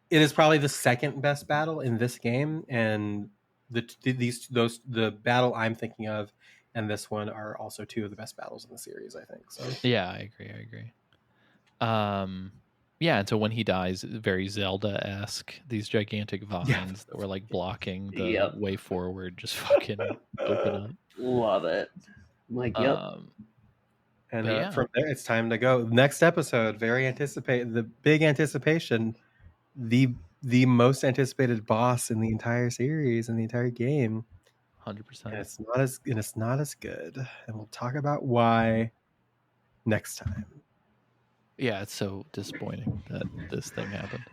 it is probably the second best battle in this game, and the battle I'm thinking of and this one are also two of the best battles in the series. I think so. Yeah, I agree. Yeah, and so when he dies, very Zelda-esque, these gigantic vines that were like blocking the way forward just fucking open up. Love it. Like, And from there, it's time to go. Next episode, the big anticipation, the most anticipated boss in the entire series, in the entire game. 100%. And it's not as good. And we'll talk about why next time. Yeah, it's so disappointing that this thing happened.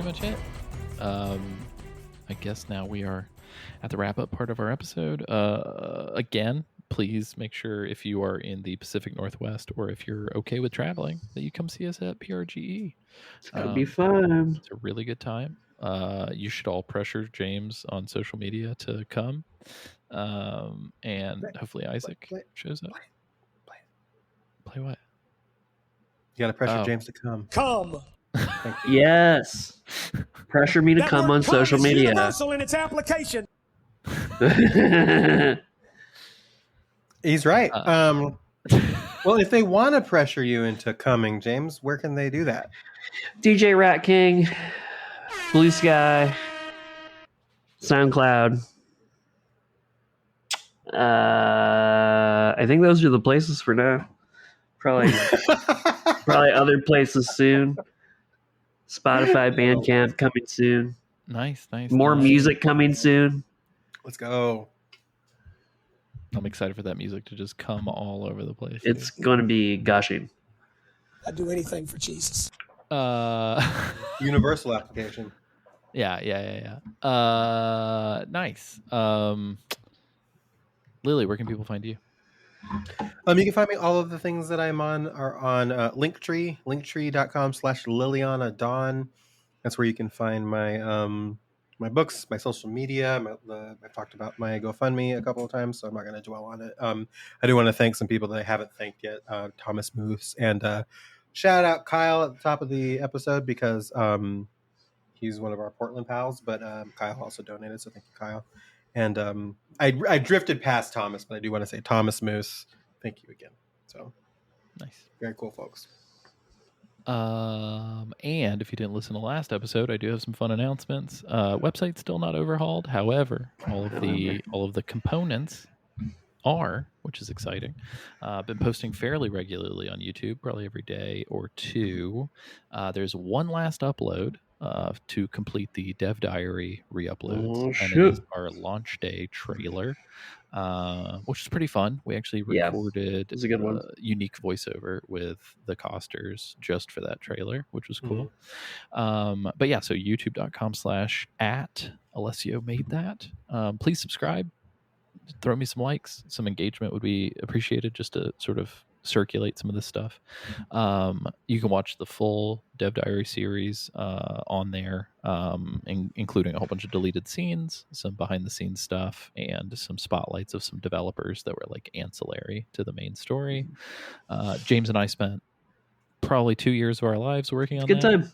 pretty much it. I guess now we are at the wrap-up part of our episode. Again, please make sure if you are in the Pacific Northwest or if you're okay with traveling, that you come see us at PRGE. It's gonna be fun. It's a really good time. You should all pressure James on social media to come. And hopefully Isaac shows up. Play what? You got to pressure James to come. Come. Yes. Pressure me to come on social media. Universal in its application. He's right. Well, if they want to pressure you into coming, James, where can they do that? DJ Rat King, Blue Sky, SoundCloud. I think those are the places for now. Probably other places soon. Spotify, Bandcamp coming soon. Nice. More music coming soon. Let's go. I'm excited for that music to just come all over the place. It's going to be gushing. I'd do anything for Jesus. Universal application. Yeah. Nice. Lily, where can people find you? You can find me. All of the things that I'm on are on Linktree, linktree.com/Liliana Dawn. That's where you can find my my books, my social media. I've talked about my GoFundMe a couple of times, so I'm not going to dwell on it. I do want to thank some people that I haven't thanked yet. Thomas Moose, and shout out Kyle at the top of the episode because he's one of our Portland pals, but Kyle also donated, so thank you, Kyle. And I drifted past Thomas, but I do want to say Thomas Moose, thank you again. So nice, very cool, folks. And if you didn't listen to the last episode, I do have some fun announcements. Website's still not overhauled. However, all of the components are, which is exciting. Been posting fairly regularly on YouTube, probably every day or two. There's one last upload to complete the Dev Diary re-uploads. And it is our launch day trailer, which is pretty fun. We actually recorded a good one. Unique voiceover with the costers just for that trailer, which was cool. But yeah, so youtube.com/@Alessio made that. Please subscribe. Throw me some likes. Some engagement would be appreciated just to sort of circulate some of this stuff. You can watch the full Dev Diary series on there, including a whole bunch of deleted scenes, some behind the scenes stuff, and some spotlights of some developers that were like ancillary to the main story. James and I spent probably 2 years of our lives working on Good that.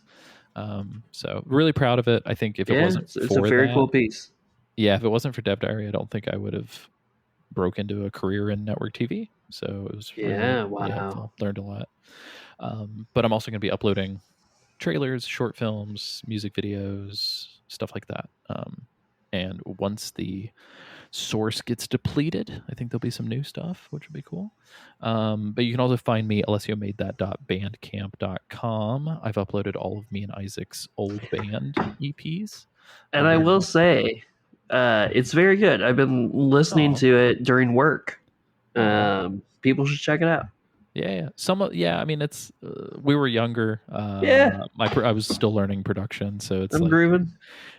time. So really proud of it. I think if it wasn't it's a very cool piece. Yeah, if it wasn't for Dev Diary, I don't think I would have broke into a career in network TV. So it was really helpful. Learned a lot. But I'm also going to be uploading trailers, short films, music videos, stuff like that. And once the source gets depleted, I think there'll be some new stuff, which would be cool. But you can also find me, alessiomade.bandcamp.com. I've uploaded all of me and Isaac's old band EPs. And I will say, it's very good. I've been listening to it during work. People should check it out. Yeah. I mean, it's we were younger. I was still learning production, so it's grooving.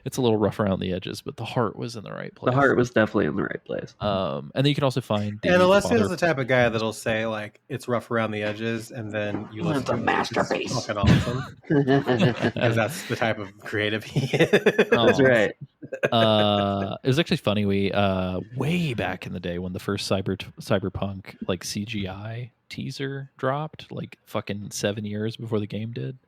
It's a little rough around the edges, but the heart was in the right place. The heart was definitely in the right place. And then you can also find. And Alessio's the type of guy that'll say like it's rough around the edges, and then you listen to a masterpiece. It's fucking awesome. Because that's the type of creative he is. That's right. It was actually funny. We way back in the day when the first cyberpunk like CGI teaser dropped, like fucking 7 years before the game did.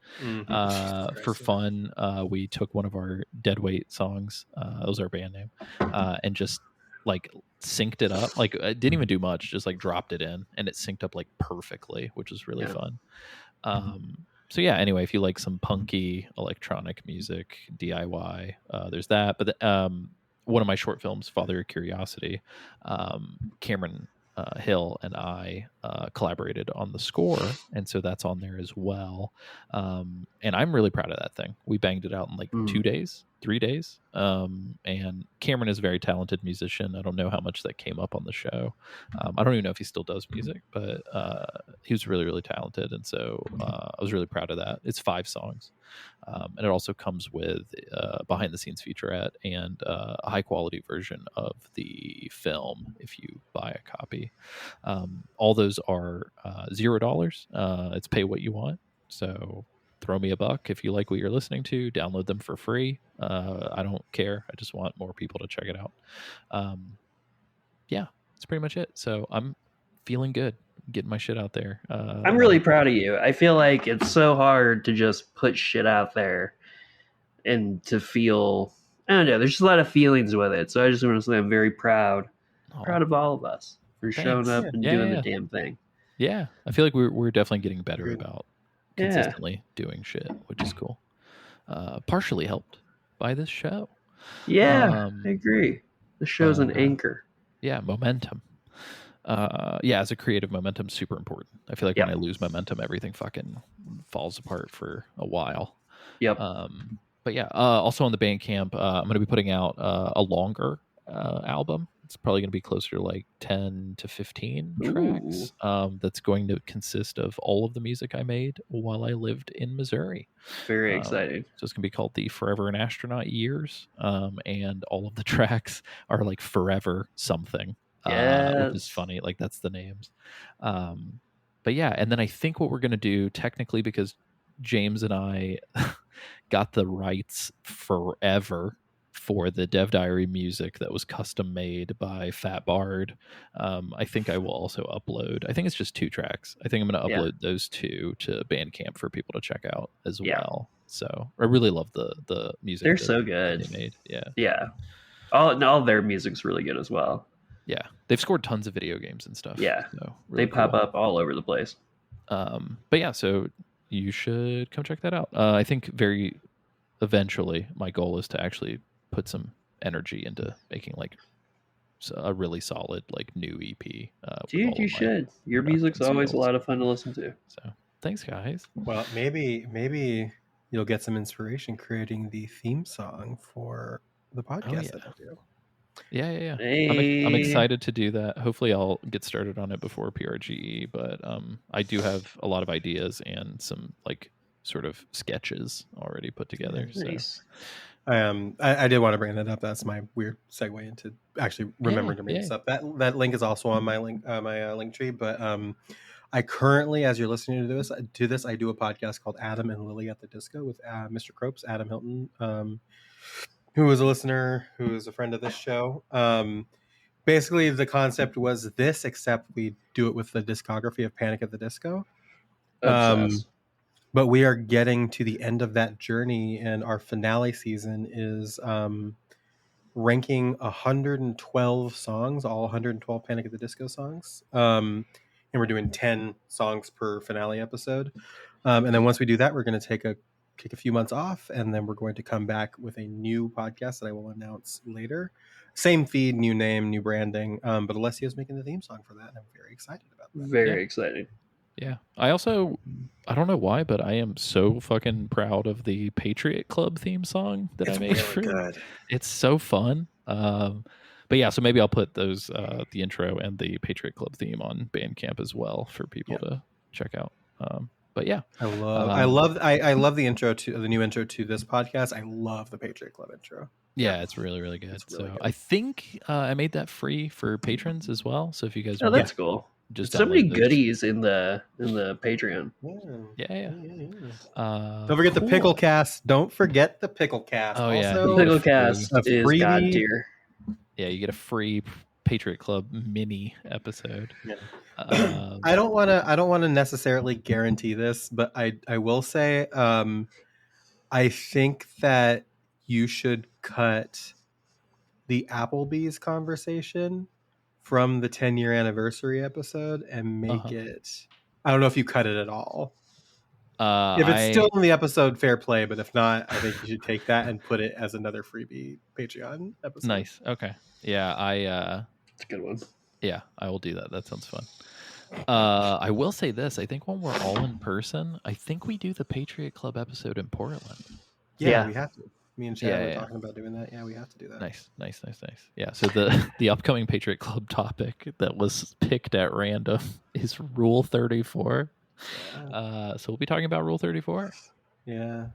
For fun, we took one of our Deadweight songs, that was our band name, and just like synced it up. Like it didn't even do much, just like dropped it in, and it synced up like perfectly, which was really fun. So yeah, anyway, if you like some punky electronic music, DIY, there's that. But one of my short films, Father of Curiosity, Cameron Hill and I collaborated on the score, and so that's on there as well. And I'm really proud of that thing. We banged it out in like 2 days, 3 days. And Cameron is a very talented musician. I don't know how much that came up on the show. I don't even know if he still does music, but he was really, really talented. And so I was really proud of that. It's 5 songs. And it also comes with behind the scenes featurette and a high quality version of the film if you buy a copy. All those are $0. It's pay what you want. So throw me a buck if you like what you're listening to. Download them for free. I don't care. I just want more people to check it out. Yeah, that's pretty much it. So I'm feeling good, getting my shit out there. I'm really proud of you. I feel like it's so hard to just put shit out there and to feel, I don't know, there's just a lot of feelings with it. So I just want to say I'm very proud of all of us for showing up and doing the damn thing. Yeah, I feel like we're definitely getting better about consistently doing shit, which is cool. Partially helped by this show. Yeah, I agree. The show's an anchor. Yeah, momentum. As a creative, momentum super important. I feel like when I lose momentum, everything fucking falls apart for a while. Yep. But yeah, also on the Bandcamp, I'm going to be putting out a longer album. It's probably going to be closer to like 10 to 15 tracks. That's going to consist of all of the music I made while I lived in Missouri. Very exciting. So it's going to be called the Forever an Astronaut Years. And all of the tracks are like forever something. Which is funny. Like that's the names. But yeah, and then I think what we're going to do technically, because James and I got the rights forever for the Dev Diary music that was custom made by Fat Bard. I think I will also upload, I think it's just 2 tracks. I think I'm going to upload those 2 to Bandcamp for people to check out as well. So I really love the music. They're so good. They made. Yeah. Yeah. All their music's really good as well. Yeah. They've scored tons of video games and stuff. Yeah. So really they pop up all over the place. But yeah, so you should come check that out. I think very eventually my goal is to actually put some energy into making like a really solid like new EP. Dude, you should. Your music's always a lot of fun to listen to. So thanks, guys. Well, maybe you'll get some inspiration creating the theme song for the podcast that I do. Yeah. Hey. I'm excited to do that. Hopefully I'll get started on it before PRGE, but I do have a lot of ideas and some like sort of sketches already put together. Nice. So I did want to bring that up. That's my weird segue into actually remembering to bring this up. That link is also on my link link tree, but I currently, as you're listening to this, I do a podcast called Adam and Lily at the Disco with Mr. Cropes, Adam Hilton, who was a listener, who is a friend of this show. Basically, the concept was this, except we do it with the discography of Panic at the Disco. But we are getting to the end of that journey, and our finale season is ranking 112 songs, all 112 Panic at the Disco songs. And we're doing 10 songs per finale episode. And then once we do that, we're going to take a few months off, and then we're going to come back with a new podcast that I will announce later. Same feed, new name, new branding. But Alessia's making the theme song for that, and I'm very excited about that. Very exciting. Yeah. I don't know why, but I am so fucking proud of the Patriot Club theme song that I made. Really good. It's so fun. But yeah, so maybe I'll put those the intro and the Patriot Club theme on Bandcamp as well for people to check out. But yeah, I love the intro to the new intro to this podcast. I love the Patriot Club intro. Yeah, it's really, really good. Really good. I think I made that free for patrons as well. So if you guys, that's cool. Just so many goodies in the Patreon. Yeah. Don't forget the Pickle Cast. Don't forget the Pickle Cast. Oh yeah, the Pickle Cast is god tier. Yeah, you get a free Patriot Club mini episode. Yeah. I don't want to necessarily guarantee this, but I will say I think that you should cut the Applebee's conversation from the 10-year anniversary episode and make it. I don't know if you cut it at all. If it's still in the episode, fair play. But if not, I think you should take that and put it as another freebie Patreon episode. Nice. Okay. Yeah, it's a good one. Yeah, I will do that. That sounds fun. I will say this. I think when we're all in person, I think we do the Patriot Club episode in Portland. Yeah, we have to. Me and Chad were Yeah. talking about doing that. Yeah, we have to do that. Nice. Yeah. So the upcoming Patriot Club topic that was picked at random is Rule 34. So we'll be talking about Rule 34. Yeah.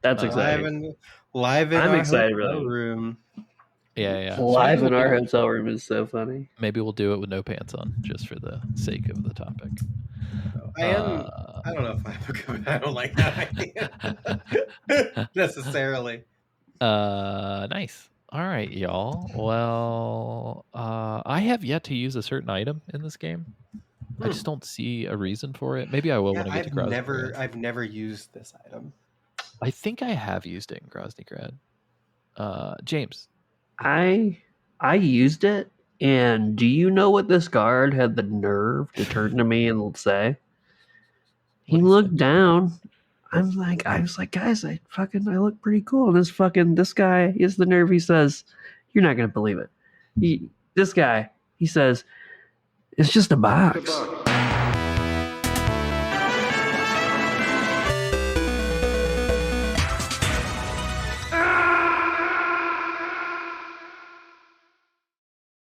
That's exciting. Live in I'm our excited, hotel really. room. Yeah. So Live maybe in we'll our do- hotel room is so funny. Maybe we'll do it with no pants on, just for the sake of the topic. I don't know if I don't like that idea necessarily. Nice. All right, y'all. Well, I have yet to use a certain item in this game. I just don't see a reason for it. Maybe I will when I get to Grozny Grad. I've never used this item. I think I have used it in Grozny Grad. James. I used it, and do you know what this guard had the nerve to turn to me and say? He looked down. I was like, guys, I look pretty cool. And this guy is the nerve. He says, "You're not gonna believe it." He says, "It's just a box."